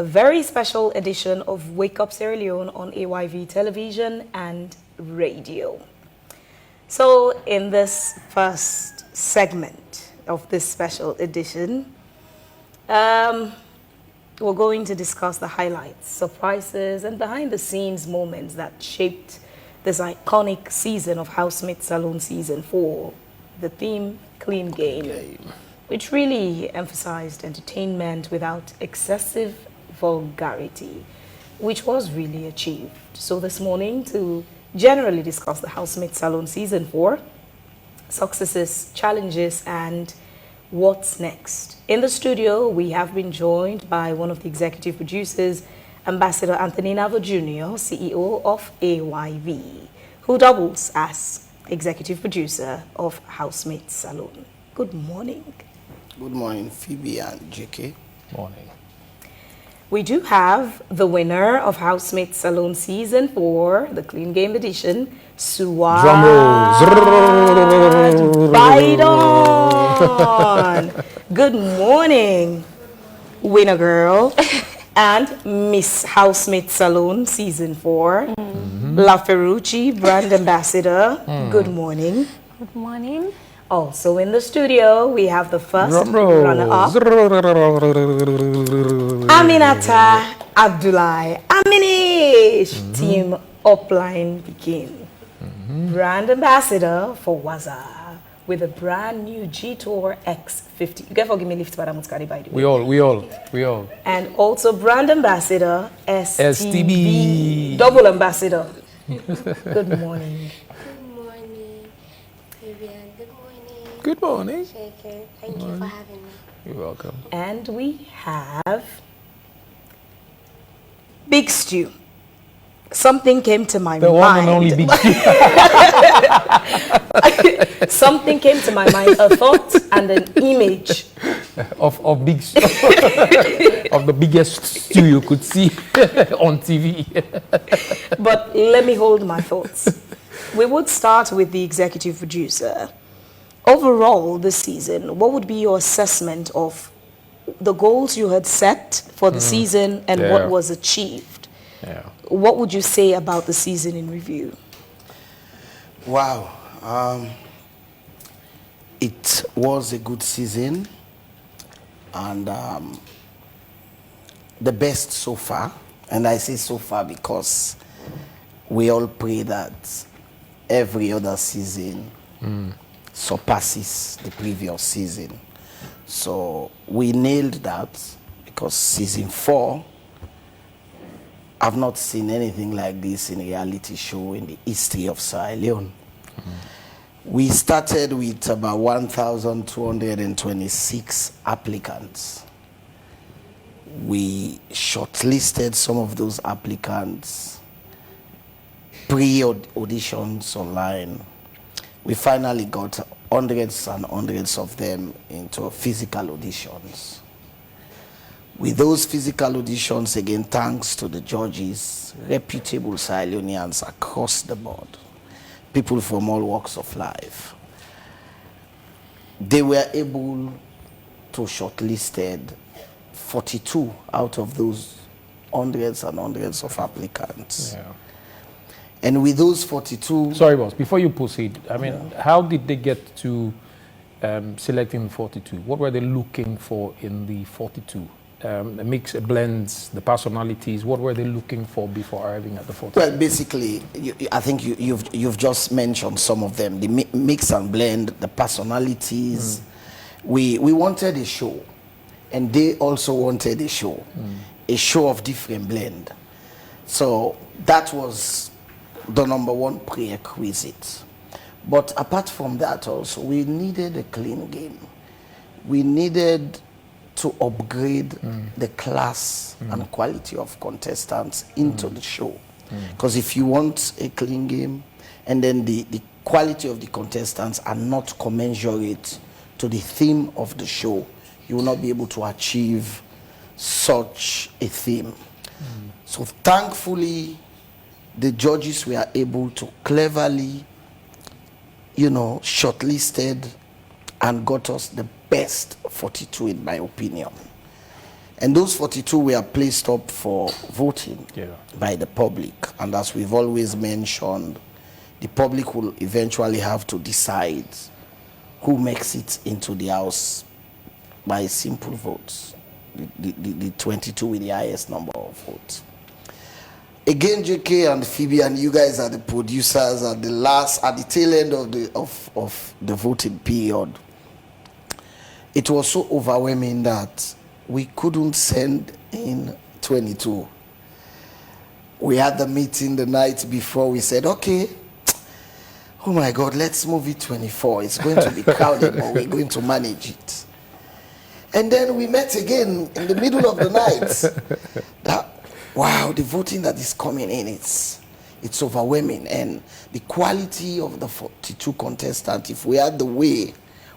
a very special edition of Wake Up Sierra Leone on AYV television and radio. So in this first segment of this special edition, we're going to discuss the highlights, surprises, and behind-the-scenes moments that shaped this iconic season of Housemate Salone Season 4, the theme Clean Game, which really emphasized entertainment without excessive vulgarity, which was really achieved. So this morning, to generally discuss the Housemate Salone Season 4, successes, challenges, and what's next. In the studio, we have been joined by one of the executive producers, Ambassador Anthony Navo Jr., CEO of AYV, who doubles as executive producer of Housemate Salone. Good morning. Good morning, Phoebe and JK. Morning. We do have the winner of Housemate Salone Season 4, the Clean Game Edition, Suad Bidon. Good morning, winner girl, and Miss Housemate Salone Season 4, La Ferrucci, brand ambassador. Good morning. Good morning. Also in the studio, we have the first runner-up, Aminata Abdullahi Aminish, Team Upline Pekin. Brand ambassador for Waza with a brand new G-Tour X50. You can forgive me, lift Madam Muskari, by the way. We all. And also brand ambassador STB. STB. Double ambassador. Good morning. Good morning. JK, thank you for having me. You're welcome. And we have Big Stew. Something came to my The mind. one and only Big Something came to my mind, a thought and an image. of big of the biggest stew you could see on TV. But let me hold my thoughts. We would start with the executive producer. Overall, this season, what would be your assessment of the goals you had set for the season and what was achieved? Yeah. What would you say about the season in review? Wow. It was a good season and the best so far. And I say so far because we all pray that every other season surpasses the previous season. So we nailed that because season 4, I've not seen anything like this in a reality show in the history of Sierra Leone. We started with about 1,226 applicants. We shortlisted some of those applicants, pre-auditions online. We finally got hundreds and hundreds of them into physical auditions. With those physical auditions, again, thanks to the judges, reputable Sierra Leoneans across the board, people from all walks of life, they were able to shortlisted 42 out of those hundreds and hundreds of applicants. Yeah. And with those 42... Sorry, boss. Before you proceed, I mean, how did they get to selecting 42? What were they looking for in the 42? The mix, blends, the personalities. What were they looking for before arriving at the 42? Well, basically, I think you've just mentioned some of them. The mix and blend, the personalities. We wanted a show, and they also wanted a show of different blend. So that was the number one prerequisite. But apart from that also, we needed a clean game. We needed to upgrade the class and quality of contestants into the show. Because if you want a clean game and then the quality of the contestants are not commensurate to the theme of the show, you will not be able to achieve such a theme. So thankfully, the judges were able to cleverly, shortlisted and got us the best 42 in my opinion. And those 42 were placed up for voting by the public. And as we've always mentioned, the public will eventually have to decide who makes it into the House by simple votes. The 22 with the highest number of votes. Again, JK and Phoebe, and you guys are the producers at the tail end of the voting period. It was so overwhelming that we couldn't send in 22. We had the meeting the night before. We said, okay, oh my God, let's move it 24. It's going to be crowded, but we're going to manage it. And then we met again in the middle of the night. Wow, the voting that is coming in, it's overwhelming. And the quality of the 42 contestants, if we had the way,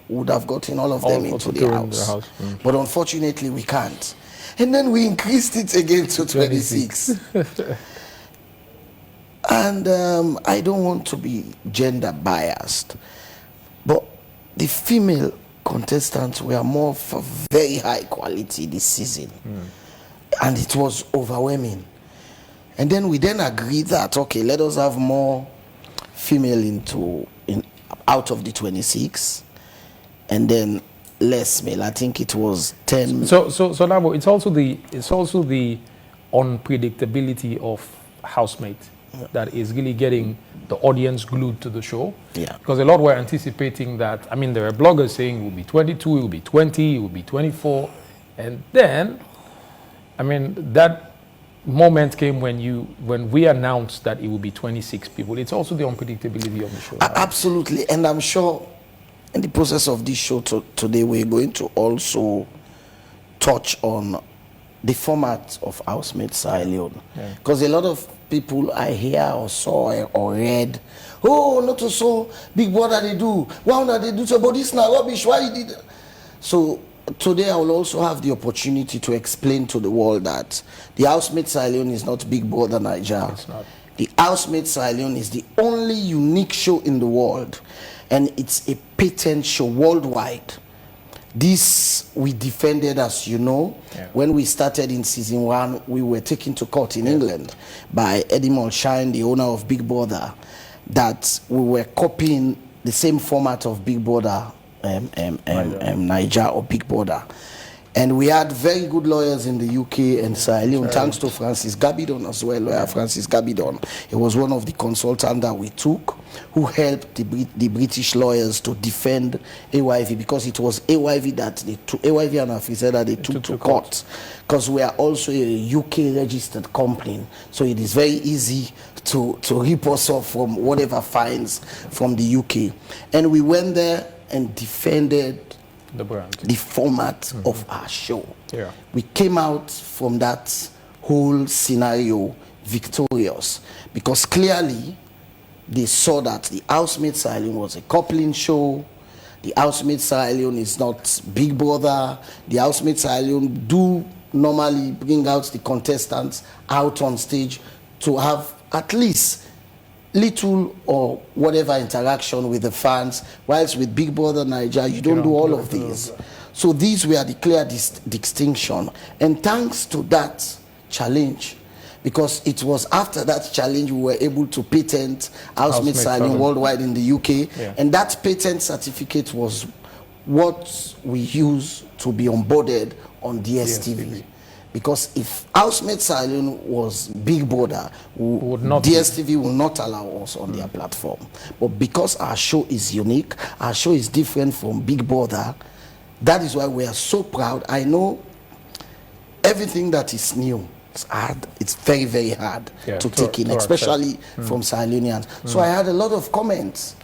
we would have gotten all of them into the house. But unfortunately, we can't. And then we increased it again to 26. And I don't want to be gender biased, but the female contestants were more of very high quality this season. And it was overwhelming. And then we agreed that, okay, let us have more female out of the 26, and then less male. I think it was 10. So Navo, it's also the unpredictability of Housemate that is really getting the audience glued to the show. Yeah. Because a lot were anticipating that. I mean, there are bloggers saying it will be 22, it will be 20, it will be 24, and then, I mean, that moment came when we announced that it would be 26 people. It's also the unpredictability of the show. Absolutely, and I'm sure in the process of this show today, we're going to also touch on the format of Housemate Salone. Because a lot of people I hear or saw or read, oh, not so big brother they do. Why not they do so? But this now rubbish. Why you did? So today I will also have the opportunity to explain to the world that the Housemate Salone is not Big Brother Nigeria. It's not. The Housemate Salone is the only unique show in the world, and it's a patent show worldwide. This we defended, as you know. When we started in season 1, we were taken to court in England by Eddie Mulshine, the owner of Big Brother, that we were copying the same format of Big Brother Niger or Big Brother. And we had very good lawyers in the UK and Sierra Leone, thanks to Francis Gabidon as well, lawyer Francis Gabidon. He was one of the consultants that we took who helped the British lawyers to defend AYV, because it was AYV that they took, AYV and Afrizeda they took to court, because we are also a UK registered company. So it is very easy to rip us off from whatever fines from the UK. And we went there and defended the brand, the format of our show. Yeah. We came out from that whole scenario victorious, because clearly they saw that the Housemate Salone was a coupling show. The Housemate Salone is not Big Brother. The Housemate Salone do normally bring out the contestants out on stage to have at least little or whatever interaction with the fans, whilst with Big Brother Nigeria, you don't do all of these. So these were the clear distinction. And thanks to that challenge, because it was after that challenge we were able to patent Housemate Salone worldwide in the UK. And that patent certificate was what we use to be onboarded on DSTV. Because if Housemate Salone was Big Brother, DSTV will not allow us on their platform. But because our show is unique, our show is different from Big Brother, that is why we are so proud. I know everything that is new, it's hard. It's very, very hard to take in, especially from Salonians. So I had a lot of comments.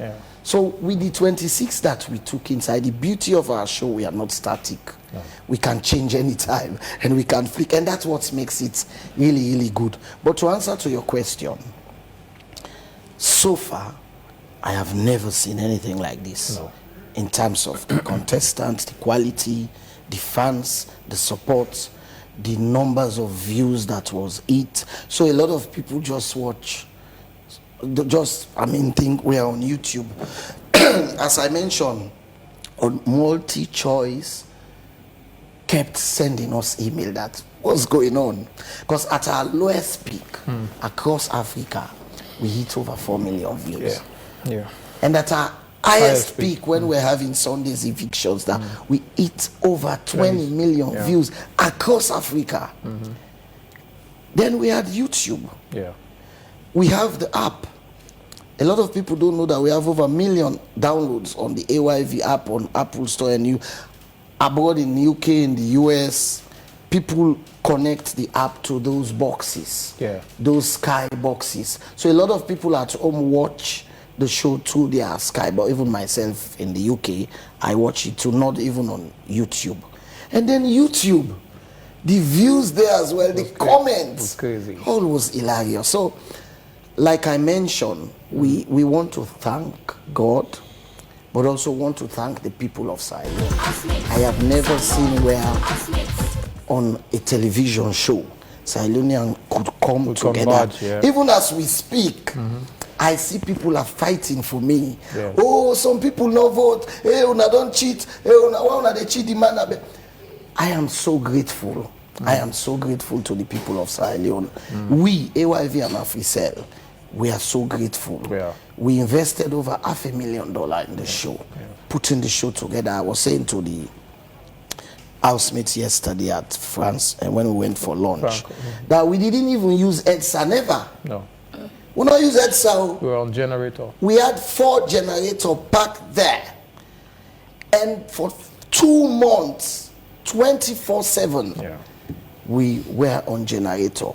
So with the 26 that we took inside, the beauty of our show, we are not static. We can change anytime and we can flick, and that's what makes it really, really good. But to answer to your question, so far, I have never seen anything like this in terms of the contestants, the quality, the fans, the support, the numbers of views that was it. So a lot of people just watch, think we are on YouTube. As I mentioned, on multi-choice, kept sending us email that what's going on, because at our lowest peak across Africa, we hit over 4 million views. Yeah. And at our highest peak, when we're having Sundays evictions, that we hit over 20 million views across Africa. Then we had YouTube. Yeah. We have the app. A lot of people don't know that we have over 1 million downloads on the AYV app on Apple Store, and abroad in the UK, in the US, people connect the app to those boxes, those Sky boxes. So a lot of people at home watch the show through their Sky, but even myself in the UK, I watch it too, not even on YouTube. And then YouTube, the views there as well, the comments, all was hilarious. So, like I mentioned, we want to thank God, but also want to thank the people of Salone. I have never seen where on a television show Salonean could come together. Even as we speak, I see people are fighting for me. Oh, some people no vote. Hey, una don't cheat. Hey, una they cheat the man. I am so grateful. I am so grateful to the people of Salone. We, AYV and AfriCell, we are so grateful. We invested over $500,000 in the show, putting the show together. I was saying to the housemates yesterday at France, and when we went for lunch, that we didn't even use EDSA, never. No. We don't use EDSA. We were on generator. We had 4 generators packed there. And for 2 months, 24/7, we were on generator.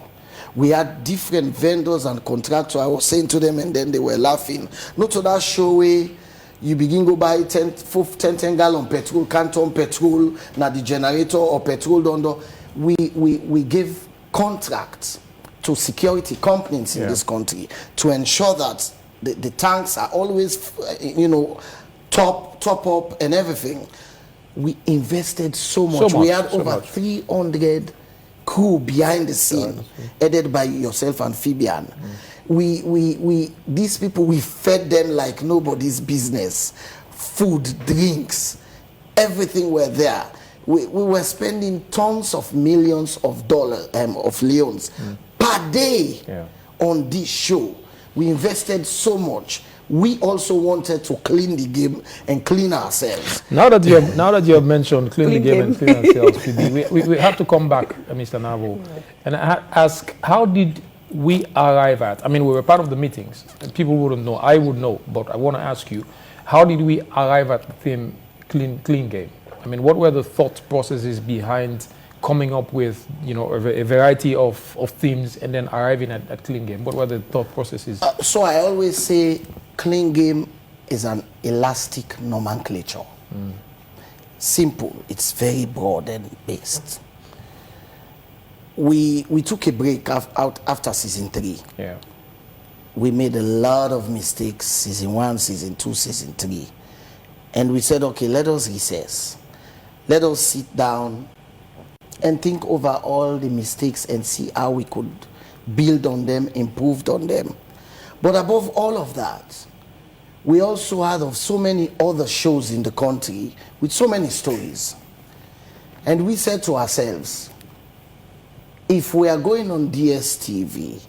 We had different vendors and contractors. I was saying to them, and then they were laughing. Not to that show where you begin go buy 10 gallon petrol, canton petrol, na the generator or petrol dondo. We give contracts to security companies in this country to ensure that the tanks are always, top up and everything. We invested so much. We had over 300 crew behind the scene, headed by yourself and Fabian. These people, we fed them like nobody's business. Food, drinks, everything were there. We were spending tons of millions of dollars, of leones per day on this show. We invested so much. We also wanted to clean the game and clean ourselves. Now that you have mentioned clean the game and clean ourselves, we have to come back, Mr. Navo, and ask, how did we arrive at? I mean, we were part of the meetings, and people wouldn't know. I would know, but I want to ask you, how did we arrive at the theme clean game? I mean, what were the thought processes behind coming up with, a variety of themes and then arriving at clean game? What were the thought processes? So I always say clean game is an elastic nomenclature. Simple, it's very broad and based. We took a break out after season 3. We made a lot of mistakes, season 1, season 2, season 3. And we said, okay, let us recess. Let us sit down and think over all the mistakes and see how we could build on them, improve on them. But above all of that, we also had of so many other shows in the country with so many stories. And we said to ourselves, if we are going on DSTV,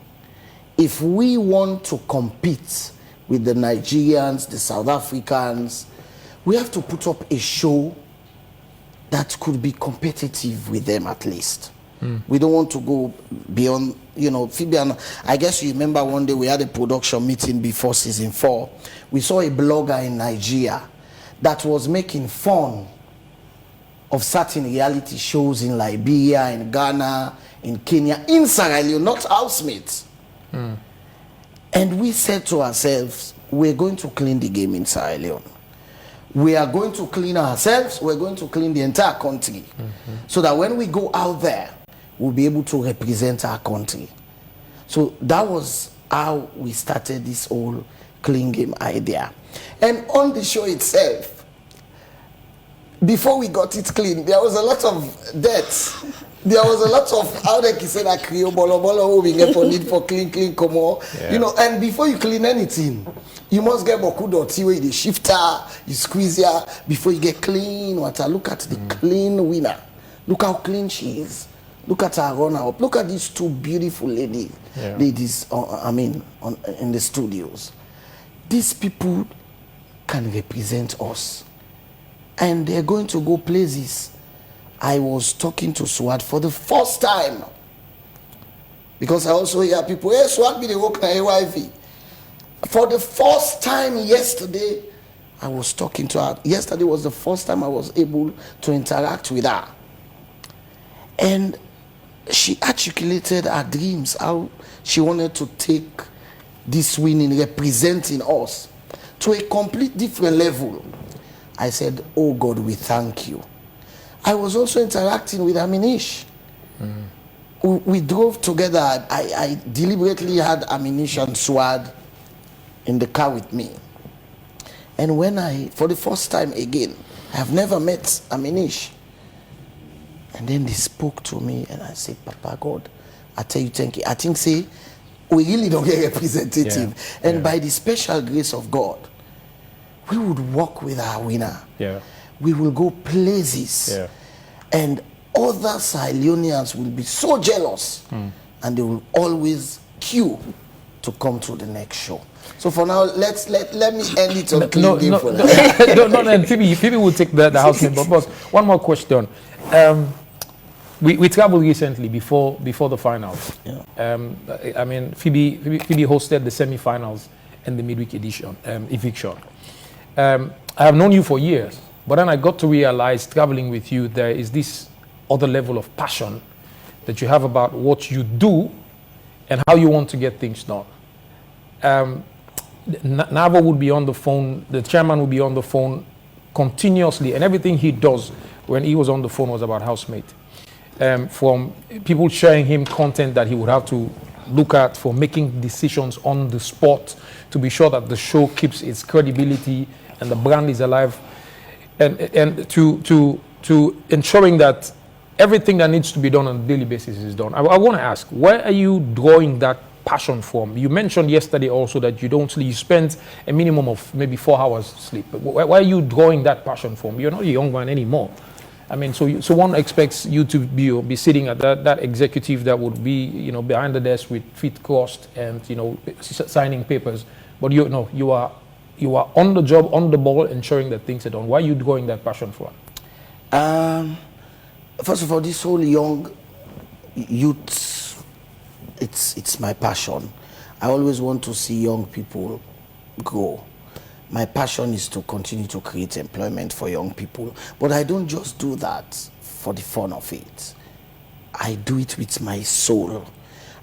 if we want to compete with the Nigerians, the South Africans, we have to put up a show that could be competitive with them at least. We don't want to go beyond, Fabian, I guess you remember one day we had a production meeting before season 4. We saw a blogger in Nigeria that was making fun of certain reality shows in Liberia, in Ghana, in Kenya, in Sierra Leone, not housemates. And we said to ourselves, we're going to clean the game in Sierra Leone. We are going to clean ourselves, we're going to clean the entire country. So that when we go out there, we'll be able to represent our country. So that was how we started this whole clean game idea. And on the show itself, before we got it clean, there was a lot of debts. There was a lot of, how they can say that Creole bolo bolo we get for need for clean come on. And before you clean anything, you must get boku doti where the shifter, you squeeze here before you get clean water. Look at the clean winner Look how clean she is. Look at her runner-up. Look at these two beautiful ladies in the studios. These people can represent us. And they're going to go places. I was talking to Swad for the first time. Because I also hear people, hey, Swad be the work at AYV. For the first time yesterday, I was talking to her. Yesterday was the first time I was able to interact with her. And she articulated her dreams, how she wanted to take this winning, representing us to a complete different level. I said, oh God, we thank you. I was also interacting with Aminish. We drove together. I deliberately had Aminish and Swad in the car with me. And when for the first time again, I have never met Aminish. And then they spoke to me and I said, Papa God, I tell you thank you. I think, say, we really don't get representative. Yeah. And by the special grace of God, we would walk with our winner. Yeah. We will go places. Yeah. And other Leoneans will be so jealous. And they will always queue to come to the next show. So for now, let me end it on clean game for that. No, Phoebe will take the housemate. But one more question. We traveled recently before the finals. Yeah. I mean, Phoebe hosted the semi-finals and the midweek edition eviction. I have known you for years, but then I got to realize, traveling with you, there is this other level of passion that you have about what you do and how you want to get things done. Navo would be on the phone, the chairman would be on the phone continuously, and everything he does when he was on the phone was about Housemate. From people sharing him content that he would have to look at for making decisions on the spot to be sure that the show keeps its credibility and the brand is alive, and to ensuring that everything that needs to be done on a daily basis is done. I want to ask, where are you drawing that passion from? You mentioned yesterday also that you don't sleep. You spend a minimum of maybe 4 hours sleep. Where are you drawing that passion from? You're not a young man anymore. I mean, so one expects you to be sitting at that executive that would be, behind the desk with feet crossed and, signing papers. But you are on the job, on the ball, ensuring that things are done. Why are you drawing that passion from? First of all, this whole young youth, it's my passion. I always want to see young people grow. My passion is to continue to create employment for young people. But I don't just do that for the fun of it. I do it with my soul.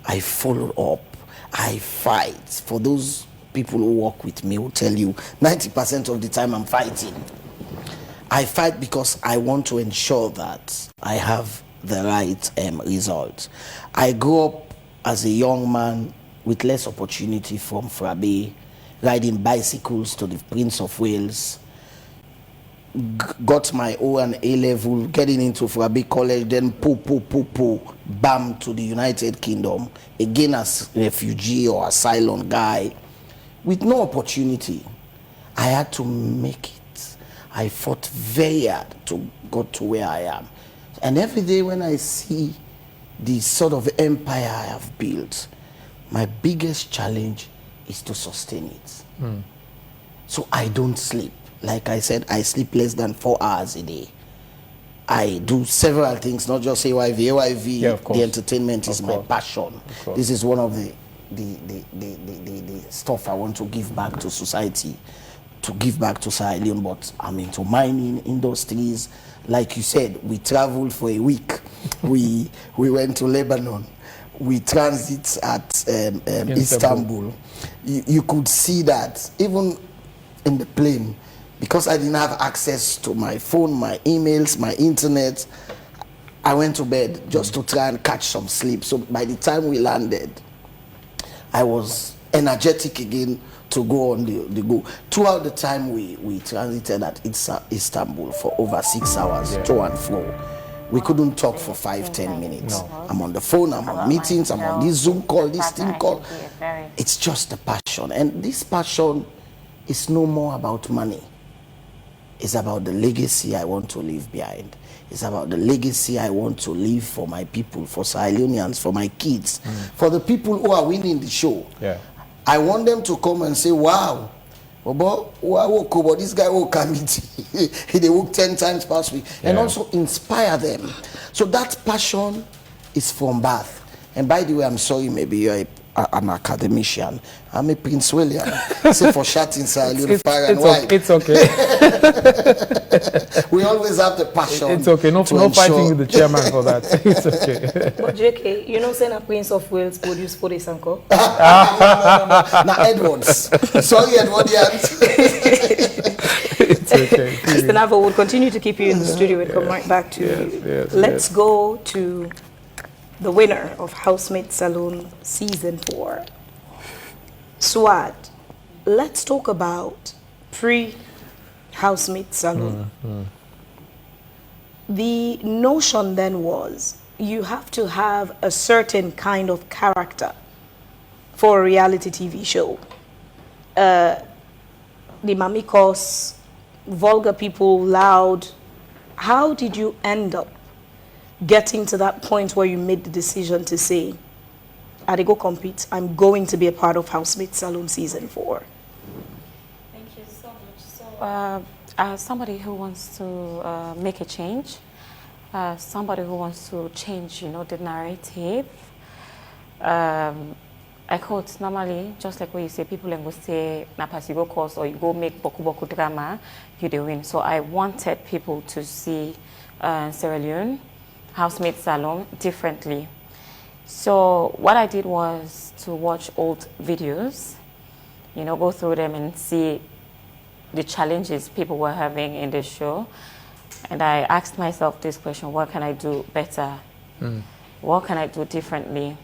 I follow up. I fight. For those people who work with me will tell you 90% of the time I'm fighting. I fight because I want to ensure that I have the right result. I grew up as a young man with less opportunity from Frabe, riding bicycles to the Prince of Wales, got my O and A level, getting into Frabe College, then bam, to the United Kingdom, again as refugee or asylum guy, with no opportunity. I had to make it. I fought very hard to go to where I am. And every day when I see the sort of empire I have built, my biggest challenge is to sustain it. So I don't sleep. Like I said, I sleep less than 4 hours a day. I do several things, not just AYV. AYV, yeah, the entertainment is my passion. This is one of the stuff I want to give back to society, to give back to Sierra Leone. But I'm into mining industries. Like you said, we traveled for a week. We went to Lebanon. We transit at Istanbul. You could see that even in the plane, because I didn't have access to my phone, my emails, my internet, I went to bed just to try and catch some sleep. So by the time we landed, I was energetic again to go on the go. Throughout the time we transited at Istanbul for over 6 hours, to and fro. We couldn't talk for 5-10 minutes. No. I'm on the phone, I'm on meetings, I'm on this Zoom call, this thing call. It's just a passion. And this passion is no more about money. It's about the legacy I want to leave behind. It's about the legacy I want to leave for my people, for Sierra Leoneans, for my kids, for the people who are winning the show. Yeah. I want them to come and say, wow, Bobo, this guy will come they work 10 times past week, and also inspire them. So that passion is from birth. And by the way, I'm sorry, maybe you're an academician. I'm a Prince William. Say for shouting silent fire and wine. It's okay. We always have the passion. It's okay. No fighting with the chairman for that. It's okay. But JK, you know, saying a Prince of Wales produce for this uncle. No. Now Edwards. Sorry, Edwardians. It's okay. Mr. Navo, we'll continue to keep you in the studio. We'll come right back to you. Let's go to the winner of Housemate Salone Season 4. Swad, let's talk about pre-Housemate Salone. The notion then was you have to have a certain kind of character for a reality TV show. The mamikos, vulgar people, loud. How did you end up getting to that point where you made the decision to say, I go compete, I'm going to be a part of Housemate Salone Season 4? Thank you so much. So, as somebody who wants to make a change, somebody who wants to change, the narrative, I quote, normally, just like when you say, people will say, na pass you go course or you go make boku drama, you do win. So I wanted people to see Sierra Leone, Housemate Salone differently. So what I did was to watch old videos, go through them and see the challenges people were having in the show. And I asked myself this question, what can I do better? What can I do differently?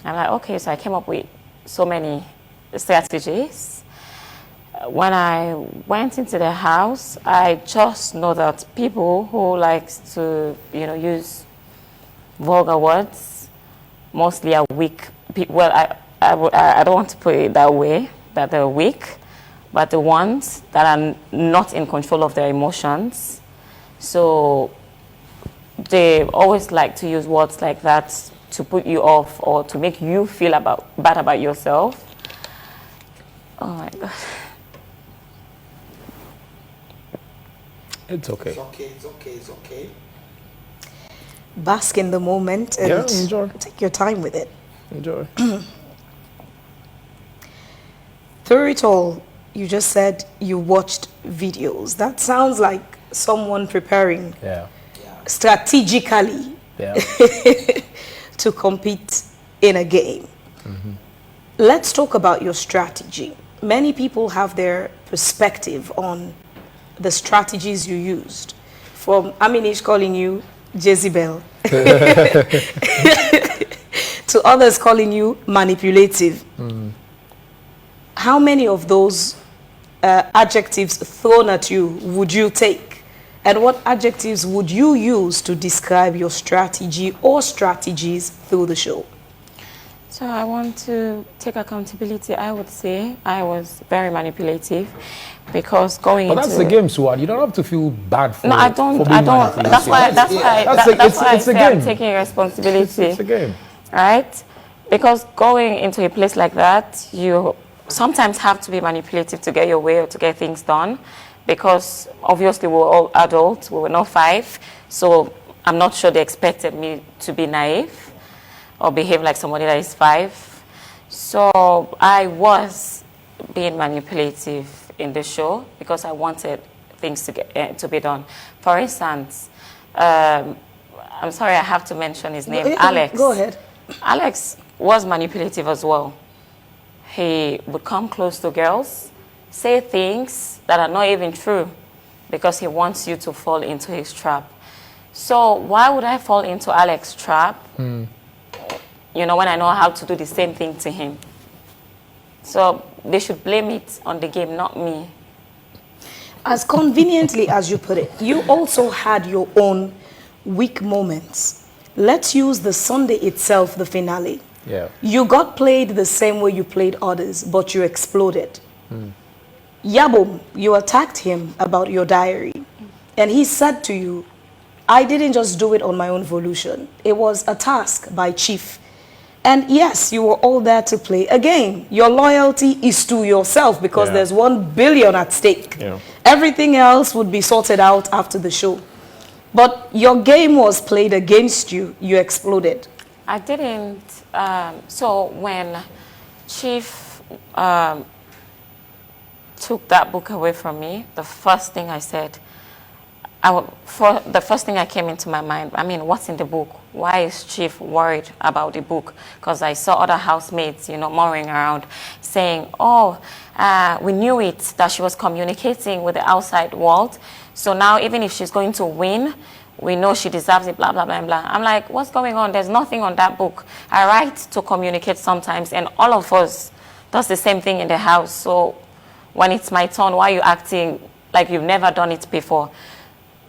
I'm like, okay, so I came up with so many strategies. When I went into the house, I just know that people who likes to, use vulgar words, mostly are weak. Well, I don't want to put it that way, that they're weak, but the ones that are not in control of their emotions. So they always like to use words like that to put you off or to make you feel bad about yourself. Oh my God. It's okay. It's okay, it's okay, it's okay. Bask in the moment and enjoy. take your time with it. Enjoy. Through it all, you just said you watched videos. That sounds like someone preparing strategically to compete in a game. Let's talk about your strategy. Many people have their perspective on the strategies you used. From Aminish calling you Jezebel to others calling you manipulative. How many of those adjectives thrown at you would you take? And what adjectives would you use to describe your strategy or strategies through the show? So I want to take accountability. I would say I was very manipulative because going into... But that's the game, Swad. You don't have to feel bad for No, I don't. manipulative. That's why I say game. I'm taking responsibility. It's a game. Right? Because going into a place like that, you sometimes have to be manipulative to get your way or to get things done. Because obviously we were all adults, we were not 5. So I'm not sure they expected me to be naive or behave like somebody that is 5. So I was being manipulative in the show because I wanted things to be done. For instance, I'm sorry I have to mention his name, Alex. Go ahead. Alex was manipulative as well. He would come close to girls, say things that are not even true because he wants you to fall into his trap. So why would I fall into Alex's trap? When I know how to do the same thing to him. So they should blame it on the game, not me. As conveniently as you put it, you also had your own weak moments. Let's use the Sunday itself, the finale. Yeah. You got played the same way you played others, but you exploded. Yabom, you attacked him about your diary. And he said to you, I didn't just do it on my own volition. It was a task by Chief. And yes, you were all there to play a game. Your loyalty is to yourself because there's 1 billion at stake. Yeah. Everything else would be sorted out after the show. But your game was played against you. You exploded. I didn't. So when Chief took that book away from me, the first thing I said, the first thing that came into my mind, I mean, what's in the book? Why is Chief worried about the book? Because I saw other housemates, you know, murmuring around saying, oh, we knew it, that she was communicating with the outside world. So now even if she's going to win, we know she deserves it, blah, blah, blah, blah. I'm like, what's going on? There's nothing on that book. I write to communicate sometimes, and all of us does the same thing in the house. So when it's my turn, why are you acting like you've never done it before?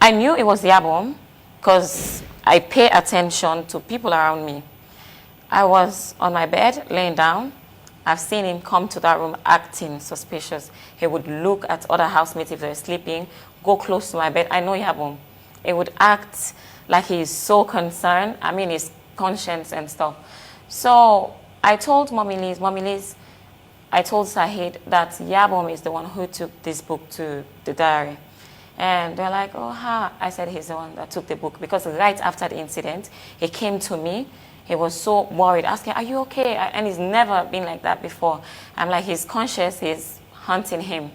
I knew it was Yabom because I pay attention to people around me. I was on my bed, laying down. I've seen him come to that room acting suspicious. He would look at other housemates if they were sleeping, go close to my bed. I know Yabom. He would act like he's so concerned. I mean, his conscience and stuff. So I told Mommy Liz, I told Sahid that Yabom is the one who took this book to the diary. And they're like, oh, how? I said he's the one that took the book. Because right after the incident, he came to me. He was so worried, asking, are you okay? And he's never been like that before. I'm like, his conscience is haunting him.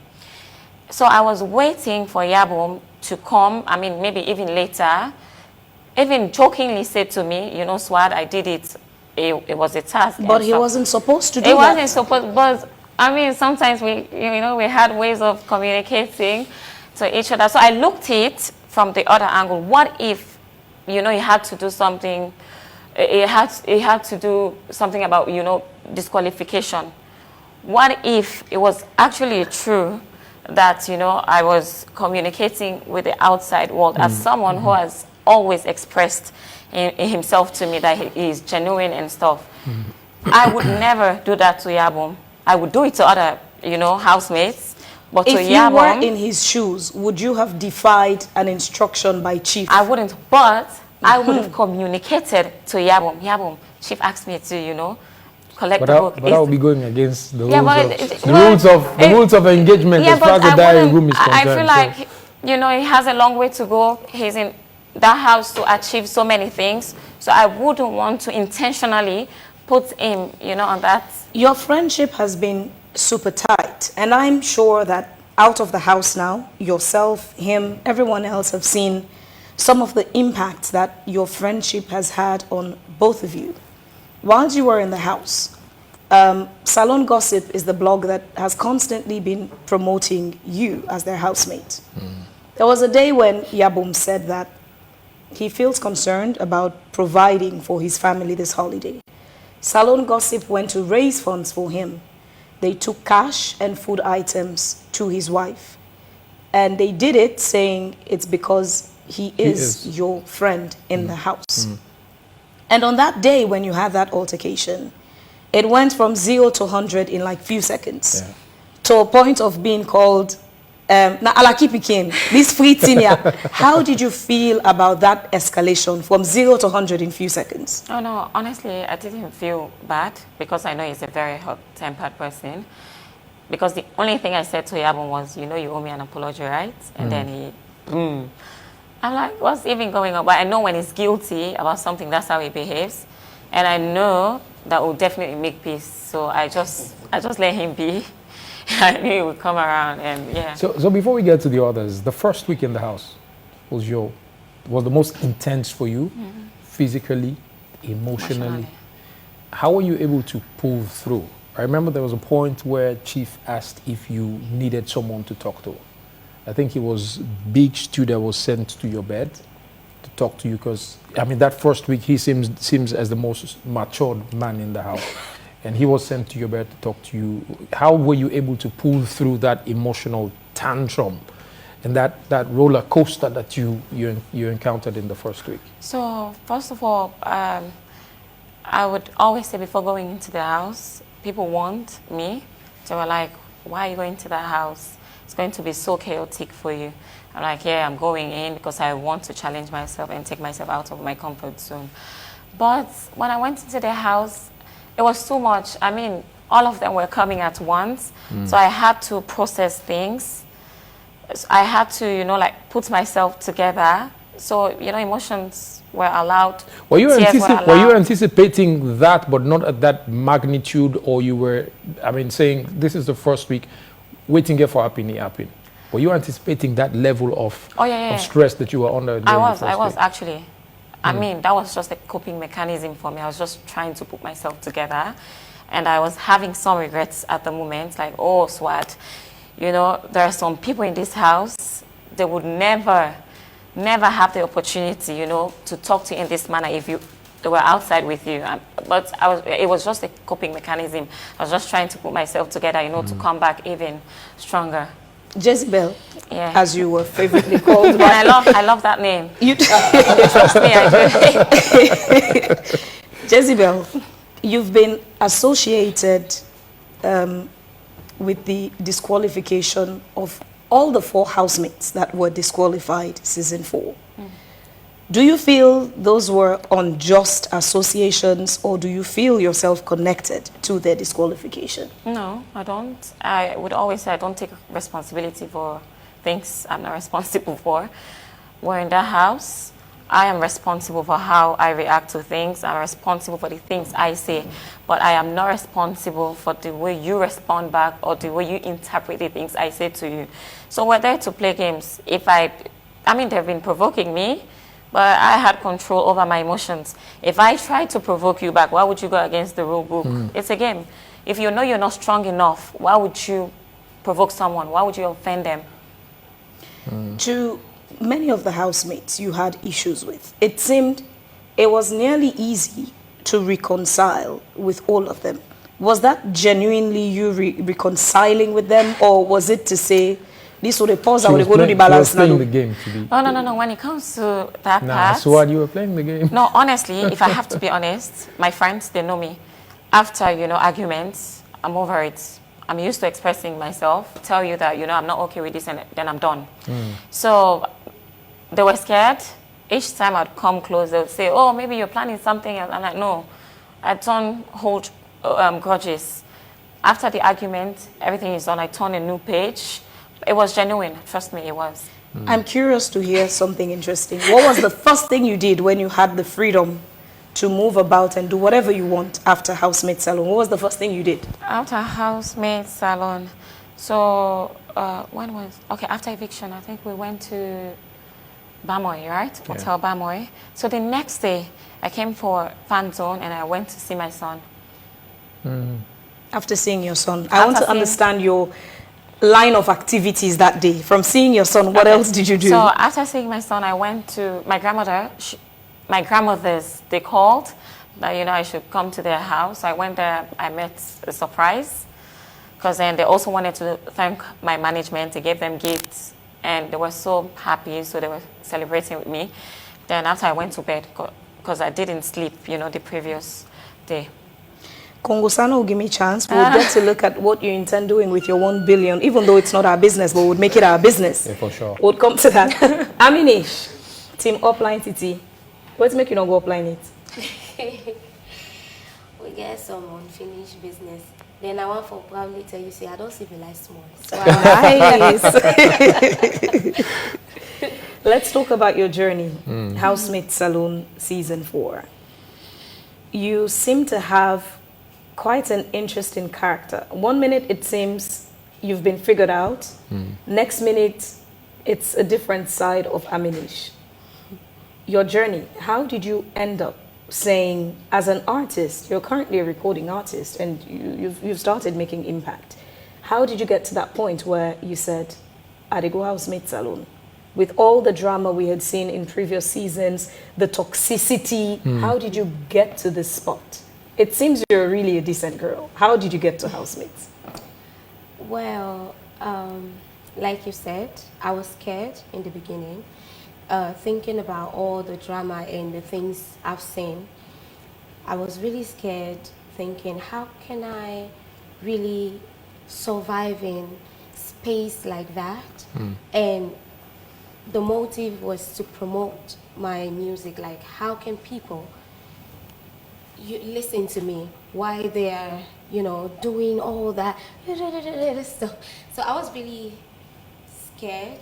So I was waiting for Yabom to come, I mean, maybe even later, even jokingly said to me, you know, Swad, I did it. It was a task. But he wasn't supposed to do that. He wasn't supposed, but I mean, sometimes we had ways of communicating to each other. So I looked at it from the other angle. What if, you know, he had to do something, he had to do something about, you know, disqualification. What if it was actually true that, you know, I was communicating with the outside world as someone who has always expressed in himself to me that he is genuine and stuff. I would never do that to Yabom. I would do it to other, you know, housemates. But to if you Yabom, were in his shoes, would you have defied an instruction by Chief? I wouldn't, but I would have communicated to Yabom. Yabom, Chief asked me to, you know, collect the book. But I would be going against the the rules of engagement as far as the diary room is concerned. I feel like, you know, he has a long way to go. He's in that house to achieve so many things. So I wouldn't want to intentionally put him, you know, on that. Your friendship has been super tight, and I'm sure that out of the house now, yourself, him, everyone else have seen some of the impacts that your friendship has had on both of you. While you were in the house, Salone Gossip is the blog that has constantly been promoting you as their housemate. There was a day when Yabom said that he feels concerned about providing for his family this holiday. Salone Gossip went to raise funds for him. They took cash and food items to his wife. And they did it saying it's because he is your friend in the house. And on that day when you had that altercation, it went from 0 to 100 in like few seconds. Yeah. To a point of being called na Alaki Pikin, this free senior. How did you feel about that escalation from 0 to 100 in few seconds? Oh no, honestly, I didn't feel bad because I know he's a very hot-tempered person. Because the only thing I said to Yabon was, you know, you owe me an apology, right? And then he, I'm like, what's even going on? But I know when he's guilty about something, that's how he behaves. And I know that will definitely make peace. So I just let him be. I knew he would come around, and yeah. So before we get to the others, the first week in the house was the most intense for you, physically, emotionally. How were you able to pull through? I remember there was a point where Chief asked if you needed someone to talk to. I think it was Big Stu that was sent to your bed to talk to you, because I mean that first week he seems as the most matured man in the house. And he was sent to your bed to talk to you. How were you able to pull through that emotional tantrum and that roller coaster that you encountered in the first week? So first of all, I would always say before going into the house, people want me. They were like, why are you going to the house? it's going to be so chaotic for you. I'm like, yeah, I'm going in because I want to challenge myself and take myself out of my comfort zone. But when I went into the house, it was too much. I mean, all of them were coming at once. So I had to process things. I had to, you know, like put myself together. So, you know, emotions were allowed. Were you, Tears were were you allowed. anticipating that, but not at that magnitude, or you were, I mean, saying this is the first week, waiting here for happen. Were you anticipating that level of, Oh, yeah. of stress that you were under? I during the was first week? actually. I mean, that was just a coping mechanism for me. I was just trying to put myself together. And I was having some regrets at the moment, like, oh, Swat, you know, there are some people in this house, they would never have the opportunity, you know, to talk to you in this manner if they were outside with you. But it was just a coping mechanism. I was just trying to put myself together, you know, to come back even stronger. Jezebel, Yeah. as you were favorably called. And I love that name. You Trust me, I do. Jezebel, you've been associated with the disqualification of all the 4 housemates that were disqualified season 4. Do you feel those were unjust associations, or do you feel yourself connected to their disqualification? No, I don't. I would always say I don't take responsibility for things I'm not responsible for. We're in the house. I am responsible for how I react to things. I'm responsible for the things I say. But I am not responsible for the way you respond back or the way you interpret the things I say to you. So we're there to play games. I mean, they've been provoking me, but I had control over my emotions. If I try to provoke you back, why would you go against the rule book? It's a game. If you know you're not strong enough, why would you provoke someone? Why would you offend them? To many of the housemates you had issues with, it seemed it was nearly easy to reconcile with all of them. Was that genuinely you reconciling with them, or was it to say, this would pause, I would go to the balance now? Playing the game to be. Oh, no. When it comes to that part... So what, you were playing the game? No, honestly, if I have to be honest, my friends, they know me. After, you know, arguments, I'm over it. I'm used to expressing myself, tell you that, you know, I'm not okay with this, and then I'm done. So they were scared. Each time I'd come close, they would say, oh, maybe you're planning something. And I'm like, no, I don't hold grudges. After the argument, everything is done. I turn a new page. It was genuine. Trust me, it was. I'm curious to hear something interesting. What was the first thing you did when you had the freedom to move about and do whatever you want after Housemate Salone? What was the first thing you did? After Housemate Salone, so when was... Okay, after eviction, I think we went to Bamoy, right? Yeah. Hotel Bamoy. So the next day, I came for fan zone and I went to see my son. After seeing your son, I want to understand your line of activities that day. From seeing your son, what else did you do? So after seeing my son, I went to my grandmother. My grandmothers, they called that, you know, I should come to their house. I went there, I met a surprise, because then they also wanted to thank my management. They gave them gifts, and they were so happy, so they were celebrating with me. Then after I went to bed, because I didn't sleep, you know, the previous day. Kongosano will give me a chance. We'll get to look at what you intend doing with your 1 billion, even though it's not our business, but we'll make it our business. Yeah, for sure. We'll come to that. Aminish, team upline TT. What's make you not go upline it? We get some unfinished business. Then I want for probably tell you, say, I don't civilize small. So Nice. Let's talk about your journey. Housemate Salone season 4. You seem to have quite an interesting character. 1 minute it seems you've been figured out. Next minute it's a different side of Aminish. Your journey, how did you end up saying, as an artist, you're currently a recording artist and you've started making impact. How did you get to that point where you said, I go Housemate Salone? With all the drama we had seen in previous seasons, the toxicity, how did you get to this spot? It seems you're really a decent girl. How did you get to Housemates? well, like you said, I was scared in the beginning, thinking about all the drama and the things I've seen. I was really scared, thinking, how can I really survive in space like that, and the motive was to promote my music. Like, how can people listen to me while they're, you know, doing all that stuff. So I was really scared,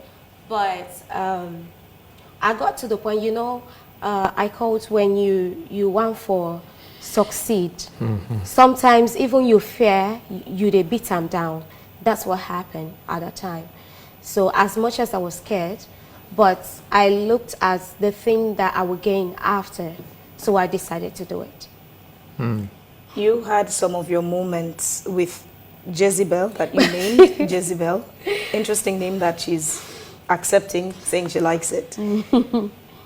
but I got to the point, you know, I call it when you want for succeed. Sometimes even you fear, you they beat them down. That's what happened at that time. So as much as I was scared, but I looked at the thing that I would gain after, so I decided to do it. You had some of your moments with Jezebel that you named Jezebel. Interesting name that she's accepting, saying she likes it.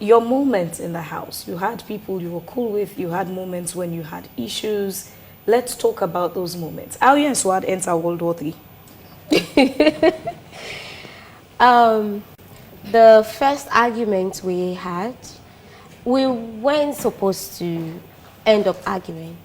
Your moments in the house, you had people you were cool with, you had moments when you had issues. Let's talk about those moments. How you and Swad enter World War III? The first argument we had, we weren't supposed to end up arguing.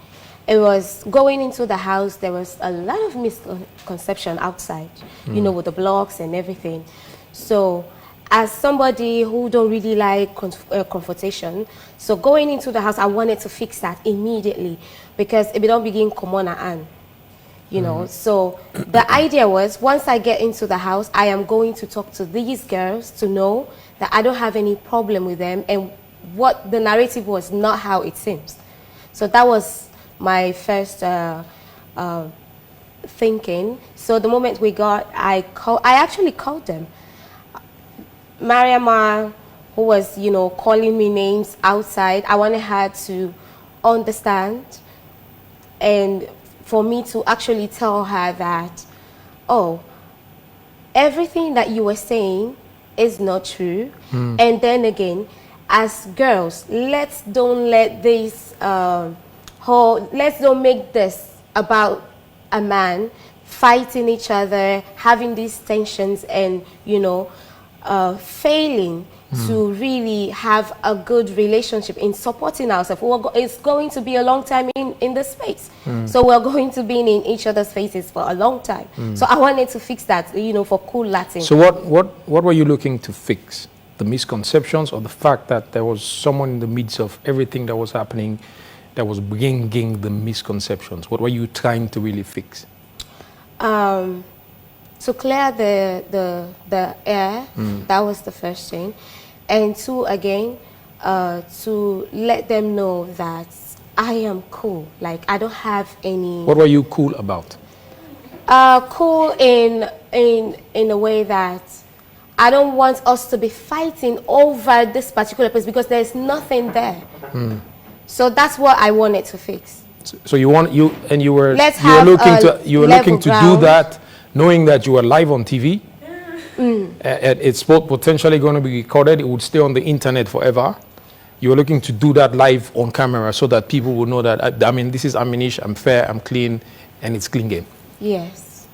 It was going into the house, there was a lot of misconception outside, you know, with the blocks and everything. So as somebody who don't really like confrontation, so going into the house, I wanted to fix that immediately, because if we don't begin common and you know, so the idea was, once I get into the house, I am going to talk to these girls to know that I don't have any problem with them, and what the narrative was not how it seems. So that was my first thinking. So the moment we got, I actually called them. Mariama, who was, you know, calling me names outside, I wanted her to understand, and for me to actually tell her that, oh, everything that you were saying is not true. And then again, as girls, let's don't let this let's don't make this about a man fighting each other, having these tensions, and, you know, failing to really have a good relationship in supporting ourselves. It's going to be a long time in this space. So we're going to be in each other's faces for a long time. So I wanted to fix that, you know, for cool Latin. So what were you looking to fix? The misconceptions, or the fact that there was someone in the midst of everything that was happening that was bringing the misconceptions? What were you trying to really fix? To clear the air, that was the first thing. And two, again, to let them know that I am cool. Like, I don't have any... What were you cool about? Cool in a way that I don't want us to be fighting over this particular place, because there's nothing there. So that's what I wanted to fix. So you were looking to ground. do that, knowing that you were live on TV. And it's potentially going to be recorded. It would stay on the internet forever. You were looking to do that live on camera so that people would know that, I mean, this is Aminish, I'm fair, I'm clean, and it's clean game. Yes.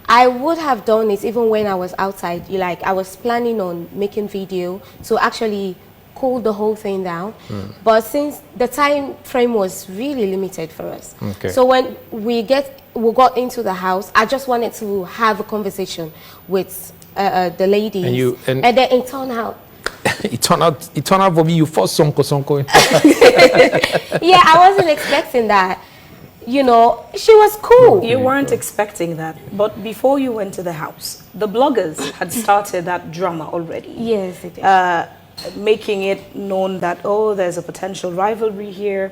I would have done it even when I was outside. Like, I was planning on making video to actually cool the whole thing down. But since the time frame was really limited for us, so when we got into the house, I just wanted to have a conversation with the ladies, and then it turned out. it turned out for me you first sonko. Yeah, I wasn't expecting that. You know, she was cool. You weren't expecting that, but before you went to the house, the bloggers had started that drama already. Yes, it did. Making it known that, oh, there's a potential rivalry here.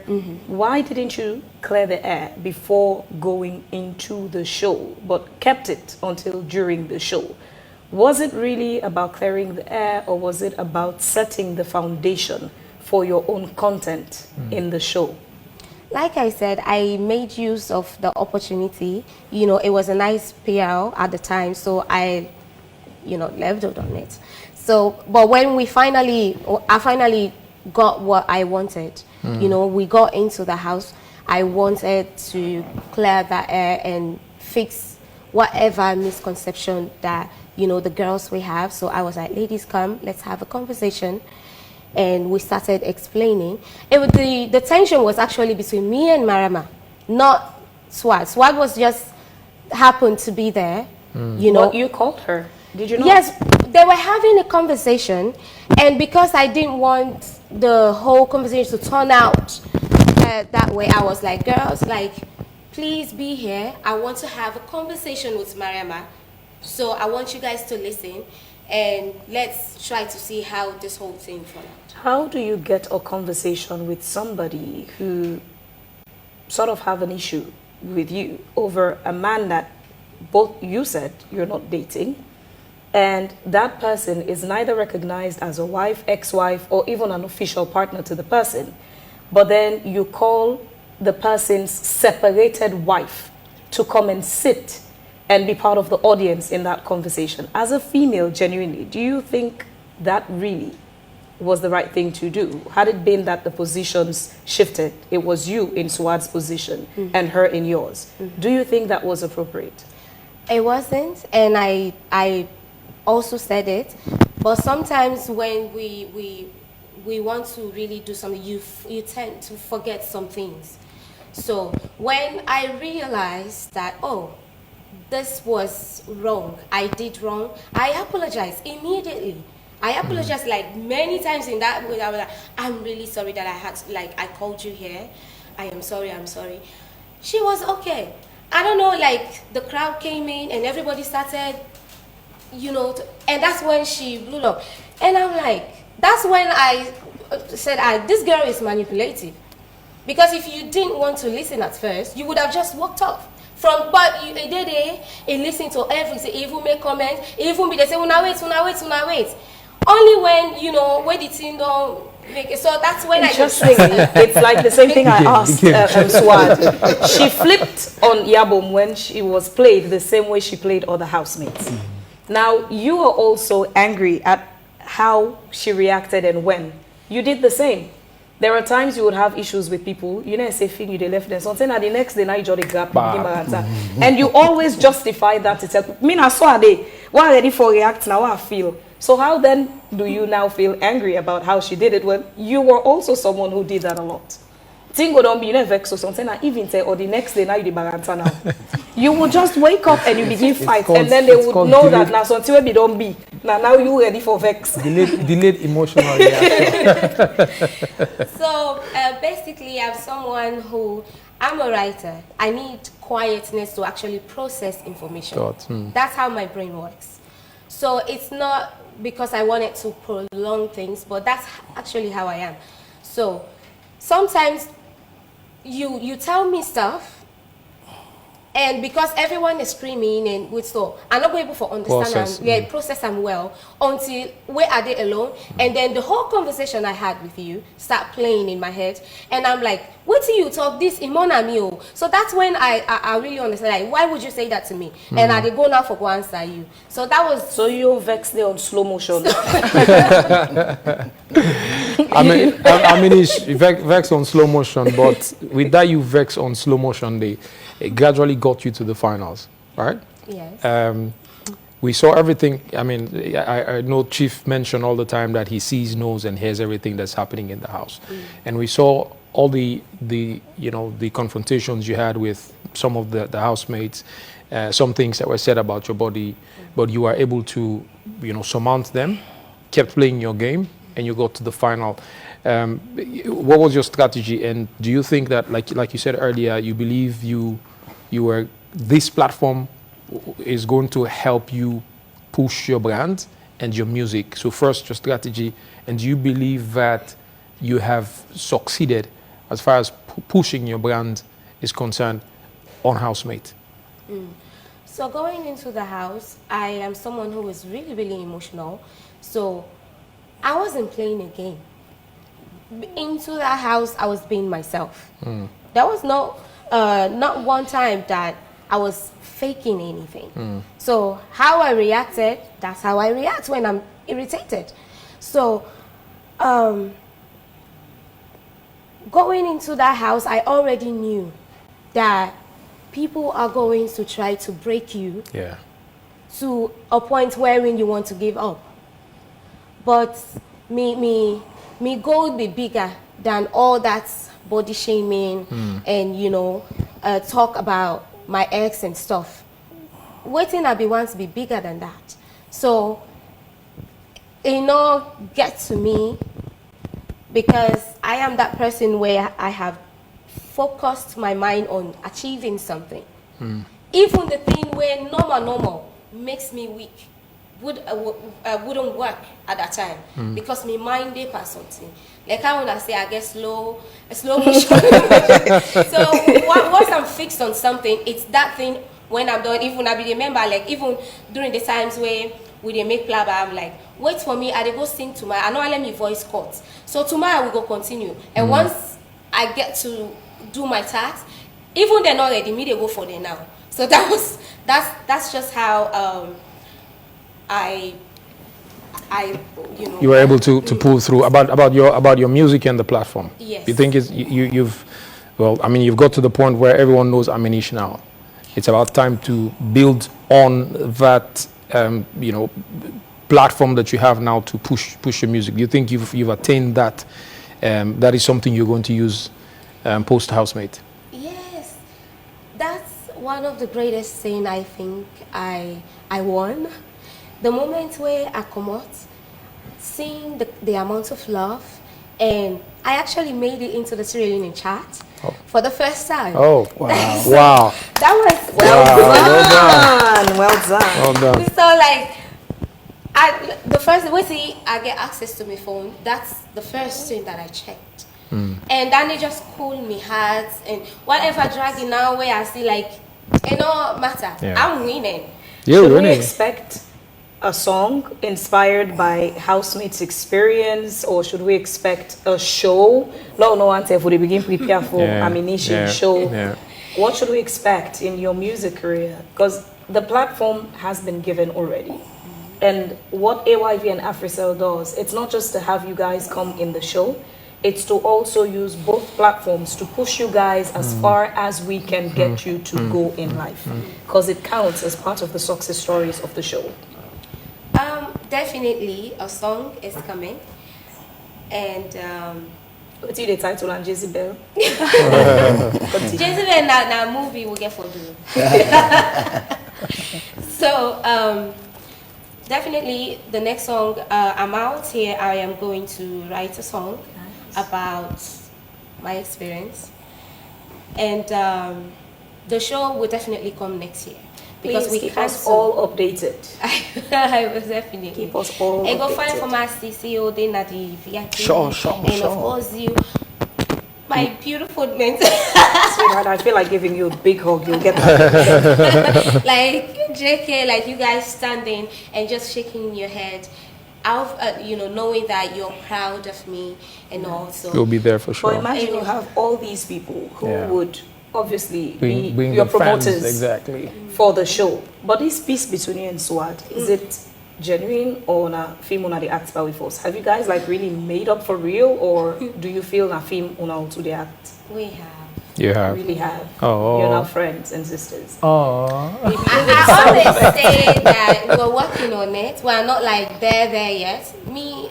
Why didn't you clear the air before going into the show, but kept it until during the show? Was it really about clearing the air, or was it about setting the foundation for your own content in the show? Like I said, I made use of the opportunity. You know, it was a nice PR at the time, so I, you know, leveled on it. So, but when I finally got what I wanted, you know, we got into the house, I wanted to clear that air and fix whatever misconception that, you know, the girls we have. So I was like, ladies, come, let's have a conversation. And we started explaining. The tension was actually between me and Marama, not Swag. Swag was just happened to be there, You know, But you called her. Did you know? yes, they were having a conversation, and because I didn't want the whole conversation to turn out that way, I was like, girls, like, please be here. I want to have a conversation with Mariama. So I want you guys to listen, and let's try to see how this whole thing falls out. How do you get a conversation with somebody who sort of have an issue with you over a man that both you said you're not dating, and that person is neither recognized as a wife, ex-wife, or even an official partner to the person, but then you call the person's separated wife to come and sit and be part of the audience in that conversation? As a female, genuinely, do you think that really was the right thing to do? Had it been that the positions shifted, it was you in Suad's position and her in yours, do you think that was appropriate? It wasn't, and I also said it, but sometimes when we want to really do something, you tend to forget some things. So when I realized that, oh, this was wrong, I did wrong, I apologized immediately. I apologized like many times in that way. I was like, I'm really sorry that I had to, like, I called you here. I am sorry, I'm sorry. She was okay. I don't know, like, the crowd came in and everybody started, you know, and that's when she blew up. And I'm like, that's when I said, this girl is manipulative. Because if you didn't want to listen at first, you would have just walked off. But you did it, and listen to everything, even make comments, even be they say, una wait. Only when, you know, when the thing don't make it. So that's when I just it's like the same thing I asked Swad. She flipped on Yabom when she was played the same way she played other housemates. Now, you are also angry at how she reacted and when. You did the same. There are times you would have issues with people, you know, say, you they left them. Something at the next day, now you just gap, and you always justify that to tell me, I saw a day, why ready for react now, I feel. So how then do you now feel angry about how she did it when you were also someone who did that a lot? Tingo don't be vex or something, and even say, or the next day now you the baranta now. You will just wake up and you begin fight, and then they would know that now something will be don't be. Now you ready for vex. Delayed emotional reaction. So basically, I'm someone who, I'm a writer. I need quietness to actually process information. That's how my brain works. So it's not because I wanted to prolong things, but that's actually how I am. So sometimes you tell me stuff, and because everyone is screaming and with so I'm not able to understand process them well until where are they alone, and then the whole conversation I had with you start playing in my head, and I'm like, wait till you talk this in Monamio. So that's when I really understand, like, why would you say that to me? And I did go now for go answer you. So that was so you vexed there on slow motion. I mean, it's vex on slow motion, but with that you vex on slow motion, it gradually got you to the finals, right? Yes. We saw everything. I mean, I know Chief mentioned all the time that he sees, knows, and hears everything that's happening in the house. And we saw all the confrontations you had with some of the housemates, some things that were said about your body, but you were able to, surmount them, kept playing your game, and you got to the final. What was your strategy? And do you think that, like you said earlier, you believe this platform is going to help you push your brand and your music? So first, your strategy, and do you believe that you have succeeded as far as pushing your brand is concerned on Housemate? So going into the house, I am someone who is really, really emotional. So I wasn't playing a game. Into that house, I was being myself. There was not one time that I was faking anything. So how I reacted, that's how I react when I'm irritated. So going into that house, I already knew that people are going to try to break you to a point wherein you want to give up. But me goal be bigger than all that body shaming and talk about my ex and stuff. waiting I be want to be bigger than that. So, get to me because I am that person where I have focused my mind on achieving something. Even the thing where normal makes me weak wouldn't work at that time because my mind dey pass something. Like I wanna say I get slow motion. So once I'm fixed on something, it's that thing when I'm done. Even I be remember like even during the times where we dey make plaba, I'm like, wait for me, I dey go sing tomorrow. I know I let me voice cut. So tomorrow we go continue. And once I get to do my task, even then already me they go for them now. So that's just how you were able to pull through about your music and the platform. Yes. You think you've got to the point where everyone knows Aminish now. It's about time to build on that platform that you have now to push your music. Do you think you've attained that? That is something you're going to use post Housemate? Yes, that's one of the greatest things I think I won. The moment where I come out, seeing the amount of love, and I actually made it into the Sierra Leone chart for the first time. Oh, wow. Wow. That was Well done. So like, the first way I get access to my phone, that's the first thing that I checked. And then it just cooled me heart and whatever dragging now where I see like, it don't matter. Yeah. I'm winning. You're Should we winning. expect a song inspired by Housemate's experience, or should we expect a show? No, answer for the begin prepare for Ammunition show. Yeah. What should we expect in your music career? Because the platform has been given already. And what AYV and AfriCell does, it's not just to have you guys come in the show, it's to also use both platforms to push you guys as far as we can get you to go in life. Because it counts as part of the success stories of the show. Definitely a song is coming. And What's the title on Jezebel? Jezebel na movie we get for do. So definitely the next song I'm out here. I am going to write a song about my experience, and the show will definitely come next year because Please we keep can't us all updated. I was definitely Keep us all I go find updated. for my CCO then at the VIP. Sure. And of course you, my beautiful men. Sweetheart, I feel like giving you a big hug. You'll get that. Like JK, like you guys standing and just shaking your head, out, knowing that you're proud of me and all. So We'll be there for But sure. imagine you have all these people who would obviously be Being your the fans, promoters exactly. for the show. But this peace between you and Swad, is it genuine or na film una the act by with us? Have you guys like really made up for real, or do you feel na film una to the act? we have. You have. Really have. Oh. You're now friends and sisters. Oh. I always say that we're working on it. We're not like there yet. Me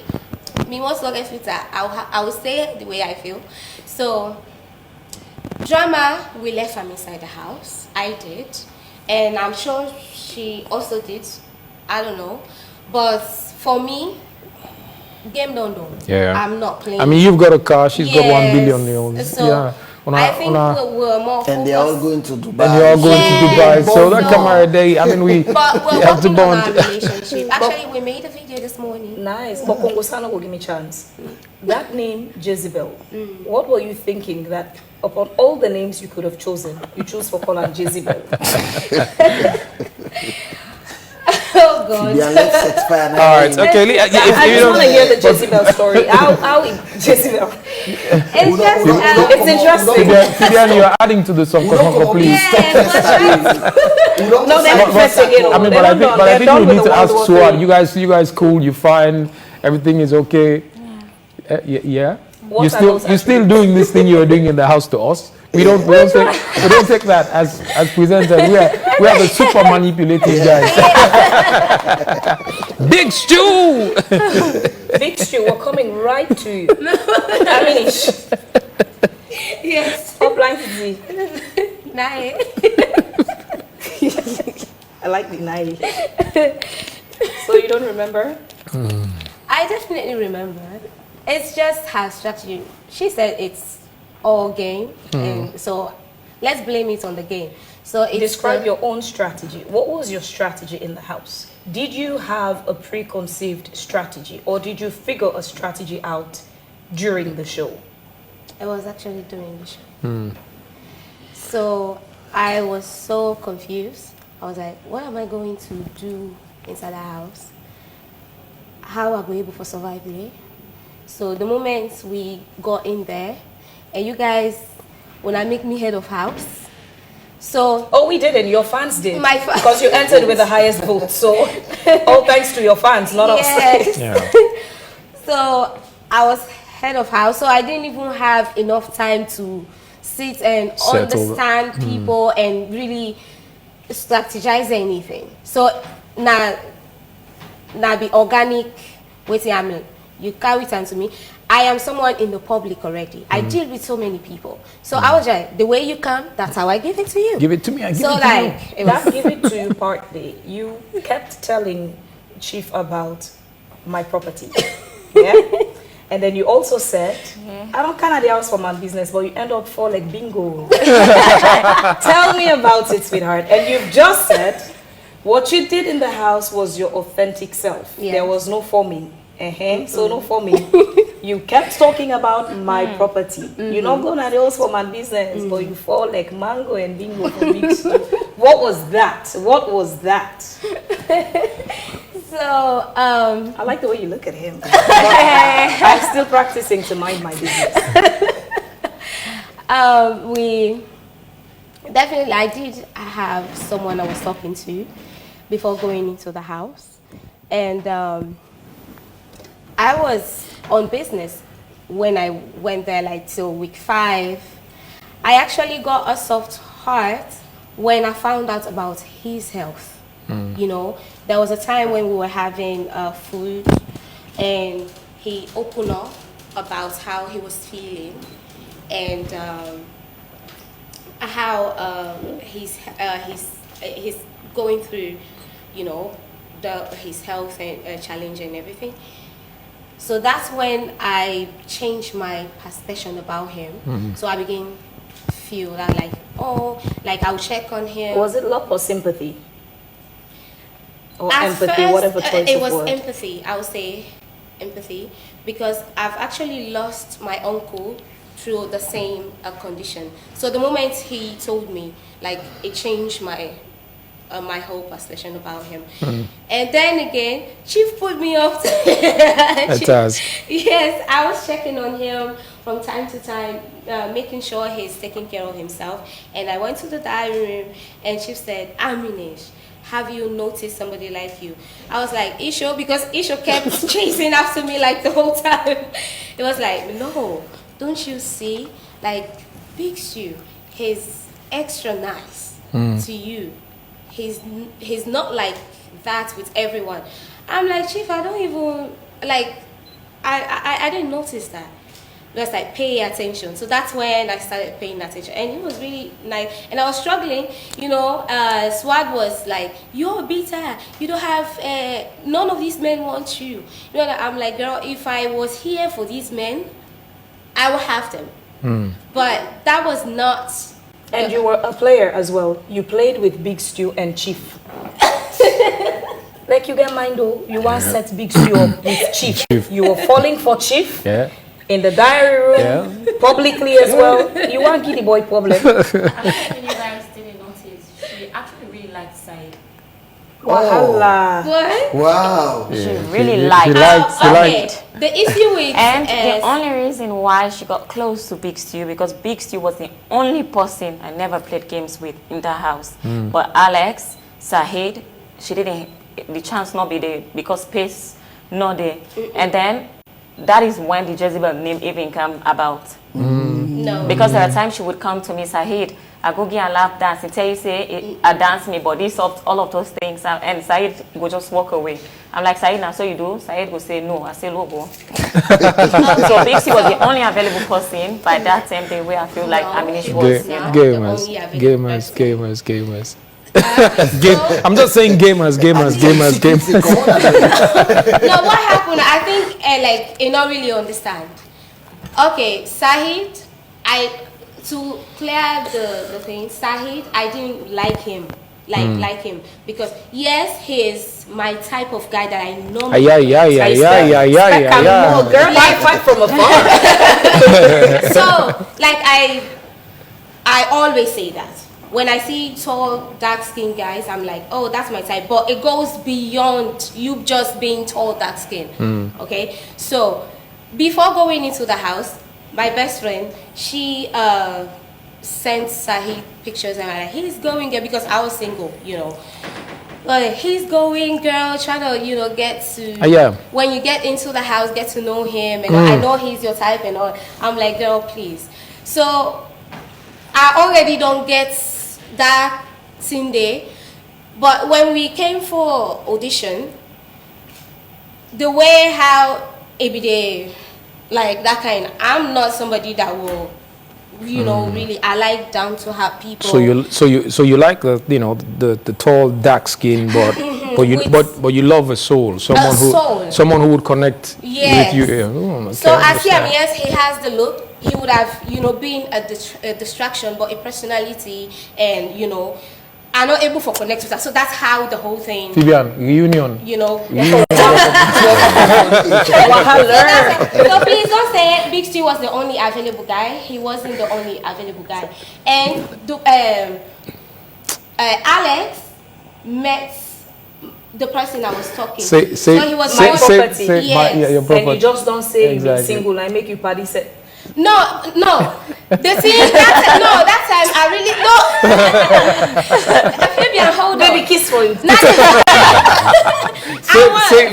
most of filter. I will say it the way I feel. So drama we left from inside the house. I did, and I'm sure she also did. I don't know, but for me, game don't do. Yeah. I'm not playing. I mean, you've got a car. She's got 1 Yes. billion Leone. So Yeah. I think we're more And they're all focused. going to Dubai. And you're all going to Dubai. So that So- camera day, I mean, we But we're you have to working on our bond. relationship. Actually, we made a video this morning. Nice. But Congo Sana will give me a chance. That name, Jezebel, what were you thinking that upon all the names you could have chosen, you chose for calling Jezebel? Oh God. Yeah, let's expire now. All right. Okay. I just want to hear the Jezebel story. How Jezebel? It's just It's interesting. Fidian, you're adding to the song, please. No, they're not first again. I mean, but I think we need to ask Swad. You guys cool? You fine? Everything is okay? Yeah. What You are those still doing this thing you were doing in the house to us? We don't take that as presenters. We are the super manipulative guys. Big stew. Big Stew, we're coming right to you. I mean, Yes. Upline Z. Nice. I like the 90. So you don't remember? I definitely remember. It's just her strategy. She said it's all game, and so let's blame it on the game. So it's Describe your own strategy. What was your strategy in the house? Did you have a preconceived strategy, or did you figure a strategy out during the show? I was actually doing the show. So I was so confused. I was like, what am I going to do inside the house? How are we able to survive there? So the moment we got in there, and you guys, when I make me head of house, so Oh, we didn't. Your fans did. My fans. Because you entered with the highest vote. So all thanks to your fans, not us. yes. Yeah. So I was head of house, so I didn't even have enough time to sit and Settle. understand people and really strategize anything. So now be organic with you carry time to me. I am someone in the public already. I deal with so many people. So I was like, the way you come, that's how I give it to you. Give it to me. I give So it to like, it was That give it to you partly. You kept telling Chief about my property. Yeah? And then you also said, I don't kind of the house for my business, but you end up for like bingo. Tell me about it, sweetheart. And you've just said what you did in the house was your authentic self. Yeah. There was no forming. So no forming. You kept talking about my property. You're not going at those for my business, but you fall like mango and bingo for big stew. What was that? What was that? so I like the way you look at him. I'm still practicing to mind my business. we definitely, I did have someone I was talking to before going into the house, and I was on business when I went there, like till week 5. I actually got a soft heart when I found out about his health. You know, there was a time when we were having food, and he opened up about how he was feeling, and how he's going through, you know, his health and challenge and everything. So that's when I changed my perception about him. So I began to feel that like, oh, like I'll check on him. Was it love or sympathy? Or At empathy, first, whatever choice it of was word. empathy. I would say empathy, because I've actually lost my uncle through the same condition. So the moment he told me, like, it changed my my whole perception about him. And then again, Chief put me off. It does. Yes, I was checking on him from time to time, making sure he's taking care of himself. And I went to the diary room, and Chief said, Aminish, have you noticed somebody like you? I was like, Isho, because Isho kept chasing after me like the whole time. It was like, no, don't you see? Like, Big Stew, he's extra nice to you. He's not like that with everyone. I'm like, Chief, I don't even, like, I didn't notice that. Just like pay attention. So that's when I started paying attention, and it was really nice. And I was struggling, you know. Swag was like, "You're bitter. You don't have. None of these men want you." You know. I'm like, girl, if I was here for these men, I would have them. But that was not. And you were a player as well. You played with Big Stew and Chief. Like, you get mind though. You once set Big Stew up with Chief. You were falling for Chief. Yeah. In the diary room, publicly as well. You want Giddy Boy problem. You guys didn't notice, she actually really liked Said. Wahala. What? Wow. She Yeah, really she liked. liked- Okay. The issue with And the only reason why she got close to Big Stew, because Big Stew was the only person I never played games with in the house. But Alex, Sahid, she didn't, the chance not be there because space not there. And then that is when the Jezebel name even come about. no. Because there are times she would come to me, Sahid, I go get a lap dance and tell you, say, I dance me, but this, all of those things, and Sahid go just walk away. I'm like, Sahid, now so you do? Sahid will say, no, I say, logo. So Bixie was the only available person by that time, the way I feel like No, Aminish she was. was You know? not. Gamers. The only available person. Gamers. I'm just saying gamers. No, what happened? I think like you don't really understand. Okay, Sahid, to clear the thing, Sahid, I didn't like him. Like him because yes, he is my type of guy that I normally Yeah. Girl, I fight from afar. So like I always say that when I see tall dark skinned guys, I'm like, oh, that's my type, but it goes beyond you just being tall dark skinned. Okay, so before going into the house, my best friend, she sent Sahid pictures and I'm like, he's going there because I was single, you know. Like, he's going, girl, trying to, you know, get to when you get into the house, get to know him, and I know he's your type and all. I'm like, girl, please. So I already don't get that Sunday, but when we came for audition, the way how everyday like that kind, I'm not somebody that will, you know, really. I like down to have people. So you like the, you know, the tall dark skin, but you love a soul, someone who would connect with you. Okay, so as him, yes, he has the look. He would have, you know, been a distraction, but a personality, and you know, are not able to connect with us. So that's how the whole thing. Vivian, reunion. You know. Reunion. So please don't say Big Stu was the only available guy. He wasn't the only available guy. And Alex met the person I was talking. So he was my property. Yes. Your property. And you just don't say exactly. Be single. I make you party set. No. The thing that time I really maybe I hold on. Baby kiss for you.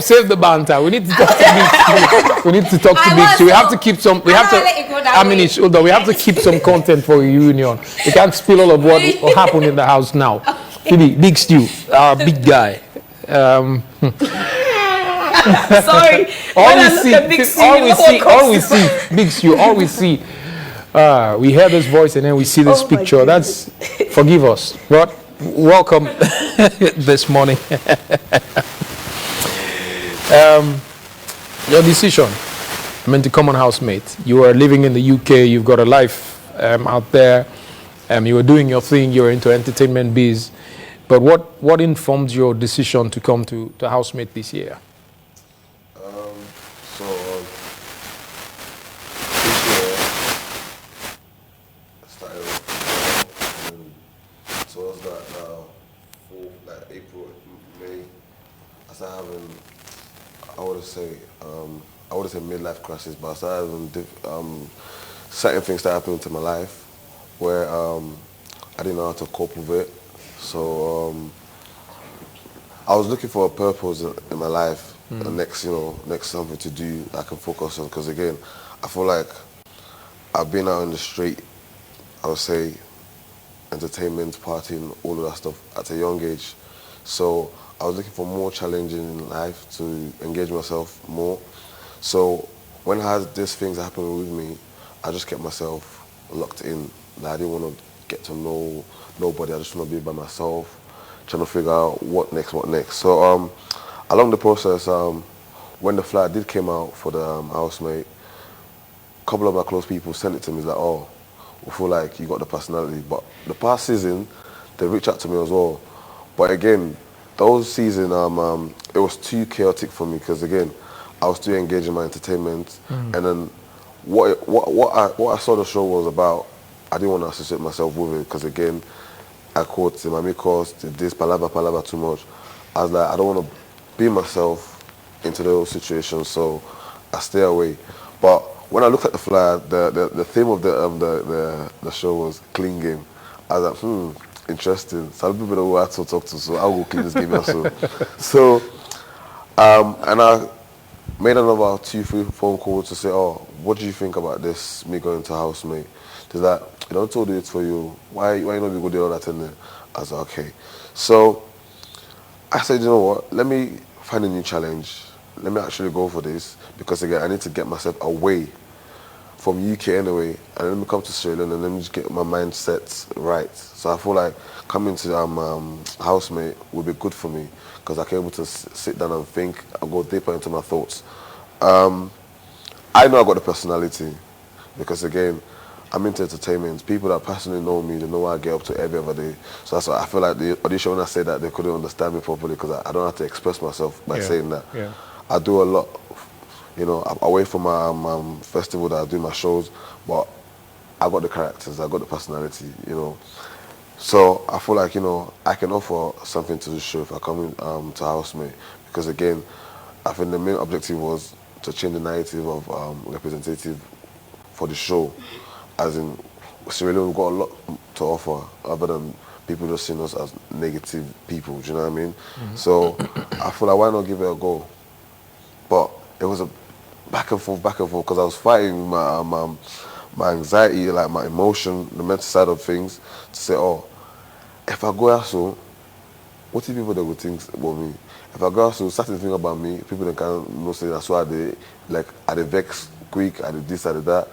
Save the banter. We need to talk to Big Stu. We need to talk to Big Stu. We have to keep some. We have to. Hold on. We have to keep some content for reunion. We can't spill all of what happened in the house now. Okay. Big Stu, our big guy. Sorry. All we see, Big Stu, we hear this voice and then we see this picture. That's, forgive us, but welcome this morning. Your decision, to come on Housemate. You are living in the UK, you've got a life out there, you were doing your thing, you're into entertainment biz. But what informed your decision to come to Housemate this year? This year I started off and towards that April, May, I started having, I wouldn't say midlife crisis, but I started having certain things that happened to my life where I didn't know how to cope with it. So I was looking for a purpose in my life, next something to do I can focus on. Because again, I feel like I've been out in the street, I would say, entertainment, partying, all of that stuff at a young age. So I was looking for more challenges in life to engage myself more. So when I had these things happening with me, I just kept myself locked in. Like, I didn't want to get to know nobody. I just want to be by myself, trying to figure out what next. So along the process, when the flyer did come out for the Housemate, a couple of my close people sent it to me. It's like, oh, we feel like you got the personality. But the past season, they reached out to me as well. But again, those season, it was too chaotic for me because again, I was too engaged in my entertainment, and then what I saw the show was about, I didn't want to associate myself with it because again, I caught in my amigos, this palabra too much. I was like, I don't want to be myself into those situations, so I stay away. But when I looked at the flyer, the theme of the show was clean game. I was like, interesting. Some people know who I had to talk to, so I'll go clean this game also. So, and I made another 2-3 phone calls to say, oh, what do you think about this, me going to Housemate? There's that, I don't told you it's for you. Why you not go do all that in there? I was like, okay. So I said, you know what? Let me find a new challenge. Let me actually go for this because again, I need to get myself away from UK anyway, and let me come to Sierra Leone and let me just get my mindset right. So I feel like coming to Housemate would be good for me because I can able to sit down and think and go deeper into my thoughts. I know I got the personality because again, I'm into entertainment. People that personally know me, they know what I get up to every other day. So that's why I feel like the audition, when I say that, they couldn't understand me properly because I don't have to express myself by saying that. Yeah. I do a lot, you know, away from my festival that I do my shows, but I got the characters, I got the personality, you know. So I feel like, you know, I can offer something to the show if I come in to Housemate because again, I think the main objective was to change the narrative of representative for the show. As in, Sierra Leone, we've got a lot to offer other than people just seeing us as negative people, do you know what I mean? So I feel like why not give it a go? But it was a back and forth, because I was fighting my anxiety, like my emotion, the mental side of things, to say, oh, if I go out so, what if people that would think about me? If I go out so, certain thing about me, people that can't know say that's why they like are they vex quick, are they this, are they that.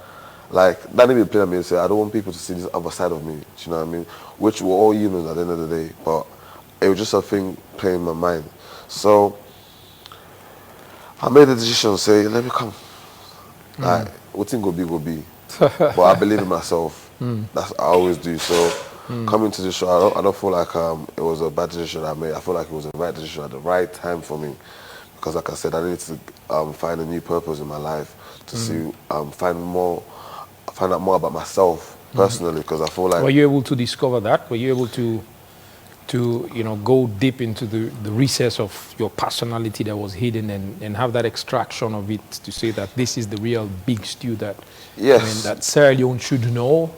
Like that didn't play on me and say I don't want people to see this other side of me. Do you know what I mean? Which we're all humans at the end of the day, but it was just a thing playing in my mind. So I made the decision to say, let me come. Like, what thing go be. But I believe in myself. That's I always do. So coming to the show, I don't feel like it was a bad decision I made. I feel like it was the right decision at the right time for me. Because like I said, I needed to find a new purpose in my life to see, find out more about myself personally. Because I feel like... Were you able to discover that? Were you able to you know, go deep into the recess of your personality that was hidden and have that extraction of it to say that this is the real big stew that, yes. I mean, that Sierra Leone should know?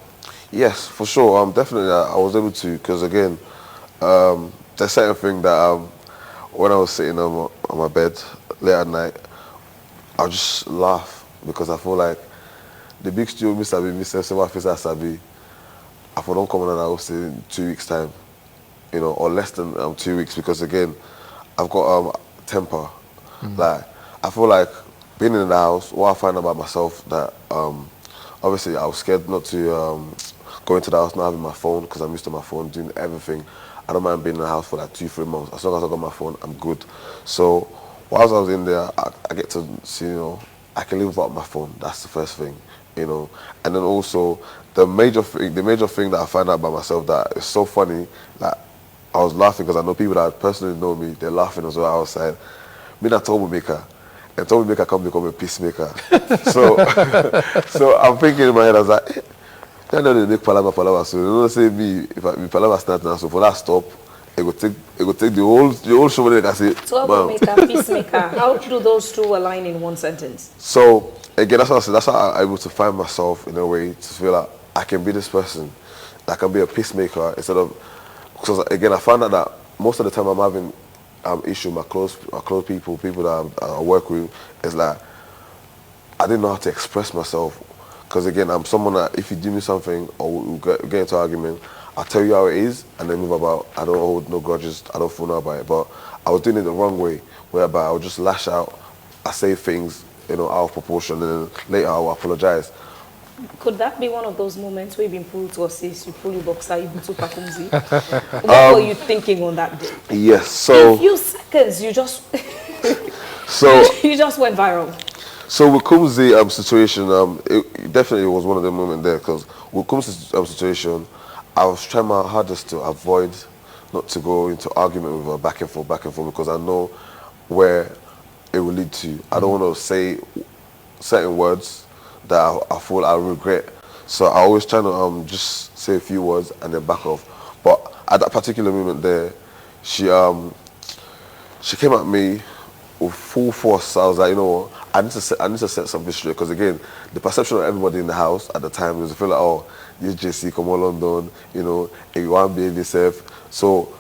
Yes, for sure. Definitely, I was able to, because again, there's certain thing that when I was sitting on my bed late at night, I would just laugh because I feel like the big stew, Mr. B, Mr. Sewa Fisa Sabi, I don't come on and I will say in 2 weeks' time, you know, or less than 2 weeks, because again, I've got temper. Like, I feel like being in the house, what I find about myself that obviously I was scared not to go into the house not having my phone because I'm used to my phone doing everything. I don't mind being in the house for like 2-3 months. As long as I got my phone, I'm good. So whilst I was in there, I get to see, you know, I can live without my phone. That's the first thing, you know. And then also the major thing that I find out about myself that is so funny, like I was laughing because I know people that personally know me, they're laughing as well outside. Me not troublemaker. And troublemaker can become a peacemaker. So I'm thinking in my head, I was like, I know they make palava. So you know, say me, if I palava start now, so for that stop, it go take the whole show that I say. Troublemaker, peacemaker. How do those two align in one sentence? So again, that's what I said. That's how I'm able to find myself in a way to feel like I can be this person. I can be a peacemaker instead of, because again, I found out that most of the time I'm having issue with my close people that I work with. It's like I didn't know how to express myself. Because again, I'm someone that if you do me something or we get into an argument, I'll tell you how it is and then move about. I don't hold no grudges. I don't feel no about it. But I was doing it the wrong way, whereby I would just lash out. I say things, you know, out of proportion, and then later I'll apologize. Could that be one of those moments where you've been pulled to assist, you pull your boxer, you to Pakumzi? What were you thinking on that day? Yes, so... In a few seconds, you just... you just went viral. So with Kumzi situation, it definitely was one of the moments there, because with Kumzi's situation, I was trying my hardest to avoid not to go into argument with her back and forth, because I know where it will lead to. I don't want to say certain words that I feel I regret. So I always try to just say a few words and then back off. But at that particular moment there, she came at me with full force. So I was like, you know what? I need to set something straight, because again, the perception of everybody in the house at the time was to feel like, oh, this JC come on London, you know, and you want to be yourself. So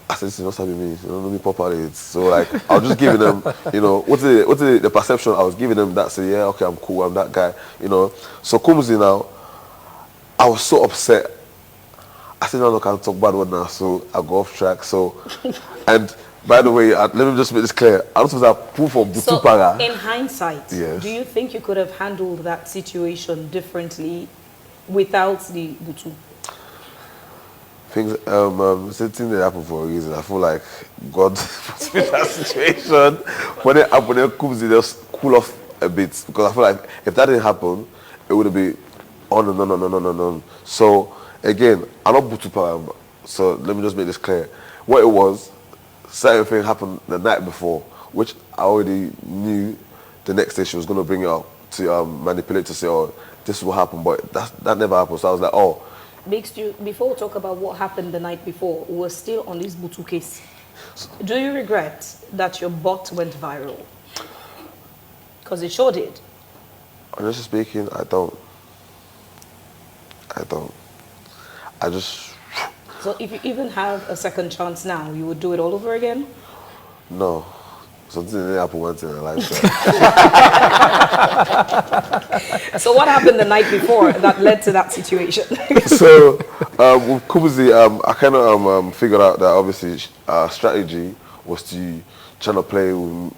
I said, this is not something me, you know me properly. So like, I was just giving them, you know, what's the perception I was giving them that say, yeah, okay, I'm cool, I'm that guy, you know. So Kumzi now, I was so upset. I said, no, look, I'll talk bad one now, so I go off track. So, and by the way, let me just make this clear. I don't suppose I pull for So, Butupara. in hindsight, Yes. do you think you could have handled that situation differently without the Butu? Things, certain that happen for a reason. I feel like God put me in that situation. When it happened, it comes in, just cool off a bit. Because I feel like if that didn't happen, it would have been on and on and on and on and on. So, again, I'm not Butupa. So, let me just make this clear. What it was, certain thing happened the night before, which I already knew the next day she was going to bring it up to manipulate to say, oh, this will happen. But that never happened. So, I was like, oh, Before we talk about what happened the night before, we're still on this Butu case. Do you regret that your bot went viral? Because it sure did. honestly speaking, I don't. I just, So if you even have a second chance now, you would do it all over again? no. Something didn't happen once in a lifetime. So what happened the night before that led to that situation? So, with Kubuzi, I kind of figured out that obviously strategy was to try to play with,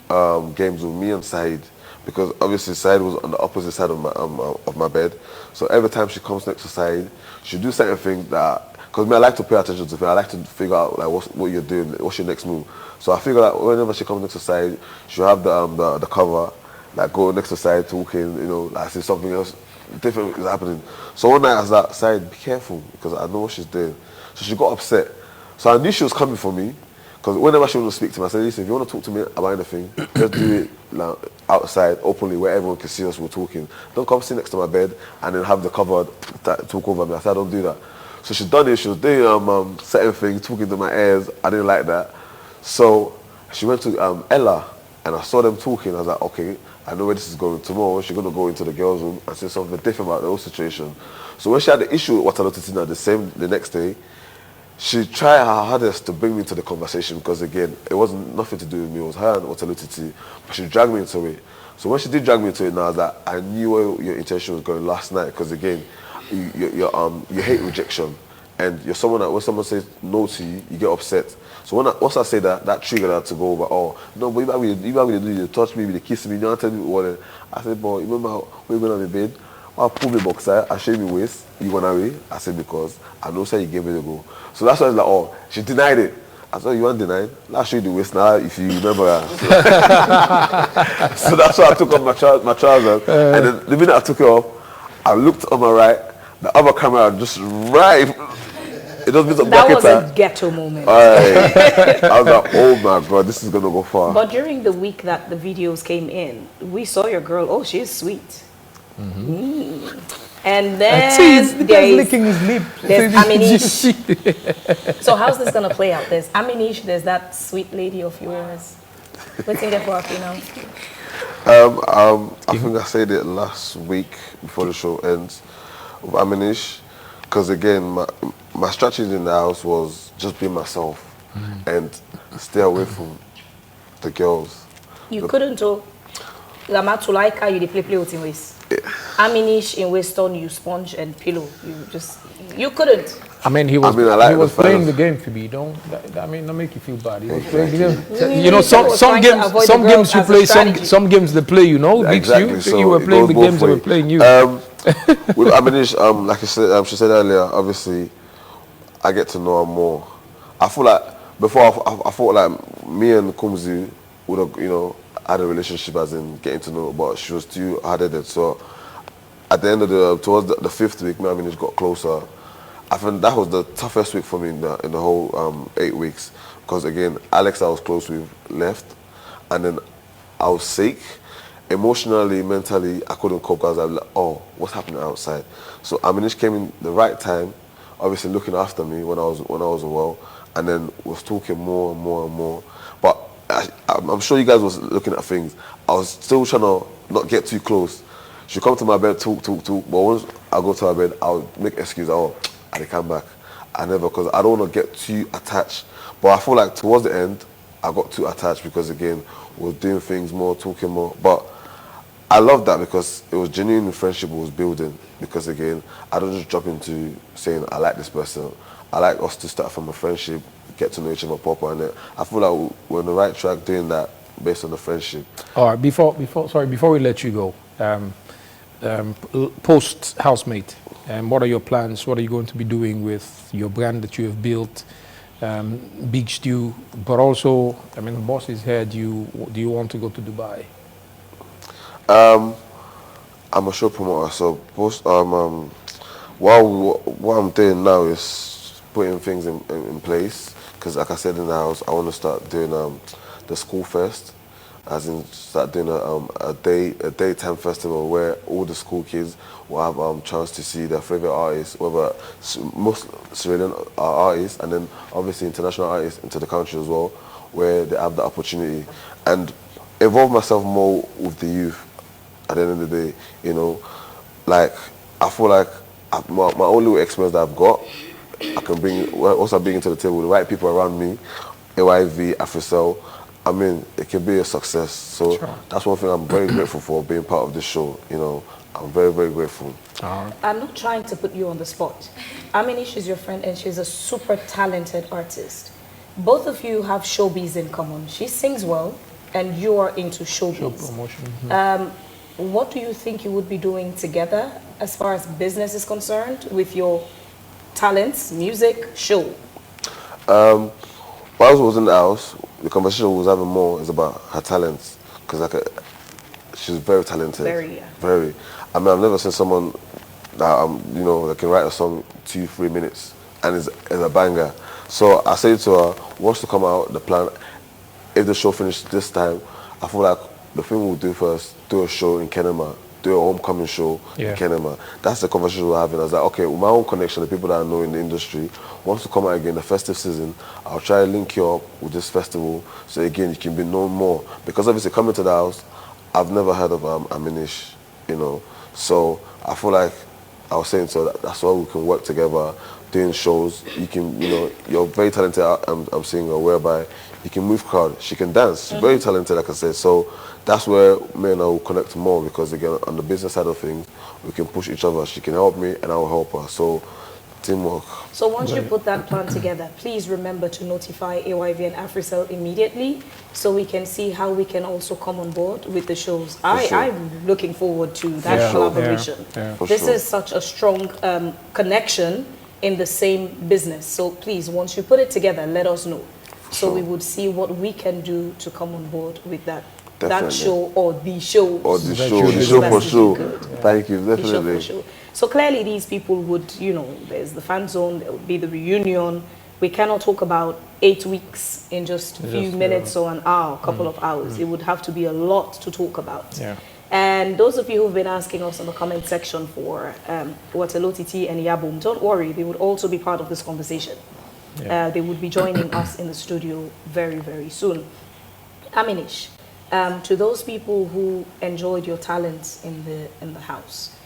games with me and Said, because obviously Said was on the opposite side of my bed. So every time she comes next to Said, she'll do certain things that, because me, I like to pay attention to things. I like to figure out like what you're doing, what's your next move. So I figured out whenever she comes next to Said, she'll have the cover, like go next to Said talking, you know, like see something else different is happening. So one night I was like, Said, be careful, because I know what she's doing. So she got upset. So I knew she was coming for me, because whenever she wanted to speak to me, I said, listen, if you want to talk to me about anything, just do it like, outside, openly, where everyone can see us, we're talking. Don't come sit next to my bed and then have the cover talk over me. I said, I don't do that. So she done it, she was doing certain things, talking to my ears. I didn't like that. So she went to Ella, and I saw them talking. I was like, okay, I know where this is going. Tomorrow, she's going to go into the girls' room and say something different about the whole situation. So when she had the issue with Watalo Titina the next day, she tried her hardest to bring me into the conversation, because again, it wasn't nothing to do with me. It was her and Watalo Titi, but she dragged me into it. So when she did drag me into it, now that I knew where your intention was going last night, because again, you hate rejection, and you're someone that when someone says no to you, you get upset. So once I say that triggered her to go over. Oh no, but you might do you touch me, you kiss me, you don't tell me what. I said, but you remember how we went on the bed? I pulled me boxer, I shaved me waist, you went away. I said, because I know say you gave me the go. So that's why it's like, oh, she denied it. I said, you want denied? Let's show you the waist now if you remember. So that's why I took off my trousers. And then the minute I took it off, I looked on my right, the other camera just right. It just means a That bucket. was a ghetto moment. I was like, oh my God, this is going to go far. But during the week that the videos came in, we saw your girl. Oh, she's sweet. And then there's licking his lip. There's Aminish. So how's this gonna play out? There's Aminish. There's that sweet lady of yours. What's in there for now? I think I said it last week before the show ends with Aminish, because again, my strategy in the house was just be myself and stay away from the girls. You couldn't tell. Lamatulaika, you play with in waist. Aminish in Weston, you sponge and pillow. You couldn't. I mean, he was like he was the playing fellas. the game, Phoebe. Don't make you feel bad. He was playing the game. Mm, You know, he was some trying to avoid games the girls you as a play, strategy. some games they play. You know, beats Exactly. you. So You were it playing the goes games, they both were playing you. With Aminish, like she said earlier, obviously, I get to know her more. I feel like before I thought like me and Kumzi would have, you know, had a relationship as in getting to know her, but she was too hard-headed. So at the end of towards the fifth week, me and Aminish got closer. I think that was the toughest week for me in the whole 8 weeks, because again, Alex I was close with left, and then I was sick. Emotionally, mentally, I couldn't cope because I was like, oh, what's happening outside? So Aminish came in the right time, obviously looking after me when I was unwell, and then was talking more and more and more. But I'm sure you guys was looking at things. I was still trying to not get too close. She'd come to my bed, talk. But once I go to her bed, I'll make excuses. Oh, I come back. I never, because I don't want to get too attached. But I feel like towards the end, I got too attached because again, we were doing things more, talking more. But I love that because it was genuine friendship we was building. Because again, I don't just jump into saying I like this person. I like us to start from a friendship, get to know each other proper, and then I feel like we're on the right track doing that based on the friendship. All right, before we let you go, post Housemate, what are your plans? What are you going to be doing with your brand that you have built? Big Stew, but also, I mean, the boss is here. Do you want to go to Dubai? I'm a show promoter, so what I'm doing now is putting things in place. Because, like I said in the house, I want to start doing the school fest, as in start doing a daytime festival where all the school kids will have chance to see their favorite artists, whether most Sierra Leone artists, and then obviously international artists into the country as well, where they have the opportunity and involve myself more with the youth. At the end of the day, you know, like I feel like my own little experience that I've got, I can bring to the table the right people around me, AYV, AfriCell. I mean, it can be a success. So that's one thing I'm very grateful for, being part of this show. You know, I'm very, very grateful. I'm not trying to put you on the spot. Amini, she's your friend, and she's a super talented artist. Both of you have showbiz in common. She sings well, and you are into showbiz. Show promotion. What do you think you would be doing together as far as business is concerned with your talents, music, show? While I was in the house, the conversation was having more is about her talents, because she's very talented. Very. I mean, I've never seen someone that that can write a song 2-3 minutes and is a banger. So I said to her, wants to come out, the plan, if the show finished this time, I feel like the thing we'll do first, do a show in Kenema, do a homecoming show in Kenema. That's the conversation we're having. I was like, okay, with my own connection, the people that I know in the industry, wants to come out again, the festive season, I'll try to link you up with this festival, so again, you can be known more. Because obviously coming to the house, I've never heard of Aminish, you know. So I feel like I was saying, so that's why we can work together, doing shows. You can, you're very talented, I'm seeing her, whereby you can move crowd, she can dance, she's very talented, like I said. So that's where me and I will connect more, because again, on the business side of things, we can push each other. She can help me and I will help her. So teamwork. So once you put that plan together, please remember to notify AYV and AfriCell immediately, so we can see how we can also come on board with the shows. I'm looking forward to that collaboration. This is such a strong connection in the same business. So please, once you put it together, let us know. So we would see what we can do to come on board with that. That show or the show. Or the show for sure. Thank you, definitely. The show for sure. So clearly these people would, there's the fan zone, there would be the reunion. We cannot talk about 8 weeks in just a few minutes or an hour, a couple of hours. It would have to be a lot to talk about. Yeah. And those of you who've been asking us in the comment section for Watalotiti and Yabum, don't worry, they would also be part of this conversation. Yeah. They would be joining us in the studio very, very soon. Aminish, to those people who enjoyed your talents in the house,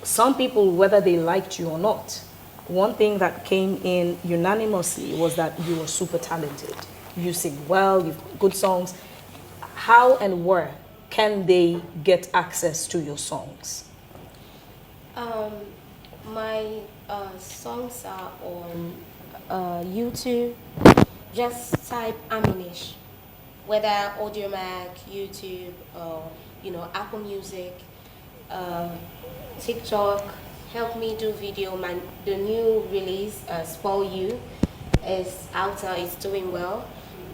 some people, whether they liked you or not, one thing that came in unanimously was that you were super talented. You sing well, you've got good songs. How and where can they get access to your songs? My songs are on YouTube. Just type Aminish, whether Audiomack, YouTube, or Apple Music, TikTok. Help me do video. The new release, Spoil You, is out. It's doing well.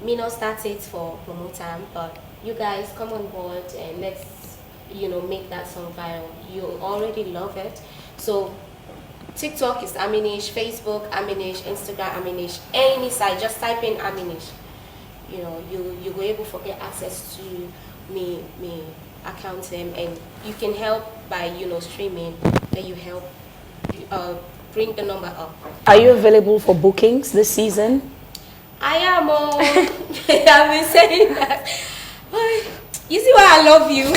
Me not start it for promoter, but you guys come on board and let's make that song viral. You already love it. So TikTok is Aminish, Facebook Aminish, Instagram Aminish, any site, just type in Aminish. You will able to get access to me account and you can help by streaming, then you help bring the number up. Are you available for bookings this season? I am. I've been saying that. You see why I love you?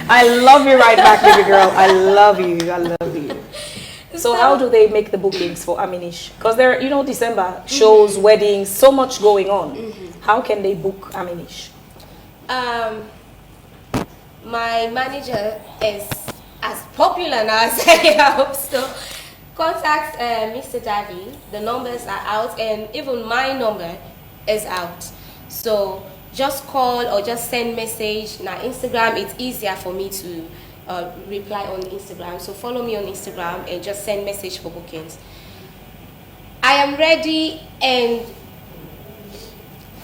I love you right back, baby girl. I love you. I love you. So how do they make the bookings for Aminish? Because there, December, shows, weddings, so much going on. How can they book Aminish? My manager is as popular now as I am, so Contact Mr. Davi. The numbers are out, and even my number is out. So just call or just send message. Now Instagram, it's easier for me to reply on Instagram. So follow me on Instagram and just send message for bookings. I am ready, and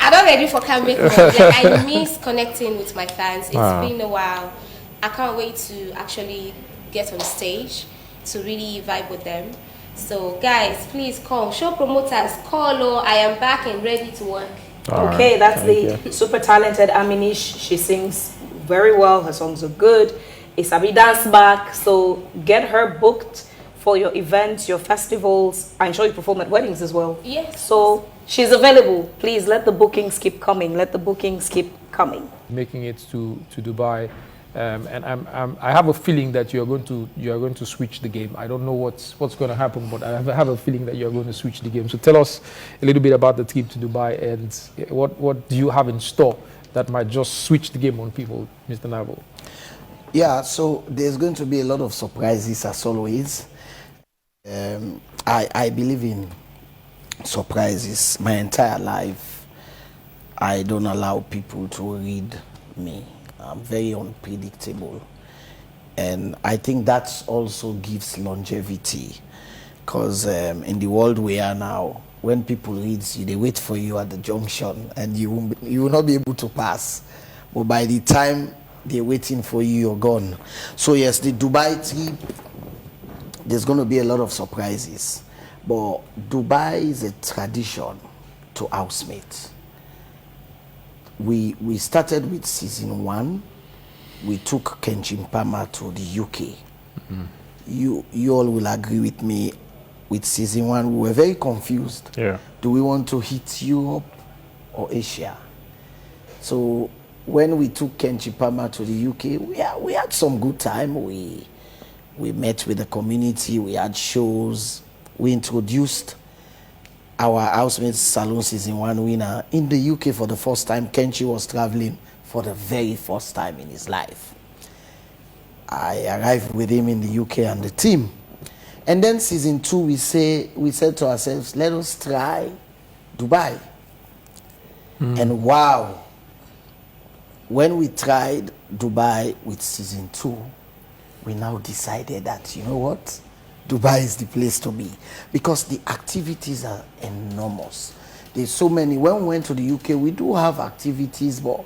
I'm not ready for camera. Like, I miss connecting with my fans. It's been a while. I can't wait to actually get on stage to really vibe with them. So guys, please come. Show promoters, call. Oh, I am back and ready to work. Okay, that's the super talented Aminish. She sings very well. Her songs are good. Isabi dance back. So get her booked for your events, your festivals. I'm sure you perform at weddings as well. Yes. So she's available. Please let the bookings keep coming. Let the bookings keep coming. Making it to Dubai, and I have a feeling that you are going to switch the game. I don't know what's going to happen, but I have a feeling that you are going to switch the game. So tell us a little bit about the trip to Dubai, and what do you have in store that might just switch the game on people, Mr. Navo? Yeah, so there's going to be a lot of surprises as always. I believe in surprises. My entire life, I don't allow people to read me. I'm very unpredictable. And I think that also gives longevity. Because in the world we are now, when people read you, they wait for you at the junction and you will not be able to pass. But by the time they're waiting for you, you're gone. So yes, the Dubai trip, there's going to be a lot of surprises. But Dubai is a tradition to Housemate. We started with season 1. We took Kenchi Mpama to the UK. You all will agree with me. With season 1, we were very confused. Yeah. Do we want to hit Europe or Asia? So when we took Kenchi Mpama to the UK, we had some good time. We met with the community, we had shows, we introduced our Housemate Salone season 1 winner in the UK for the first time. Kenchi was traveling for the very first time in his life. I arrived with him in the UK and the team. And then season 2, we said to ourselves, let us try Dubai. And wow, when we tried Dubai with season 2, we now decided that, you know what, Dubai is the place to be, because the activities are enormous. There's so many. When we went to the UK, we do have activities, but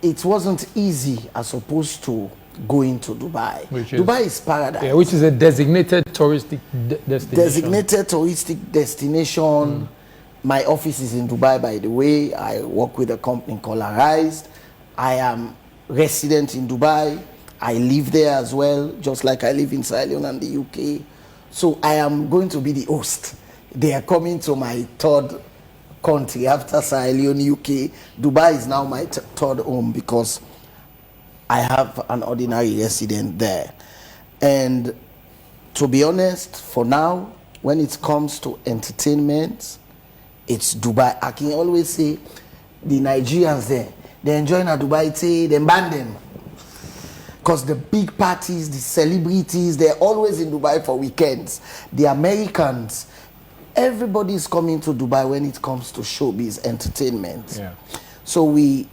it wasn't easy as opposed to going to Dubai. Dubai is paradise. Yeah, which is a designated touristic destination. Designated touristic destination. My office is in Dubai, by the way. I work with a company called Arise. I am resident in Dubai. I live there as well, just like I live in Sierra Leone and the UK. So I am going to be the host. They are coming to my third country after Sierra Leone, UK. Dubai is now my third home because I have an ordinary resident there. And to be honest, for now, when it comes to entertainment, it's Dubai. I can always say the Nigerians there, they're enjoying a Dubai tea, they ban them. Because the big parties, the celebrities, they're always in Dubai for weekends. The Americans, everybody is coming to Dubai when it comes to showbiz entertainment. Yeah. So we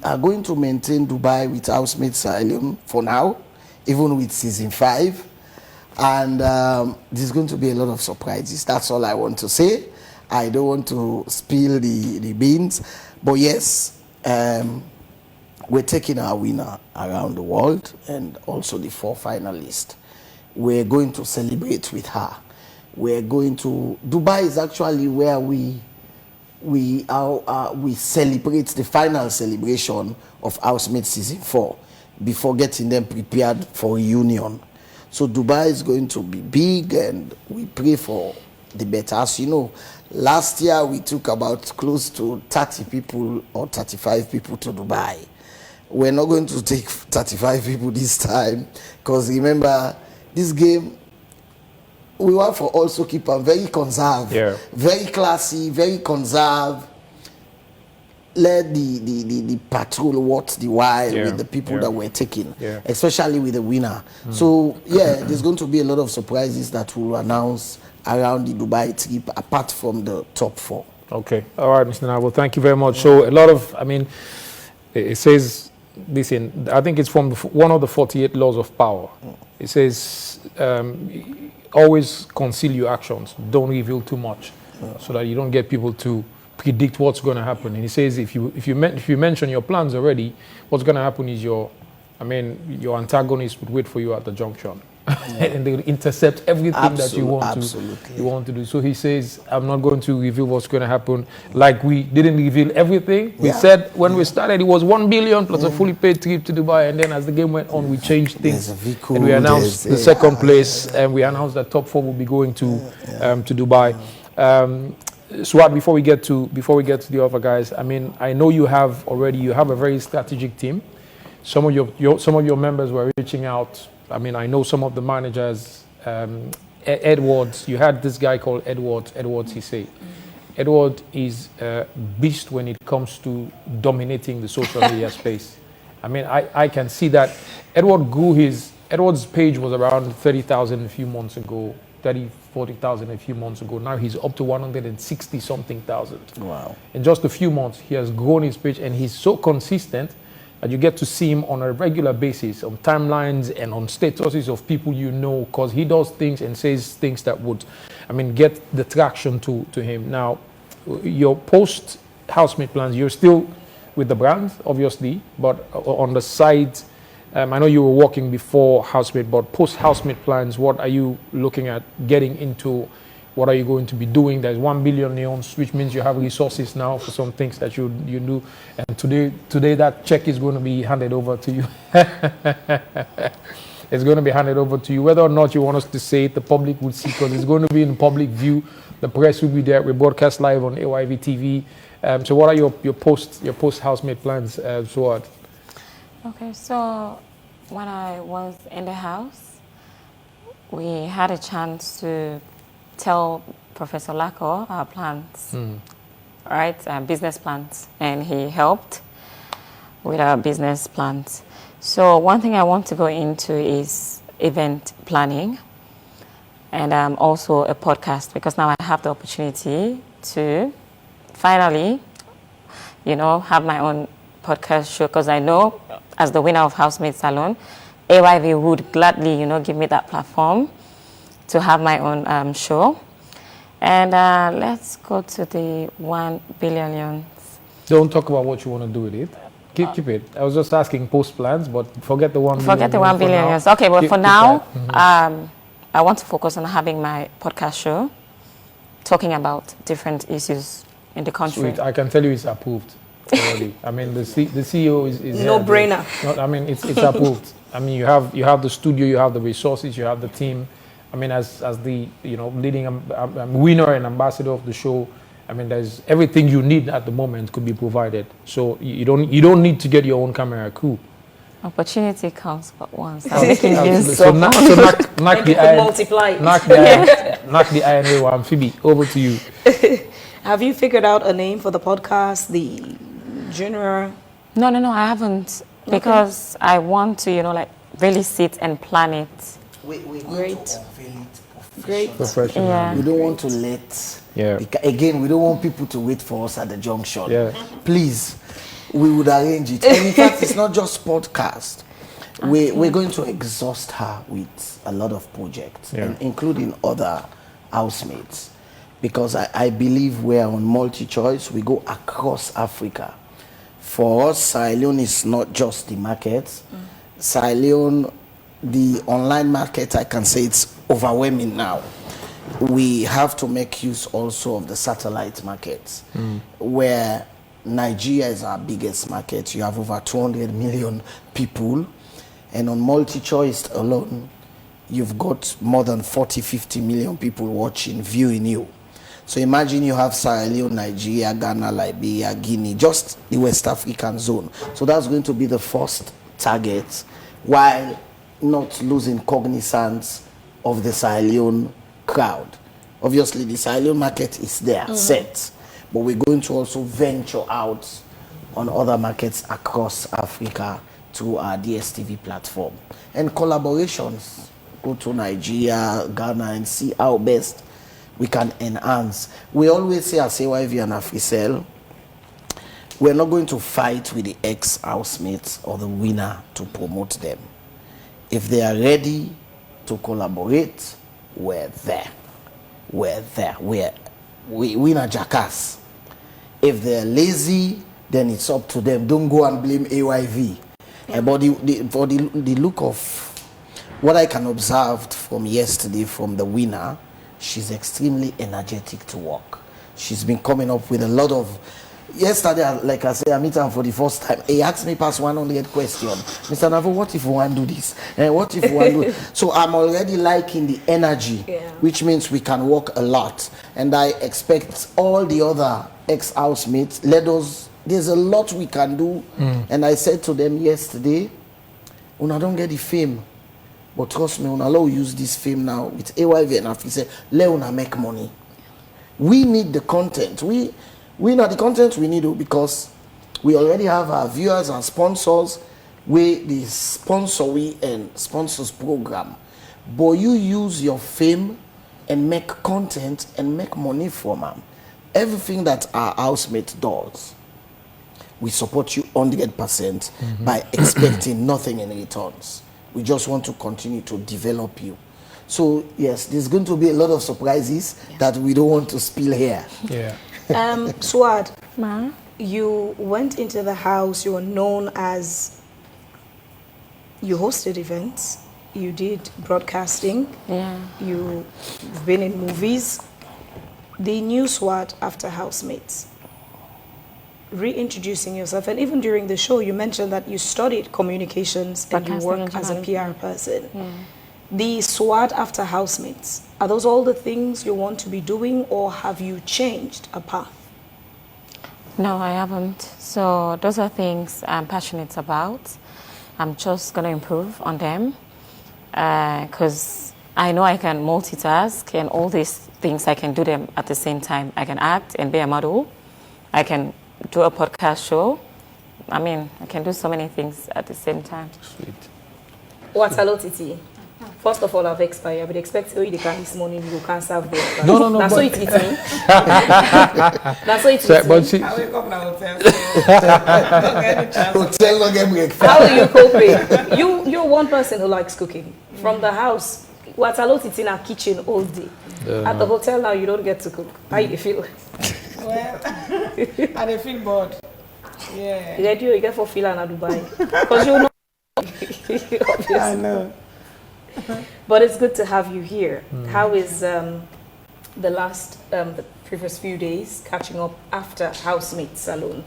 are going to maintain Dubai with Housemate Salone for now, even with season 5. And there's going to be a lot of surprises. That's all I want to say. I don't want to spill the beans. But yes, we're taking our winner around the world and also the 4 finalists. We're going to celebrate with her. We're going to... Dubai is actually where we celebrate the final celebration of Housemate season 4 before getting them prepared for reunion. So Dubai is going to be big, and we pray for the better. As you know, last year we took about close to 30 people or 35 people to Dubai. We're not going to take 35 people this time, because remember, this game, we want for also keep on very conserved, very classy, very conserved. let the patrol what the why Yeah, with the people yeah. that were taken, Yeah. especially with the winner. So yeah, there's going to be a lot of surprises that we'll announce around the Dubai trip, apart from the top 4. Okay. All right, Mr. Navo, thank you very much. So a lot of, I mean, it says this in, I think it's from one of the 48 laws of power. It says, always conceal your actions. Don't reveal too much so that you don't get people to predict what's going to happen. And he says, if you mention your plans already, what's going to happen is your antagonist would wait for you at the junction. And they will intercept everything that you want to do. So he says, I'm not going to reveal what's going to happen. Like we didn't reveal everything. We said when we started, it was 1 billion plus a fully paid trip to Dubai. And then as the game went on, we changed things. And we announced the second place, and we announced that top 4 will be going to Dubai. Swat, before we get to the other guys, I mean, I know you have a very strategic team. Some of your members were reaching out. I mean, I know some of the managers, Edwards, you had this guy called Edwards, he said. Edward is a beast when it comes to dominating the social media space. I mean, I can see that. Edward's page was around 30,000 a few months ago, 40,000 a few months ago. Now he's up to 160 something thousand. Wow. In just a few months, he has grown his page, and he's so consistent that you get to see him on a regular basis on timelines and on statuses of people you know, because he does things and says things that would, I mean, get the traction to him. Now, your post housemate plans, you're still with the brand, obviously, but on the side, I know you were working before housemate, but post housemate plans, what are you looking at getting into? What are you going to be doing? There's 1 billion neons, which means you have resources now for some things that you do. And today that check is going to be handed over to you. It's going to be handed over to you. Whether or not you want us to say it, the public will see, because it's going to be in public view. The press will be there. We broadcast live on AYV TV. So what are your post housemate plans, Suad? Okay, so when I was in the house, we had a chance to tell Professor Lako our plans, right? Business plans, and he helped with our business plans. So one thing I want to go into is event planning, and also a podcast, because now I have the opportunity to finally, have my own podcast show, because I know as the winner of Housemate Salone, AYV would gladly, give me that platform to have my own show. And let's go to the 1 billion. Don't talk about what you want to do with it. Keep it. I was just asking post plans, but forget the 1 billion. Forget the 1 billion. Okay, but for now, I want to focus on having my podcast show, talking about different issues in the country. Sweet. I can tell you it's approved already. I mean, the CEO is no brainer. I mean, it's approved. I mean, you have the studio, you have the resources, you have the team. I mean, as the leading winner and ambassador of the show, I mean, there's everything you need at the moment could be provided. So you don't need to get your own camera crew. Opportunity comes but once. I'm making this so knock the iron, multiply. knock the iron away, Amphibi. Over to you. Have you figured out a name for the podcast, the genre? No, I haven't, because I want to, really sit and plan it. We're going Great. to unveil it Great. Professional. Yeah. We don't want to let. Yeah. Again, we don't want people to wait for us at the junction. Yeah. Please, we would arrange it. And in fact, it's not just podcast. We're going to exhaust her with a lot of projects, and including other housemates, because I believe we're on multi-choice. We go across Africa. For us, Sierra Leone is not just the market. Sierra Leone, the online market, I can say it's overwhelming now. We have to make use also of the satellite markets, where Nigeria is our biggest market. You have over 200 million people, and on multi-choice alone, you've got more than 40-50 million people watching, viewing you. So imagine you have Sierra Leone, Nigeria, Ghana, Liberia, Guinea, just the West African zone. So that's going to be the first target, while not losing cognizance of the Sierra Leone crowd. Obviously, the Sierra Leone market is there, set, but we're going to also venture out on other markets across Africa through our DSTV platform. And collaborations, go to Nigeria, Ghana, and see how best we can enhance. We always say as AYV and AfriCell, we're not going to fight with the ex-housemates or the winner to promote them. If they are ready to collaborate, we're there. We're there. We win a jackass. If they're lazy, then it's up to them. Don't go and blame AYV. But for the look of what I can observe from yesterday from the winner, she's extremely energetic to work. She's been coming up with a lot of... Yesterday, like I said, I met him for the first time. He asked me past 100 questions. Mr. Navo, what if we want to do this? And what if we want to do... So I'm already liking the energy, which means we can work a lot. And I expect all the other ex-housemates, there's a lot we can do. And I said to them yesterday, Una don't get the fame, but trust me, Una will use this fame now with AYV and AfriCell. Let Una make money. We need the content. We know the content we need because we already have our viewers and sponsors. The sponsor and sponsors program. But you use your fame and make content and make money from them. Everything that our housemate does, we support you 100% by expecting nothing in returns. We just want to continue to develop you. So yes, there's going to be a lot of surprises that we don't want to spill here. Yeah. Swad, Ma? you went into the house, you were known as, you hosted events, you did broadcasting, you've been in movies. The new Swad after Housemates, reintroducing yourself, and even during the show you mentioned that you studied communications and you work as a PR person. The SWAT after Housemates, are those all the things you want to be doing, or have you changed a path? No, I haven't. So those are things I'm passionate about. I'm just going to improve on them because I know I can multitask, and all these things I can do them at the same time. I can act and be a model. I can do a podcast show. I mean, I can do so many things at the same time. Sweet. What's a lot, Titi? First of all, I've expired. I would expect you can this morning you can't serve breakfast. No. That's so it eats me. That's so it eats me. I wake up now hotel. Hotel not get breakfast. How are you coping? You're one person who likes cooking. From the house, what's a lot, it's in our kitchen all day. At the hotel now, you don't get to cook. How do you feel? Well, and I feel bored. Yeah. Radio, you get for Fila and Dubai. Because you know. Obviously. I know. But it's good to have you here. How is the previous few days catching up after Housemate Salone?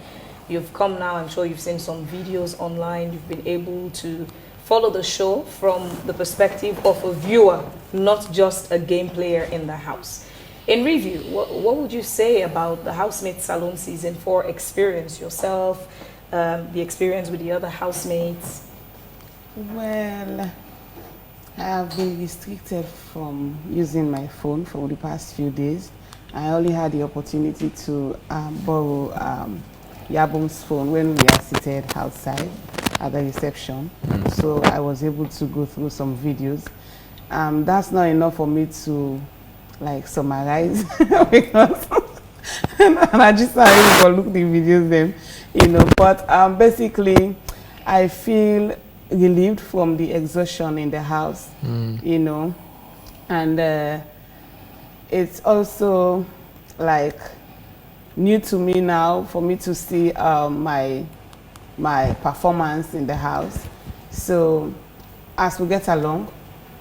You've come now, I'm sure you've seen some videos online. You've been able to follow the show from the perspective of a viewer, not just a game player in the house. In review, what would you say about the Housemate Salone Season 4 experience yourself, the experience with the other housemates? Well, I have been restricted from using my phone for the past few days. I only had the opportunity to borrow Yabum's phone when we are seated outside at the reception. So I was able to go through some videos. That's not enough for me to like summarize because and I just have to look the videos then, you know. But basically, I feel relieved from the exhaustion in the house, you know, and it's also like new to me now for me to see my performance in the house. So as we get along,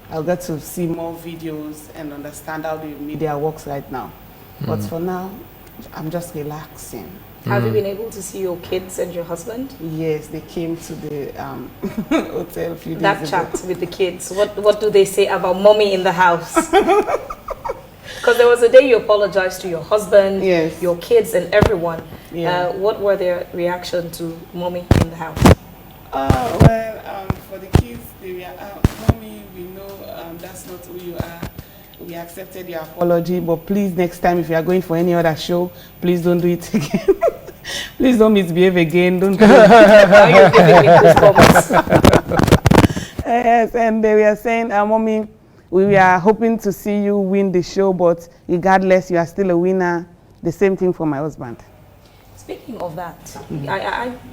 I'll get to see more videos and understand how the media works right now. But for now, I'm just relaxing. Have you been able to see your kids and your husband? Yes, they came to the hotel a few days That ago. chat with the kids, what do they say about mommy in the house? Because there was a day you apologized to your husband, Yes. your kids, and everyone. Yeah. What were their reaction to mommy in the house? Well, for the kids, they were, Mommy, we know that's not who you are. We accepted your apology, but please next time if you are going for any other show, please don't do it again. Please don't misbehave again. Don't. Now you're giving me goosebumps. Yes, and they were saying, Mommy, we are hoping to see you win the show, but regardless, you are still a winner. The same thing for my husband. Speaking of that,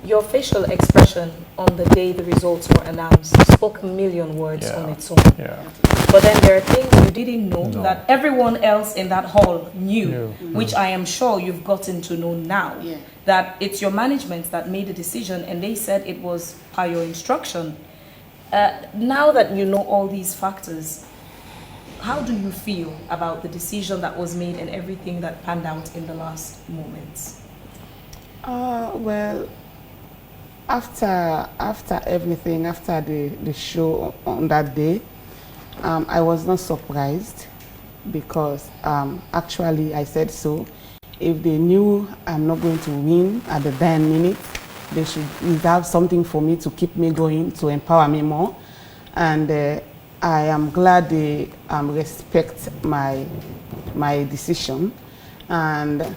your facial expression on the day the results were announced spoke a million words on its own. Yeah. But then there are things you didn't know that everyone else in that hall knew, which I am sure you've gotten to know now. Yeah. That it's your management that made the decision and they said it was per your instruction. Now that you know all these factors, how do you feel about the decision that was made and everything that panned out in the last moments? Well, after everything, after the show on that day, I was not surprised because actually I said so. If they knew I'm not going to win at the dying minute, they should reserve something for me to keep me going, to empower me more. And I am glad they respect my decision. And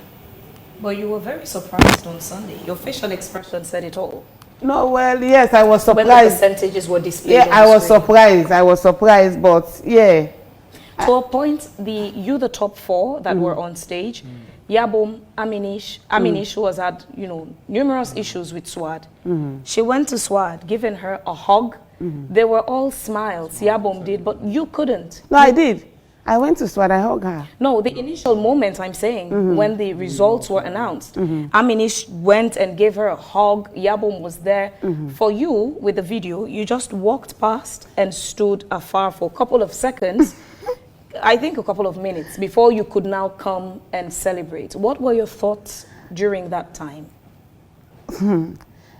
But you were very surprised on Sunday. Your facial expression said it all. no, well, yes, I was When the surprised. percentages were displayed Yeah, on the I was screen. surprised. I was surprised, but yeah. To a point, the top four that were on stage, Yabom, Aminish, who has had, numerous issues with Swad. She went to Swad, giving her a hug. They were all smiles. Yabom did, but you couldn't. No, I did. I went to Swad, I hugged her. No, the initial moment, I'm saying, when the results were announced, Aminish went and gave her a hug. Yabom was there. For you, with the video, you just walked past and stood afar for a couple of seconds, I think a couple of minutes, before you could now come and celebrate. What were your thoughts during that time?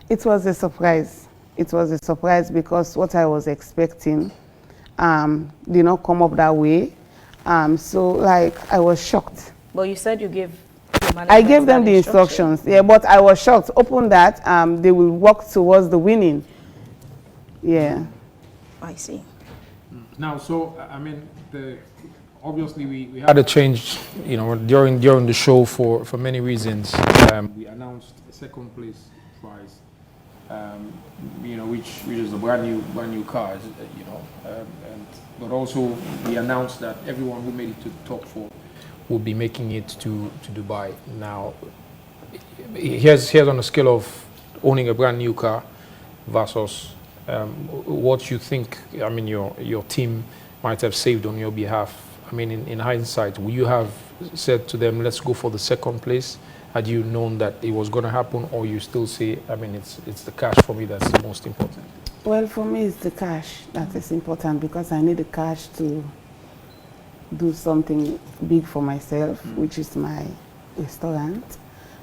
It was a surprise. It was a surprise because what I was expecting did not come up that way. So, like, I was shocked. Well, you said you gave your management I gave them that the instructions, yeah, but I was shocked. Open that, they will work towards the winning. Yeah. I see. Now, so I mean, obviously we had a change, during the show for many reasons. We announced a second place prize, which is a brand new car, but also we announced that everyone who made it to the top four will be making it to Dubai. Now, here's on a scale of owning a brand new car versus what you think, your team might have saved on your behalf. I mean, in hindsight, would you have said to them, let's go for the second place? Had you known that it was going to happen, or you still say, it's the cash for me that's the most important? Well, for me, it's the cash that is important because I need the cash to do something big for myself, which is my restaurant.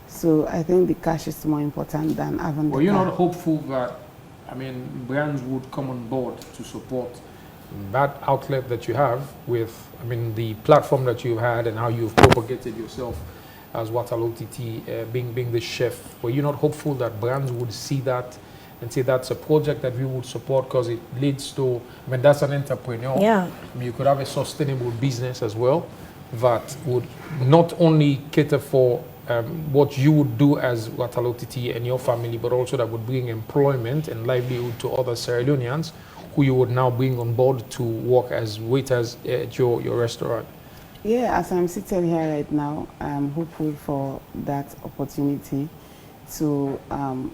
So I think the cash is more important than having the Well, you're car. not hopeful that, brands would come on board to support that outlet that you have with, the platform that you've had and how you've propagated yourself as Waterloo TT, being the chef. Were you not hopeful that brands would see that and say that's a project that we would support because it leads to, that's an entrepreneur. Yeah. You could have a sustainable business as well that would not only cater for what you would do as Waterloo TT and your family, but also that would bring employment and livelihood to other Sierra Leoneans who you would now bring on board to work as waiters at your restaurant. Yeah, as I'm sitting here right now, I'm hopeful for that opportunity to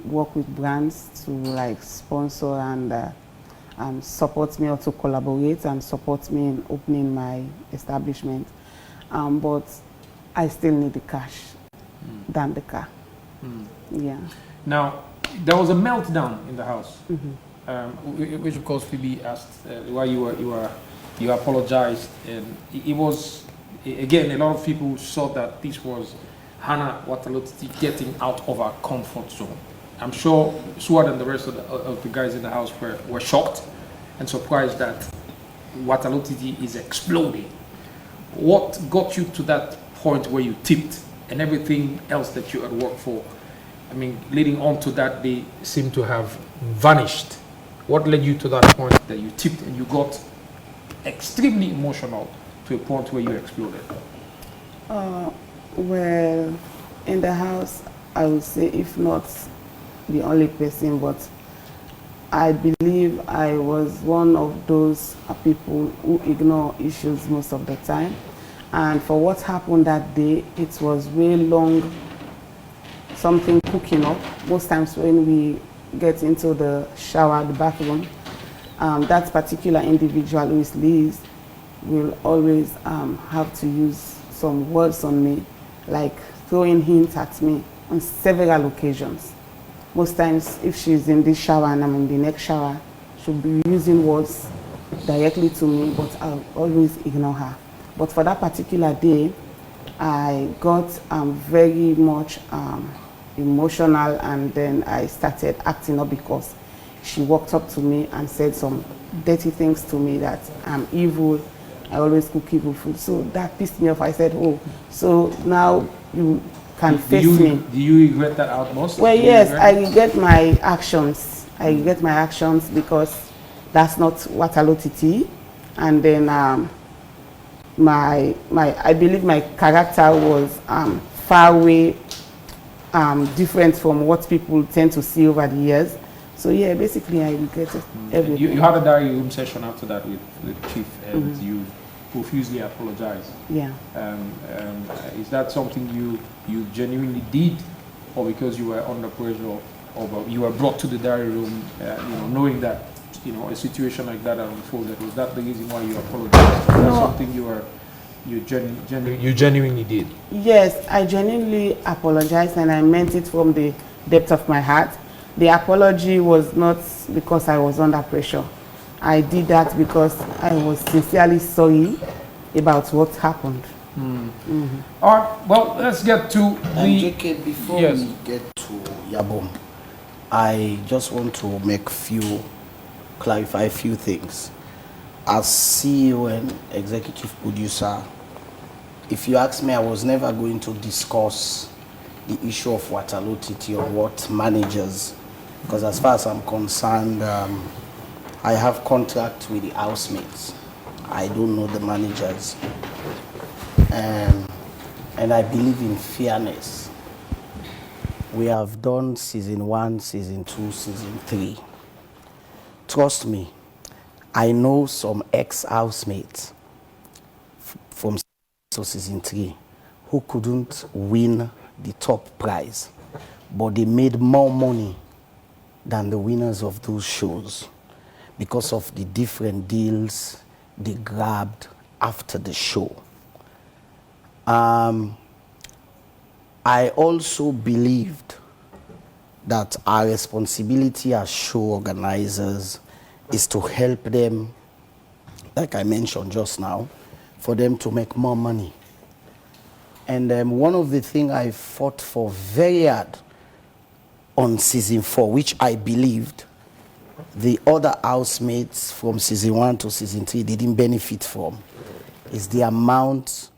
work with brands to sponsor and support me, or to collaborate and support me in opening my establishment. But I still need the cash than the car. Yeah. Now, there was a meltdown in the house, which of course Phoebe asked why you apologized, and it was, again, a lot of people saw that this was Hannah Waterloo getting out of her comfort zone. I'm sure Swad and the rest of the guys in the house were shocked and surprised that Waterloo is exploding. What got you to that point where you tipped and everything else that you had worked for? Leading on to that, they seem to have vanished. What led you to that point that you tipped and you got extremely emotional to a point where you exploded? Well, in the house, I would say, if not the only person, but I believe I was one of those people who ignore issues most of the time. And for what happened that day, it was way long, something cooking up. Most times when we get into the shower, the bathroom, that particular individual who is Liz will always have to use some words on me, like throwing hints at me on several occasions. Most times, if she's in this shower and I'm in the next shower, she'll be using words directly to me, but I'll always ignore her. But for that particular day, I got very much emotional, and then I started acting up because she walked up to me and said some dirty things to me, that I'm evil, I always cook evil food. So that pissed me off. I said, oh, so now you can face me. Do you regret that outburst? Well, yes, I regret my actions. I regret my actions because that's not Waterloo TT. And then I believe my character was far away different from what people tend to see over the years. So yeah, basically I regretted everything. You had a diary room session after that with the chief, and you profusely apologized. Yeah. Is that something you genuinely did, or because you were under pressure, or you were brought to the diary room, knowing that a situation like that had unfolded? Was that the reason why you apologized? Or No. something you genuinely did? Yes, I genuinely apologized, and I meant it from the depth of my heart. The apology was not because I was under pressure. I did that because I was sincerely sorry about what happened. All right, well, let's get to And the... JK, before Yes. we get to Yabom, I just want to clarify a few things. As CEO and executive producer, if you ask me, I was never going to discuss the issue of Waterloo TT or what managers, because as far as I'm concerned, I have contract with the housemates. I don't know the managers. And I believe in fairness. We have done season 1, season 2, season 3. Trust me, I know some ex-housemates from season 3 who couldn't win the top prize, but they made more money than the winners of those shows because of the different deals they grabbed after the show. I also believed that our responsibility as show organizers is to help them, like I mentioned just now, for them to make more money. And one of the things I fought for very hard on season 4, which I believed the other housemates from season 1 to season 3 didn't benefit from, is the amount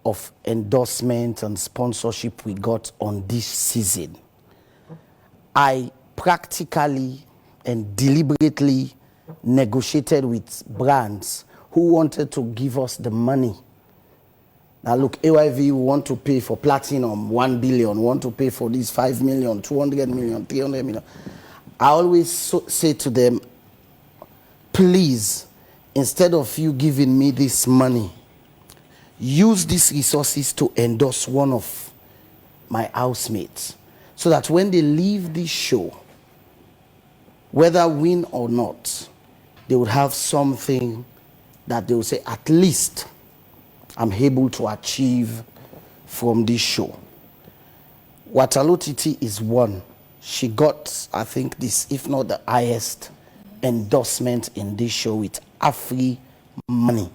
of endorsement and sponsorship we got on this season. I practically and deliberately negotiated with brands who wanted to give us the money. Now look, AYV, we want to pay for platinum 1 billion, we want to pay for this 5 million, 200 million, 300 million. I always say to them, please, instead of you giving me this money, use these resources to endorse one of my housemates, so that when they leave this show, whether win or not, they would have something that they will say, at least I'm able to achieve from this show. Waterloo TT is one. She got, I think, this, if not the highest endorsement in this show with Afri Money.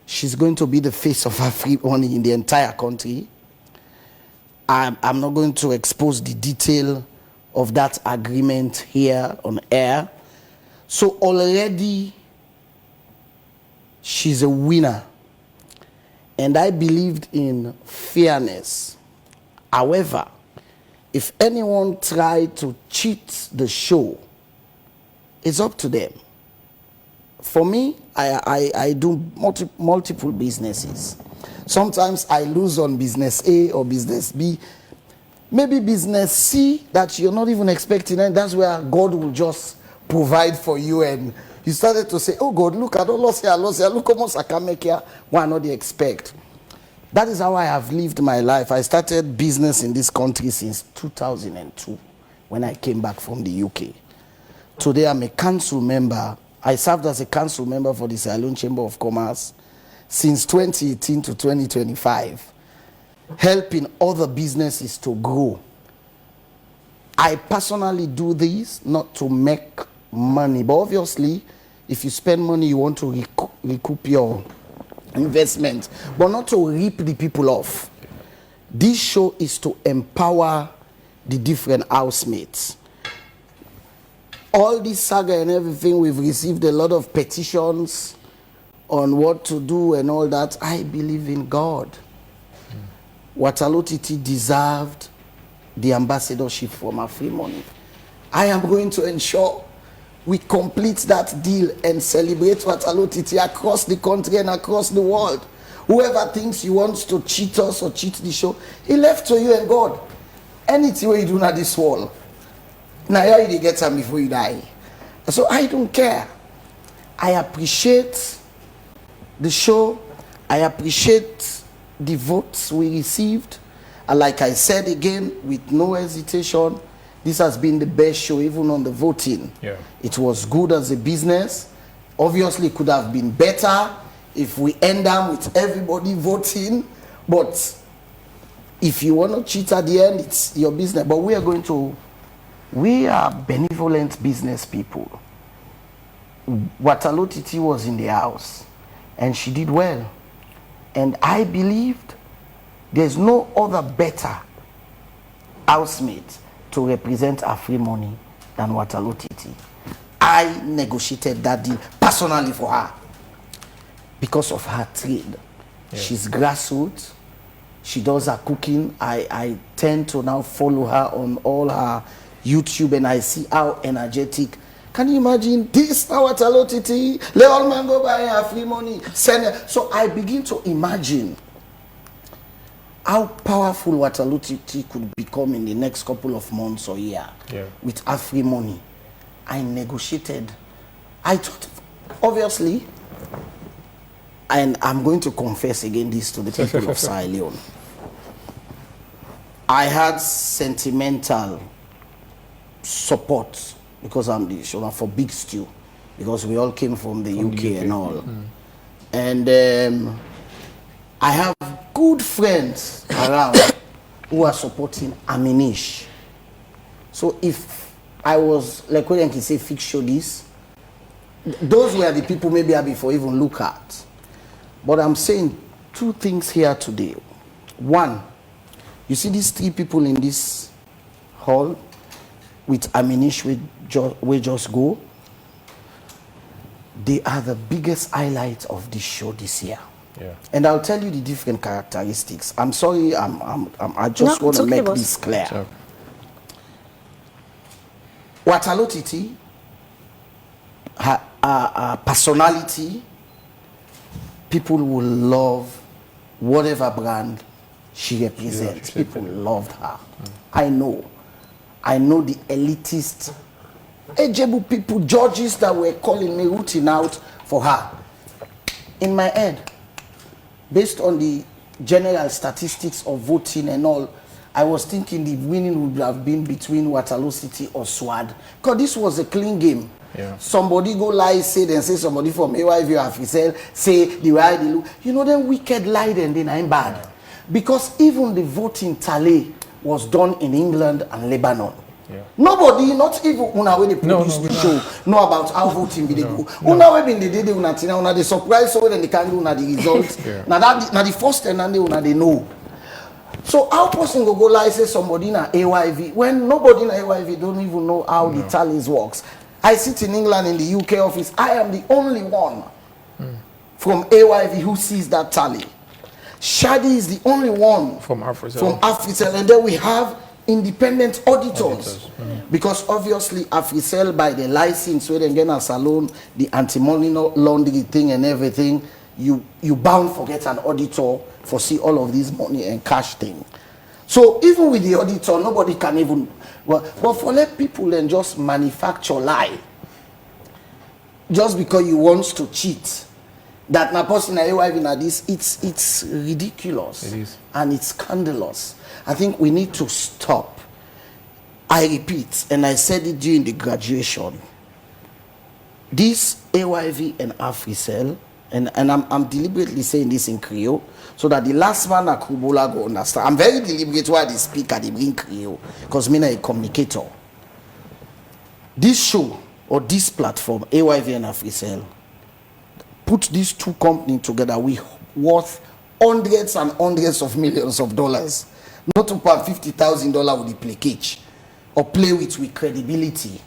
She's going to be the face of Afri Money in the entire country. I'm not going to expose the detail of that agreement here on air. So already she's a winner. And I believed in fairness. However, if anyone tried to cheat the show, it's up to them. For me, I do multiple businesses. Sometimes I lose on business A or business B. maybe business C that you're not even expecting, and that's where God will just provide for you, and you started to say, oh God, look, I don't lost here, look how much I can make here, why not they expect? That is how I have lived my life. I started business in this country since 2002 when I came back from the UK. Today I'm a council member. I served as a council member for the Sierra Leone Chamber of Commerce since 2018 to 2025, helping other businesses to grow. I personally do this not to make money, but obviously, if you spend money, you want to recoup your investment, but not to rip the people off. This show is to empower the different housemates. All this saga and everything, we've received a lot of petitions on what to do and all that. I believe in God. Waterloo Titi deserved the ambassadorship for my free money. I am going to ensure we complete that deal and celebrate Waterloo Titi across the country and across the world. Whoever thinks he wants to cheat us or cheat the show, he left to you and God. Anything you do at this wall, now you get time before you die. So I don't care. I appreciate the show. I appreciate the votes we received. And like I said again, with no hesitation, this has been the best show, even on the voting. Yeah. It was good as a business. Obviously, it could have been better if we end up with everybody voting. But if you want to cheat at the end, it's your business. But we are benevolent business people. Waterloo Titi was in the house, and she did well. And I believed there's no other better housemate to represent our free money than Waterloo Titi. I negotiated that deal personally for her because of her trade. Yeah. She's grassroots. She does her cooking. I tend to now follow her on all her YouTube, and I see how energetic. Can you imagine this? Waterloo Titi, let all man go buy her free money. Send her. So I begin to imagine how powerful Waterloo Titi could become in the next couple of months or year with our free money. I negotiated. I thought, obviously, and I'm going to confess again this to the people of Sierra Leone. I had sentimental support because I'm the show for Big Stew, because we all came from the UK and all. And I have good friends around who are supporting Aminish. So if I was, like when you can say, fix show this, those were the people maybe I before even look at. But I'm saying two things here today. One, you see these three people in this hall with Aminish, we just go. They are the biggest highlight of this show this year. Yeah. And I'll tell you the different characteristics. I'm sorry, I just want to make this clear. Sure. Waterloo Titi, her personality, people will love whatever brand she represents. People loved her. I know the elitist Ejebu people, judges that were calling me, rooting out for her. In my head, based on the general statistics of voting and all, I was thinking the winning would have been between Waterloo City or Swad. Because this was a clean game. Yeah. Somebody go lie, say somebody from AYV or Afrisel, say the way they look. You know, then wicked lied and then I'm bad. Yeah. Because even the voting tally was done in England and Lebanon. Yeah. Nobody, not even when they produced the show, know about how voting be they go. Una we been the day una the surprise so then they can do the results. Now the first and then they know. So how person go lie say somebody in a AYV when nobody in a AYV don't even know how the tallies works. I sit in England in the UK office. I am the only one from AYV who sees that tally. Shadi is the only one from Afrisel, and then we have independent auditors. Because obviously Afrisel, by the license where they get a salon, the anti-money laundering thing and everything, you bound forget an auditor for see all of this money and cash thing. So even with the auditor, nobody can even, well, but for let people then just manufacture lie, just because you want to cheat, that na person na AYV na this, it's ridiculous. It is. And it's scandalous. I think we need to stop. I repeat, and I said it during the graduation, this AYV and AfriCell, and I'm deliberately saying this in Creole, so that the last man at Kubola go understand. I'm very deliberate why they speak at the bring Creole, because me a communicator. This show, or this platform, AYV and AfriCell, put these two companies together, we worth hundreds and hundreds of millions of dollars. Not to pay $50,000 with the package or play with credibility.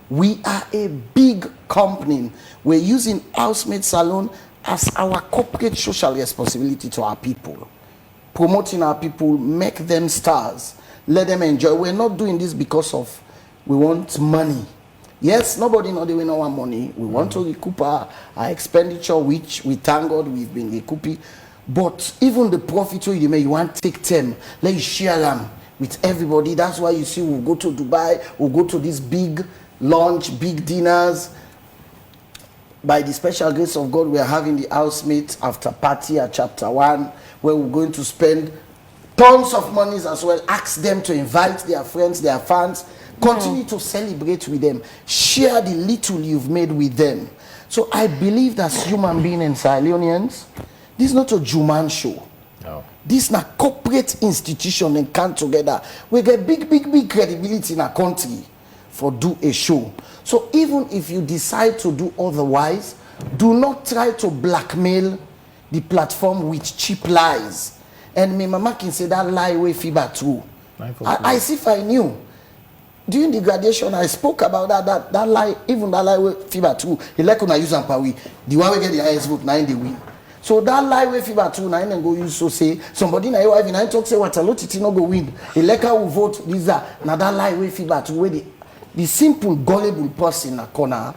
We are a big company. We're using Housemate Salone as our corporate social responsibility to our people. Promoting our people, make them stars, let them enjoy. We're not doing this because of we want money. Yes, nobody know they will know our money. We want to recoup our expenditure, which we thank God we've been recouping. But even the profit you make, you want to take them, let you share them with everybody. That's why you see we'll go to Dubai, we'll go to this big lunch, big dinners. By the special grace of God, we are having the housemate after party at chapter 1, where we're going to spend tons of monies as well. Ask them to invite their friends, their fans. Continue to celebrate with them. Share the little you've made with them. So I believe that human beings and Sierra Leoneans, this is not a Juman show. No. This is a corporate institution and come together. We get big credibility in our country for do a show. So even if you decide to do otherwise, do not try to blackmail the platform with cheap lies. And me mama can say that lie way fever too. I see if I knew. During the graduation, I spoke about that lie, even that lie way fever too. He like when I use Ampawi, the one we get the highest vote, 9 they win. So that lie way fever too, 9 and go use so say somebody na AYV 9 talk say what a lot it no go win. The lecker will vote this that now that lie way fever too where the simple gullible person in a corner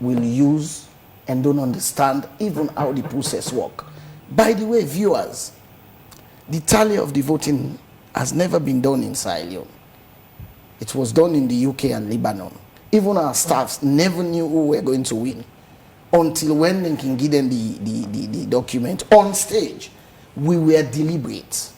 will use and don't understand even how the process work. By the way, viewers, the tally of the voting has never been done in Sierra Leone. It was done in the UK and Lebanon. Even our staffs never knew who were going to win until when they can give them the document on stage. We were deliberate.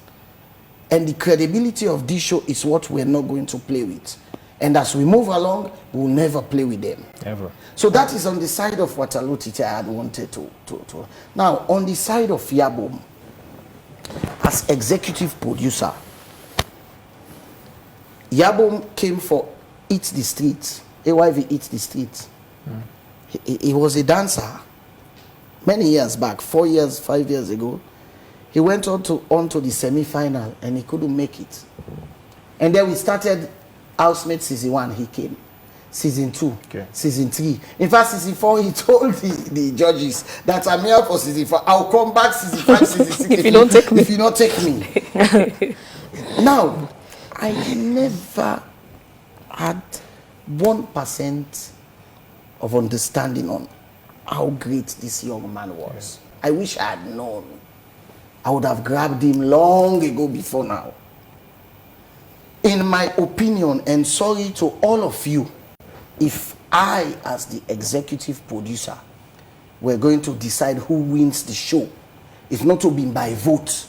And the credibility of this show is what we're not going to play with. And as we move along, we'll never play with them. Ever. So that is on the side of what Alotite I had wanted to. Now, on the side of Yabom, as executive producer, Yabom came for Eat the Street. AYV Eat the Street. He was a dancer many years back, 4 years, 5 years ago. He went on to the semi-final and he couldn't make it. And then we started Housemate Season 1, he came. Season 2, okay. Season 3. In fact, Season 4, he told the judges that I'm here for Season 4. I'll come back Season 5, Season 6 if you don't take me. If you don't take me. Now, I never had 1% of understanding on how great this young man was. Yeah. I wish I had known. I would have grabbed him long ago before now. In my opinion, and sorry to all of you, if I, as the executive producer, were going to decide who wins the show, if not to be by vote,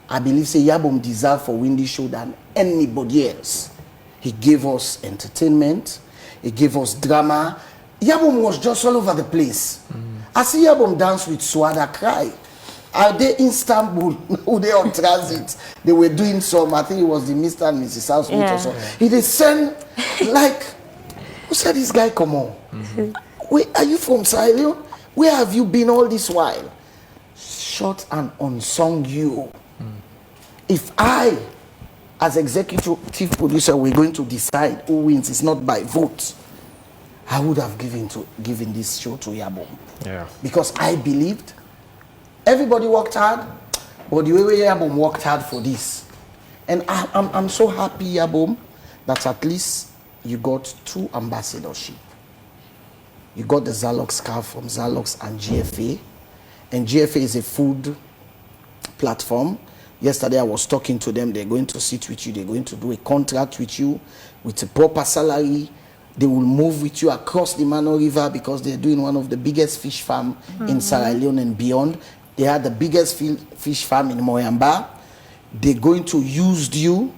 I believe say Yabom deserve for win this show than anybody else. He gave us entertainment, he gave us drama. Yabom was just all over the place. I see Yabom dance with Swada Cry. Are they in Istanbul? Who they on transit? They were doing some, I think it was the Mr. and Mrs. Housemate or so. He did send, like, who said this guy come on? Wait, are you from Sierra Leone? Where have you been all this while? Short and unsung you. If I, as executive producer, were going to decide who wins, it's not by vote, I would have given this show to Yabom. Yeah. Because I believed everybody worked hard, but the way Yabom worked hard for this. And I'm so happy, Yabom, that at least you got 2 ambassadorship. You got the Zalox scarf from Zalox and GFA. And GFA is a food platform Yesterday I was talking to them. They're going to sit with you. They're going to do a contract with you with a proper salary. They will move with you across the Mano River because they're doing one of the biggest fish farm in Sierra Leone and beyond. They had the biggest fish farm in Moyamba. They're going to use you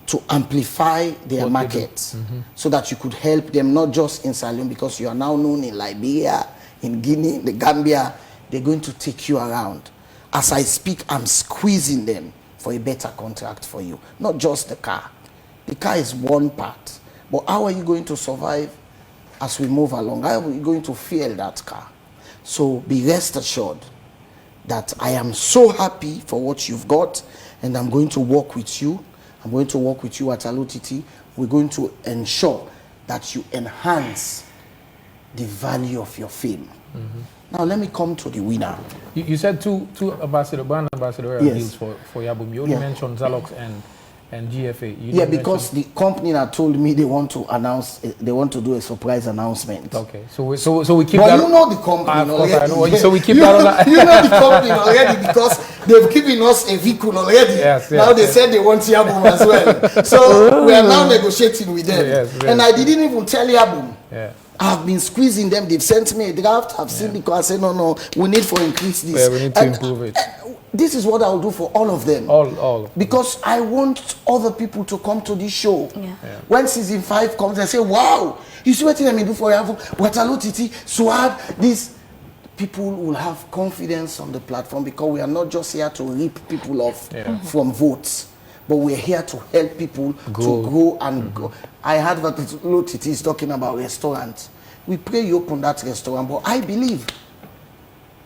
to amplify their markets so that you could help them, not just in Sierra Leone, because you are now known in Liberia, in Guinea, the Gambia. They're going to take you around. As I speak, I'm squeezing them for a better contract for you. Not just the car. The car is one part. But how are you going to survive as we move along? How are you going to fuel that car? So be rest assured that I am so happy for what you've got, and I'm going to work with you. I'm going to work with you at Alotiti. We're going to ensure that you enhance the value of your fame. Now let me come to the winner. You said two brand ambassadorial deals for Yabum. You only mentioned Zalox and GFA. You because the company that told me they want to announce, they want to do a surprise announcement. Okay, so we keep but that. You know the company already. I know. So we keep that on that. You know the company already because they've given us a vehicle already. Yes, now they said they want Yabum as well. So we are now negotiating with them. Yes, and I didn't even tell Yabum. Yeah. I've been squeezing them. They've sent me a draft. I've seen the car. I said, no, we need to increase this. Yeah, we need to improve it. This is what I'll do for all of them. All. Because I want other people to come to this show. When season 5 comes, I say, wow, you see what I mean do for you? Waterloo Titi, Swag, this. People will have confidence on the platform because we are not just here to rip people off from votes, but we're here to help people to grow and go. I heard that Titi is talking about restaurants. We pray you open that restaurant, but I believe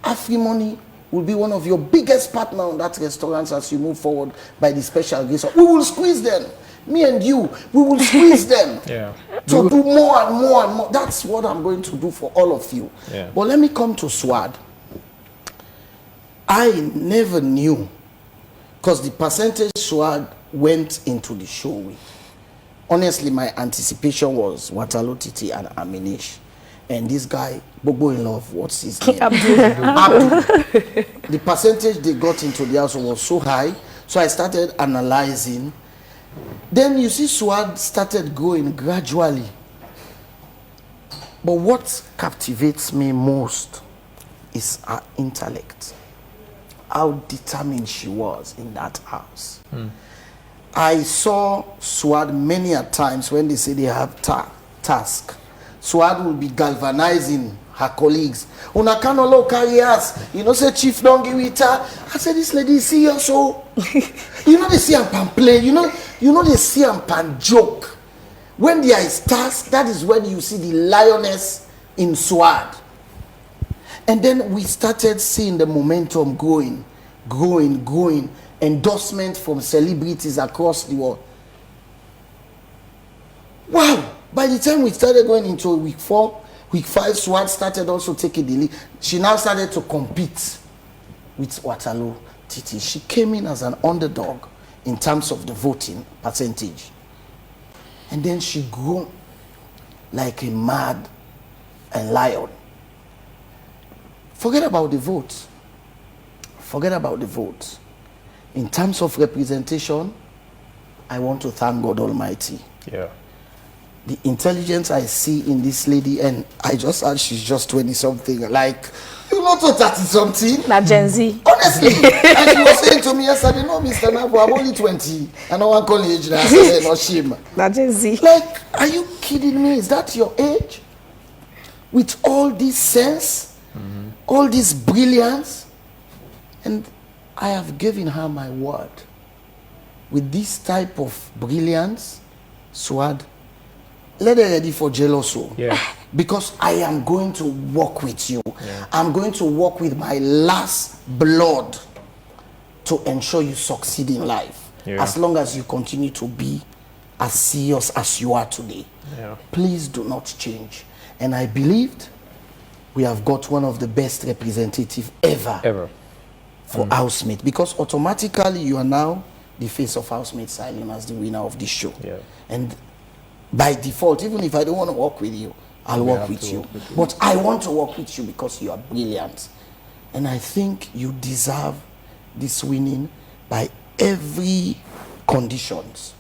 AfriMoney will be one of your biggest partners on that restaurant as you move forward by the special grace. We will squeeze them. Me and you, we will squeeze them to do more and more and more. That's what I'm going to do for all of you. But let me come to Swad. I never knew, because the percentage Swad went into the show with. Honestly, my anticipation was Waterloo Titi and Aminish. And this guy, Bobo in love, what's his name? Abdul. The percentage they got into the house was so high, so I started analyzing. Then you see Swad started growing gradually. But what captivates me most is her intellect. How determined she was in that house. I saw Swad many a times when they say they have task. Swad will be galvanizing her colleagues. Una can't carry us. You know, say Chief don't give it her. I said, this lady is serious. So, you know, they see and pan play. You know, they see and pan joke. When there is task, that is when you see the lioness in Swad. And then we started seeing the momentum growing. Endorsement from celebrities across the world. Wow! By the time we started going into week 4, week 5, Swad started also taking the lead. She now started to compete with Waterloo Titi. She came in as an underdog in terms of the voting percentage. And then she grew like a mad lion. Forget about the votes. In terms of representation, I want to thank God Almighty. The intelligence I see in this lady, and I just heard she's just 20-something, like, you not 30-something. Not Gen Z. Honestly. And she was saying to me yesterday, no, Mr. Navo, I'm only 20. I know one college now. I said, no, shame. Not Gen Z. Like, are you kidding me? Is that your age? With all this sense, all this brilliance, and I have given her my word. With this type of brilliance, Swad, let her ready for jealousy. Because I am going to work with you. I'm going to work with my last blood to ensure you succeed in life. As long as you continue to be as serious as you are today. Please do not change. And I believed we have got one of the best representatives ever. For Housemate, because automatically you are now the face of Housemate Salone as the winner of this show. And by default, even if I don't want to work with you, I'll work with you. But I want to work with you because you are brilliant. And I think you deserve this winning by every conditions.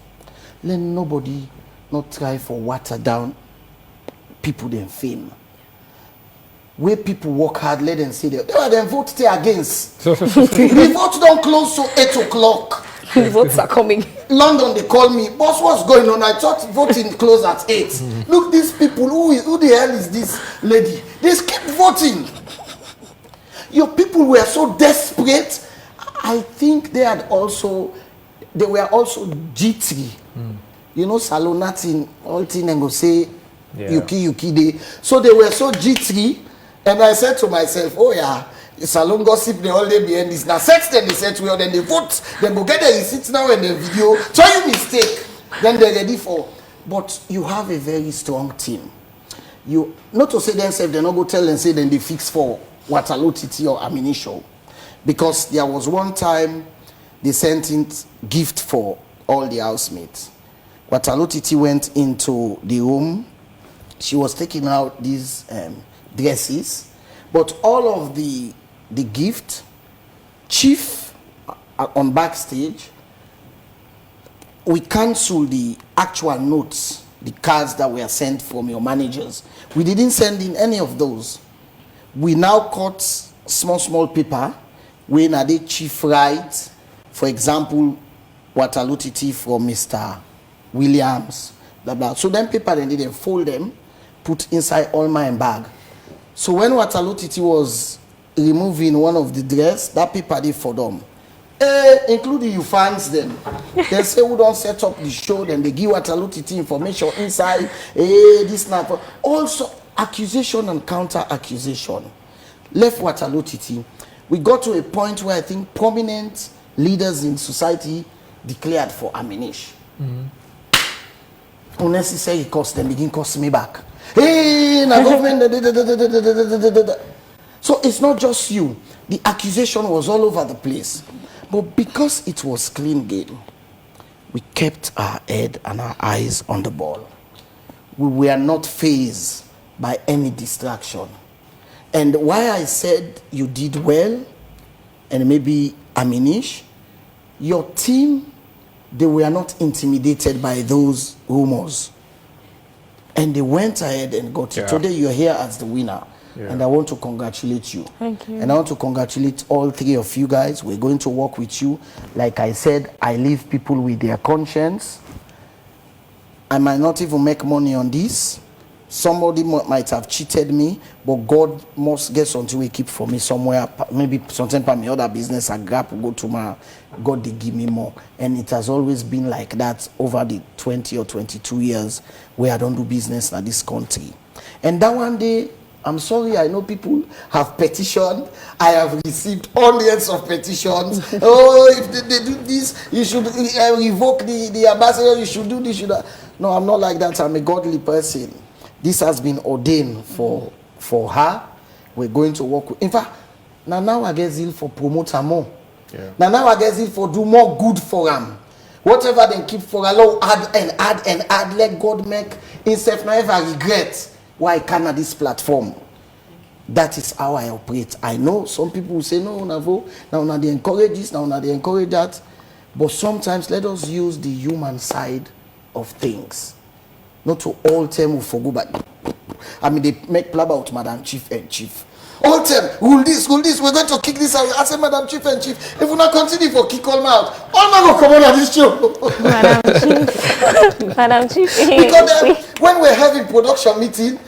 Let nobody not try for water down people then fame. Where people work hard, let them say that. They then vote stay against. The vote don't close till 8 o'clock. Votes are coming. London, they call me, boss, what's going on? I thought voting closed at 8. Look, these people, who the hell is this lady? They keep voting. Your people were so desperate. I think they were also G3. You know, Salonatin, all thing and go say, Yuki, they. So they were so G3. And I said to myself, oh yeah, Salon gossip, they all day behind this. Now, sex, then they said to me, then they vote, then go get there, you sit now in the video, try you mistake, then they're ready for. But you have a very strong team. You, not to say themselves, they not go tell and say, then they fix for Waterloo TT or ammunition. Because there was one time they sent in gift for all the housemates. Waterloo TT went into the room. She was taking out these dresses, but all of the gift, chief on backstage, we cancelled the actual notes, the cards that were sent from your managers. We didn't send in any of those. We now cut small paper when are they chief right, for example, Waterloo TT from Mr. Williams, blah blah. So then paper then they fold them, put inside all my bag. So when Waterloo TT was removing one of the dress, that paper they for them. Including you fans them. They say we don't set up the show, then they give Waterloo TT information inside. This now. Also accusation and counter accusation. Left Waterloo TT. We got to a point where I think prominent leaders in society declared for ammunition. Unnecessary cost, then begin cost me back. Hey, now government. So it's not just you. The accusation was all over the place. But because it was clean game, we kept our head and our eyes on the ball. We were not fazed by any distraction. And why I said you did well, and maybe Aminish, your team, they were not intimidated by those rumors. And they went ahead and got it. Today you're here as the winner. And I want to congratulate you. Thank you. And I want to congratulate all three of you guys. We're going to work with you. Like I said, I leave people with their conscience. I might not even make money on this. Somebody might have cheated me, but God must get something we keep for me somewhere. Maybe something for my other business, I grab, go to my God, they give me more. And it has always been like that over the 20 or 22 years where I don't do business in this country. And that one day, I'm sorry, I know people have petitioned. I have received hundreds of petitions. Oh, if they do this, you should revoke the ambassador, you should do this, you should. No, I'm not like that. I'm a godly person. This has been ordained for her. We're going to work with. In fact, now I get zeal for promote her more. Now I get zeal for do more good for them. Whatever they keep for Allah, add. Let God make himself never regret why I can at this platform. That is how I operate. I know some people will say, no, Navo, now they encourage this, now they encourage that. But sometimes let us use the human side of things. Not to all them who forgo, but I mean, they make play about Madam Chief and Chief. All them, rule this, we're going to kick this out. I say, Madam Chief and Chief, if we not continue for kick all out, all man will come on at this show. Madam Chief. Because when we're having production meeting,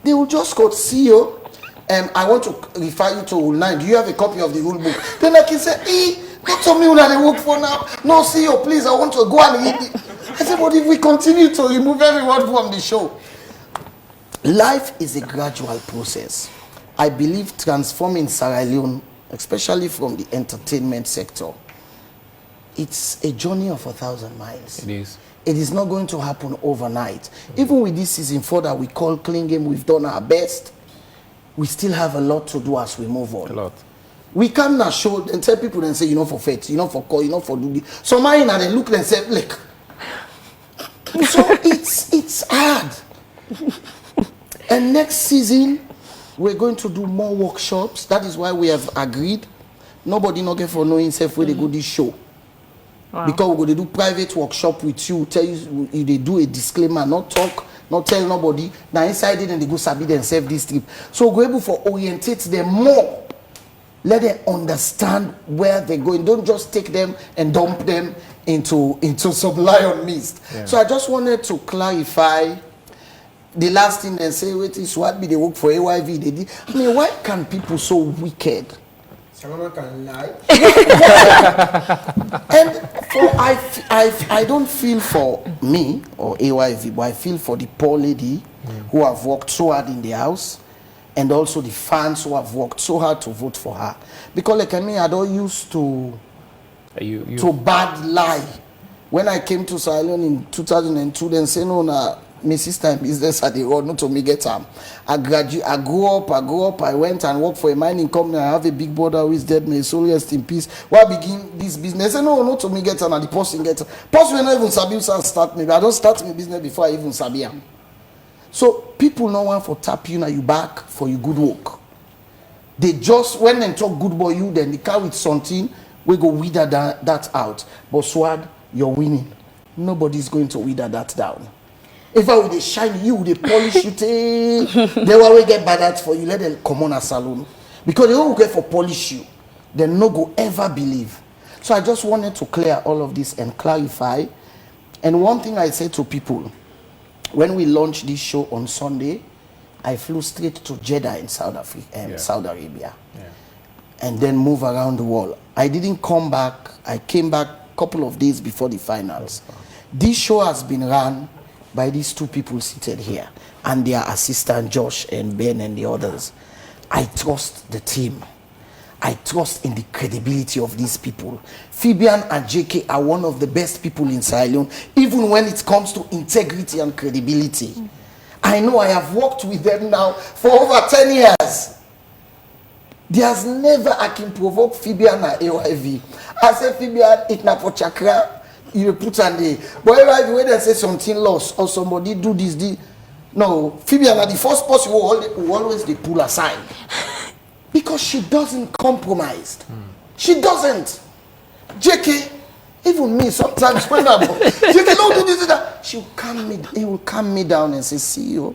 they will just go, CEO, I want to refer you to Rule 9. Do you have a copy of the rule book? Then I can say, don't tell me what they work for now. No, CEO, please, I want to go and read it. I said, but if we continue to remove everyone from the show, life is a gradual process. I believe transforming Sierra Leone, especially from the entertainment sector, it's a journey of 1,000 miles. It is. It is not going to happen overnight. Even with this season 4 that we call Clean Game, we've done our best. We still have a lot to do as we move on. A lot. We cannot show and tell people and say, for faith, for call, for do this. So mine and they look and say, look. So it's hard. And next season, we're going to do more workshops. That is why we have agreed. Nobody not get for knowing himself where they go this show. Wow. Because we're going to do private workshop with you, tell you, they do a disclaimer, not talk, not tell nobody. Now inside it and they go sabi themselves this trip. So we're able to orientate them more. Let them understand where they're going. Don't just take them and dump them into some lion mist. Yeah. So I just wanted to clarify the last thing they say, wait, is what be they work for AYV. They did. I mean, why can people so wicked? Someone can lie. And I don't feel for me or AYV, but I feel for the poor lady who have worked so hard in the house, and also the fans who have worked so hard to vote for her. Because like I mean, I don't used to bad lie. When I came to Sierra Leone in 2002, then say no, my sister in business at the road, not to me get I grew up, I went and worked for a mining company. I have a big brother who is dead, may his soul rest in peace. Why begin this business? Say no, not to me get the person get person will not even sabi start me. I don't start my business before I even sabi am. So people no want for tap you now you back for your good work. They just when they talk good boy you, then they carry with something, we go wither that out. But Swad, you're winning. Nobody's going to wither that down. If I would shine you, they polish you, they will get bad at for you. Let them come on a salon. Because they won't get for polish you. They no go ever believe. So I just wanted to clear all of this and clarify. And one thing I say to people, when we launched this show on Sunday, I flew straight to Jeddah in Saudi Arabia. Yeah. And then move around the world. I didn't come back. I came back a couple of days before the finals. This show has been run by these two people seated here and their assistant Josh and Ben and the others. I trust the team. I trust in the credibility of these people. Fabian and JK are one of the best people in Sierra Leone, even when it comes to integrity and credibility. I know I have worked with them now for over 10 years. There's never I can provoke Fabian and AYV. I say Fabian, it's not for chakra. You put on the but AYV when they say something lost or somebody do this. No, Fabian are the first person who always they pull aside. Because she doesn't compromise. She doesn't. JK, even me sometimes when I'm JK, don't do this and that. He will calm me down and say, CEO,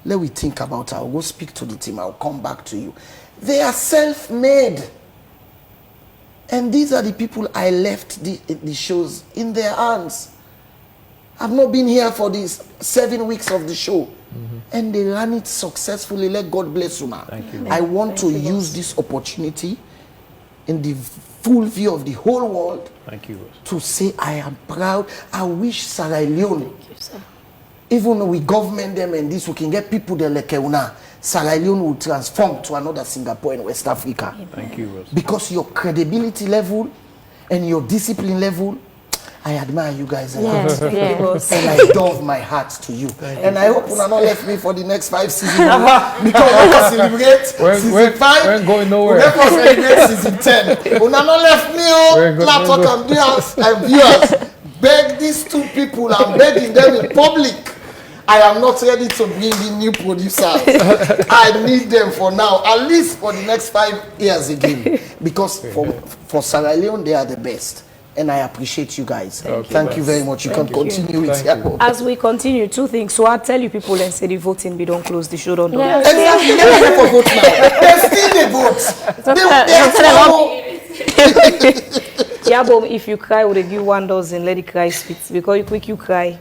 let me think about it. I'll go speak to the team. I'll come back to you. They are self-made. And these are the people I left the shows in their hands. I've not been here for these 7 weeks of the show. And they ran it successfully. Let God bless you now. Thank you. I want to use this opportunity in the full view of the whole world. Thank you. To say I am proud. I wish Sierra Leone, even though we government them and this, we can get people there like Leone, Sierra Leone will transform to another Singapore in West Africa. Thank you. Because your credibility level and your discipline level, I admire you guys. Yes, yes. And I dove my heart to you. And I hope you not left me for the next 5 seasons. Because we can celebrate season 5. We're going nowhere. We can celebrate season 10. You not left me, laptop and viewers and viewers. Beg these two people, I'm begging them in public. I am not ready to bring in new producers. I need them for now, at least for the next 5 years again. Because for Sierra Leone, they are the best. And I appreciate you guys. Thank you very much. You can continue with your. As we continue, 2 things. So I tell you people and say the voting, we don't close the show, don't do Yes. that. Exactly. They're still the vote. Yeah, but if you cry, would they give 1 dozen, let it cry spit. Because you quick, you cry.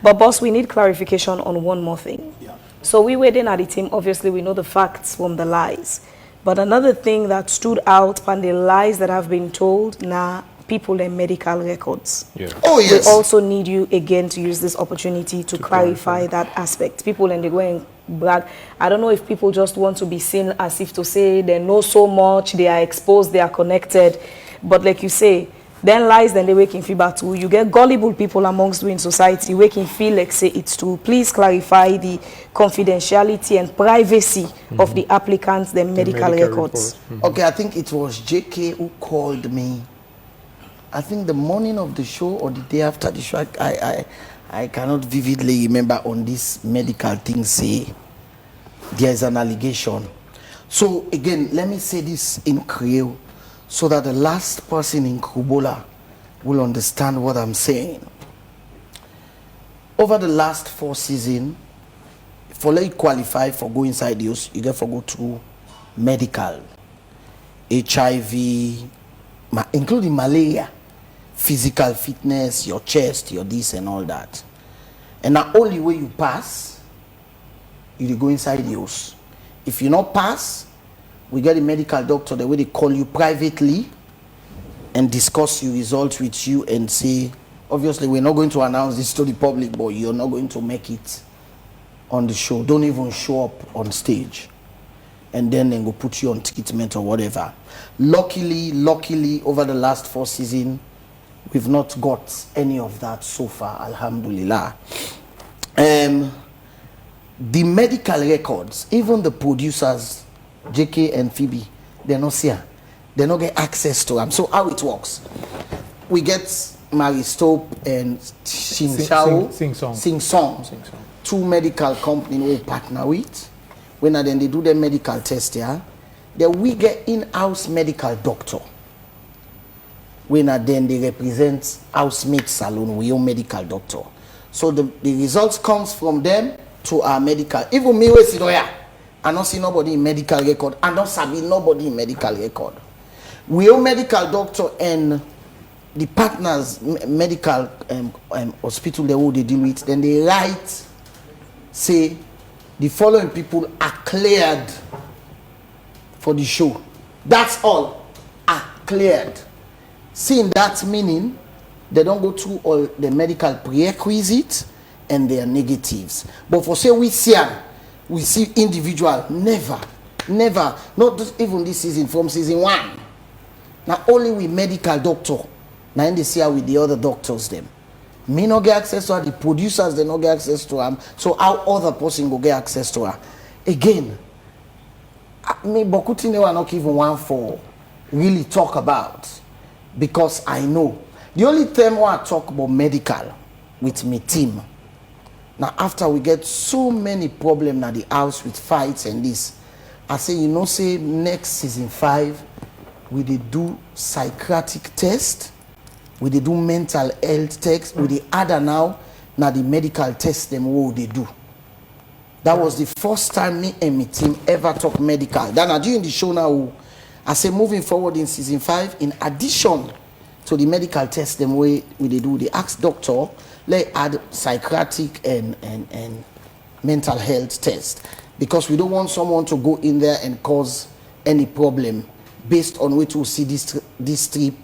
But boss, we need clarification on one more thing. Yeah. So we waiting at the team. Obviously, we know the facts from the lies. But another thing that stood out from the lies that have been told now, people and medical records. Yeah. Oh, yes. We also need you again to use this opportunity to clarify that aspect. People and they go and brag. I don't know if people just want to be seen as if to say they know so much, they are exposed, they are connected. But like you say, then lies, then they wake in feedback too. You get gullible people amongst you in society, waking feel like say it's true. Please clarify the confidentiality and privacy of the applicants, the medical records. Okay, I think it was JK who called me. I think the morning of the show or the day after the show, I cannot vividly remember on this medical thing say there is an allegation. So again, let me say this in Creole so that the last person in Kubola will understand what I'm saying. Over the last 4 seasons, for let you qualify for go inside those, you get to go through medical, HIV, including malaria, physical fitness, your chest, your this and all that. And the only way you pass, you go inside those. If you not pass, we get a medical doctor, the way they call you privately and discuss your results with you and say, obviously we're not going to announce this to the public, but you're not going to make it on the show. Don't even show up on stage. And then they go put you on treatment or whatever. Luckily, over the last 4 seasons, we've not got any of that so far, alhamdulillah. The medical records, even the producers, JK and Phoebe, they're not here. They don't get access to them. So how it works? We get Maristope and Sing Song. 2 medical companies we partner with. When then they do the medical test here, then we get in-house medical doctor. When then they represent Housemate Salone, we own medical doctor. So the results comes from them to our medical. Even me, we sit here, I don't see nobody in medical record. I don't sabi nobody in medical record. We own medical doctor and the partners medical hospital they deal with. Then they write, say the following people are cleared for the show. That's all. Are cleared. Seeing that meaning, they don't go through all the medical prerequisites and their negatives. But for say we see individual, never, not just even this season, from season 1. Now only with medical doctor, now in the see with the other doctors them. Me not get access to her, the producers they not get access to her. So how other person go get access to her? Again, me Bokuti never not even one for really talk about, because I know the only time I talk about medical with my team. Now after we get so many problems at the house with fights and this, I say, you know, say next season 5 we dey do psychiatric test, we dey do mental health test, we dey add now the medical test them what they do. That was the first time me and my team ever talk medical. Then I do in the show now, I say moving forward in season 5, in addition to the medical test them way we dey do, they ask doctor, let add psychiatric and mental health test, because we don't want someone to go in there and cause any problem based on which we see this trip.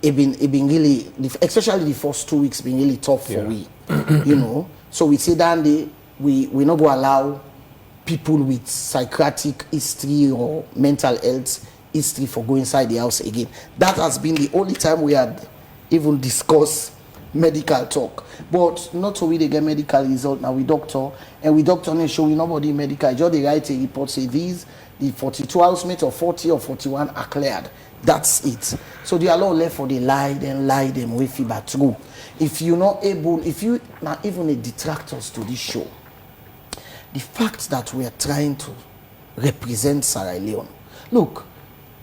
It been really, especially the first 2 weeks, been really tough for we, you know. So we say that we not go allow people with psychiatric history or mental health history for go inside the house again. That has been the only time we had even discussed medical talk. But not so we they get medical result now we doctor, and we doctor and show we nobody medical. Just they write a report say these the 42 housemates or 40 or 41 are cleared. That's it. So they are all left for the lie them with feedback through. If you're not able, if you not even a detractors to this show, the fact that we are trying to represent Sierra Leone. Look,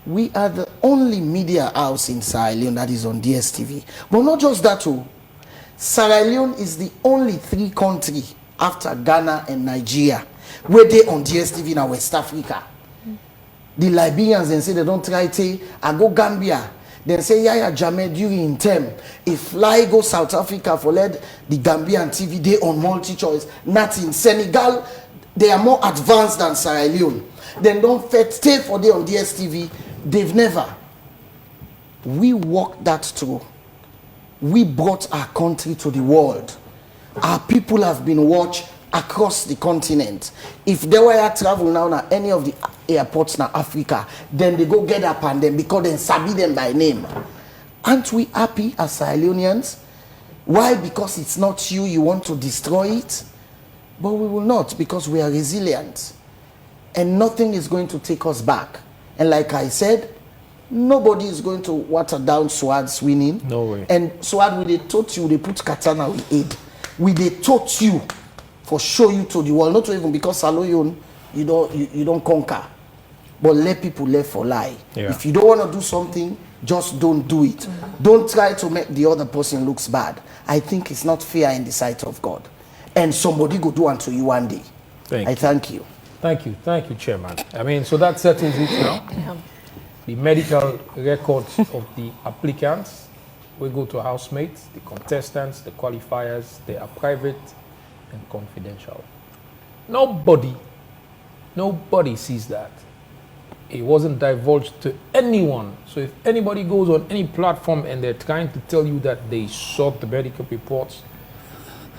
we are the only media house in Sierra Leone that is on DSTV. But not just that too. Sierra Leone is the only 3 country after Ghana and Nigeria where they on DSTV in West Africa. The Liberians then say they don't try to I go Gambia. Then say Yaya Jammeh during term. If fly go South Africa for led the Gambian TV they on multi-choice. Not in Senegal, they are more advanced than Sierra Leone. Then don't stay for day on DSTV. They've never. We walked that through. We brought our country to the world. Our people have been watched across the continent. If they were to travel now any of the airports in Africa, then they go get up and them because they sabi them by name. Aren't we happy as Sierra Leoneans? Why? Because it's not you want to destroy it. But we will not, because we are resilient. And nothing is going to take us back. And like I said, nobody is going to water down Swad's winning. No way. And Swad, we they taught you, they put katana with aid. We they taught you for show you to the world, not even because Saloyon you don't conquer, but let people live for lie. Yeah. If you don't want to do something, just don't do it. Don't try to make the other person looks bad. I think it's not fair in the sight of God. And somebody go do unto you one day. Thank you. Thank you, Chairman. I mean, so that settles it now. Yeah. The medical records of the applicants will go to housemates, the contestants, the qualifiers. They are private and confidential. Nobody sees that. It wasn't divulged to anyone. So if anybody goes on any platform and they're trying to tell you that they saw the medical reports,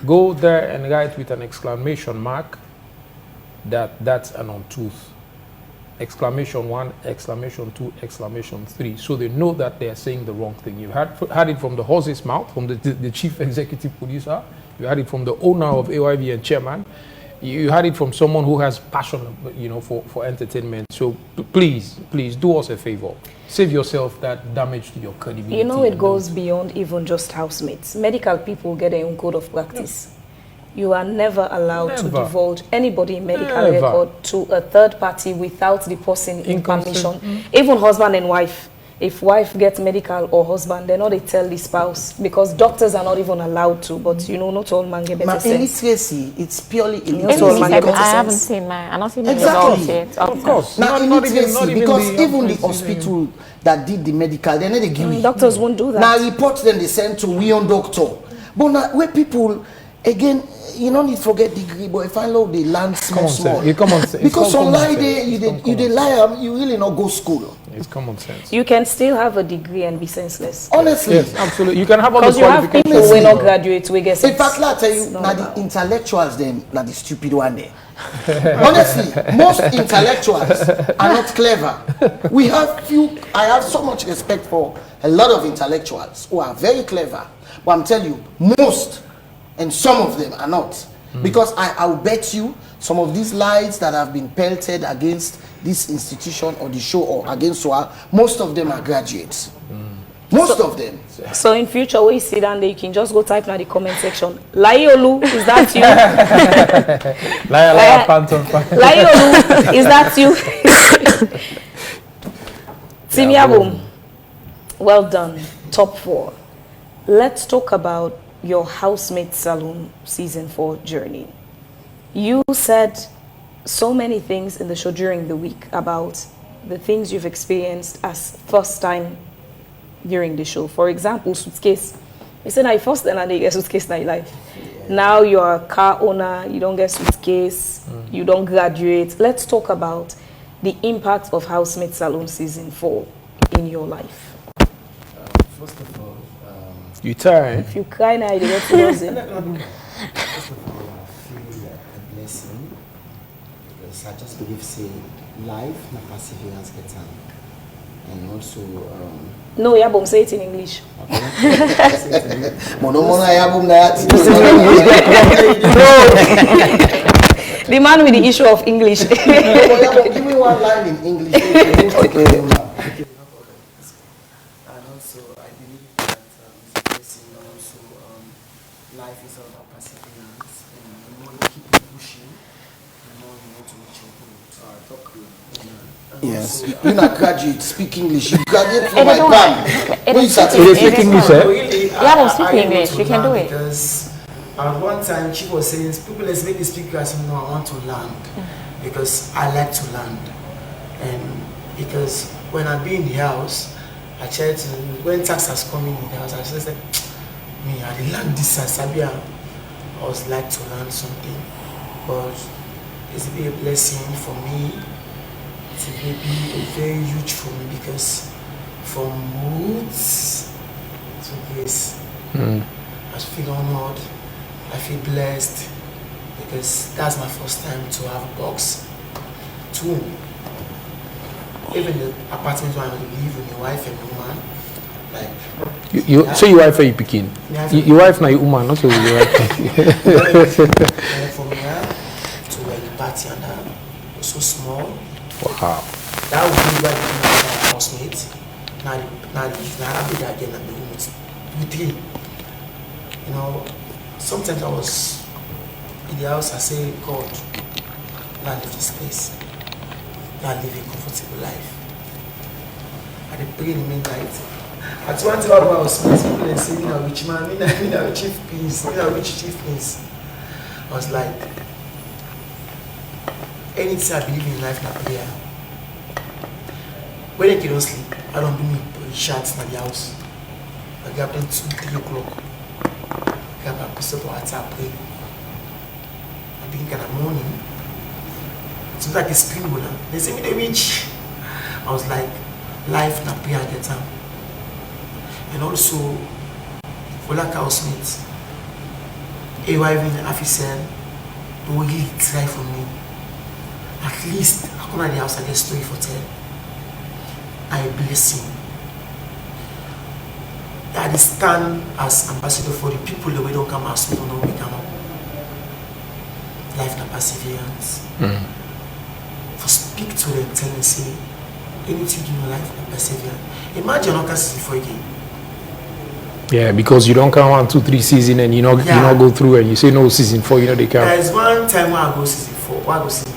go there and write with an exclamation mark that that's an untruth. Exclamation 1, exclamation 2, exclamation 3. So they know that they are saying the wrong thing. You had it from the horse's mouth, from the chief executive producer. You had it from the owner of AYV and chairman. You had it from someone who has passion, for entertainment. So please do us a favor. Save yourself that damage to your credibility. It goes beyond even just housemates. Medical people get their own code of practice. You are never allowed to divulge anybody medical record to a third party without the person in permission. Even husband and wife. If wife gets medical or husband, they're not they tell the spouse because doctors are not even allowed to. But not all man get better sense. Illiteracy, it's purely illiteracy. I haven't seen mine. I'm not seeing exactly. The results yet. Of course. Now illiteracy, because even the hospital that did the medical, they're not the give doctors won't do that. Now reports then they send to we on doctor. But now where people again, you don't need to forget degree, but if I know they learn small. Because online you lie, you really not go school. It's common sense. You can still have a degree and be senseless. Honestly. Yes, absolutely. You can have all the qualifications. Because you have people who not graduate, we get in fact, I tell you, now the intellectuals then, now the stupid one there. Honestly, most intellectuals are not clever. I have so much respect for a lot of intellectuals who are very clever. But I'm telling you, most, and some of them are not. Because I'll bet you some of these lies that have been pelted against this institution or the show or against SOA, most of them are graduates. Most of them. So in future, when you sit down there, you can just go type in the comment section. Laiolu, is that you? Laiolu, is that you? Timiabum, well done. Top 4. Let's talk about your Housemate Salone Season 4 journey. You said so many things in the show during the week about the things you've experienced as first time during the show. For example, suitcase. You said I first and I get suitcase in your life. Yeah. Now you're a car owner, you don't get suitcase, you don't graduate. Let's talk about the impact of Housemate Salone Season 4 in your life. First of all, you tired? If you cry now, you get to lose it. First of all, I feel a blessing because I just believe, say, life, na perseverance get time. And also, no, Yabom, say it in English. The man with the issue of English. Give me one line in English. And also, I believe that it's a blessing. And also, life is all about perseverance. And the more you keep pushing, the more you want to reach your goal. So I talk to you. Yes, you're not graduate, speak English. You graduate from my time. You speak English, eh? Yeah, I'm speaking English. You can do it. Because at one time she was saying, people let's make me speak. I said, no, I want to learn because I like to learn. And because when I be in the house, I try to, when tax has come in the house, I said, me, I learn this as Sabia. I was like to learn something, but it's been a blessing for me. It will be very huge for me because from roots to this, I feel honored, I feel blessed because that's my first time to have a box. 2, even the apartment where I live with my wife and my woman, like. So your wife and you picking? Your wife now your woman, not your wife. From here to like the party and that was so small. Wow. That would be why the housemate. Now I be that again and the room with 3. You know, sometimes I was in the house, I say, God, now leave this place. Now live a comfortable life. I pray in the midnight. At one time, I was smart people and saying, rich man, chief prince, rich chief prince. I was like, anything I believe in life, not prayer. When I don't sleep, I don't bring shots in the house. I get up then 2, 3 o'clock. I get my piece of water, pray. I think in the morning, it's like a spring water. They say me the rich. I was like, life not prayer at the time. And also, for like housemates, AYV and officer, they will really try for me. At least, I come at the house and get story for 10. I bless him. I stand as ambassador for the people that we don't come as we don't know we come up. Life and perseverance. For speak to them, tell them, say, anything in life and perseverance. Imagine not can see for again. Yeah, because you don't come 1, 2, 3 season and you not go through and you say no season 4, they come. There's one time where I go season 4, where I go season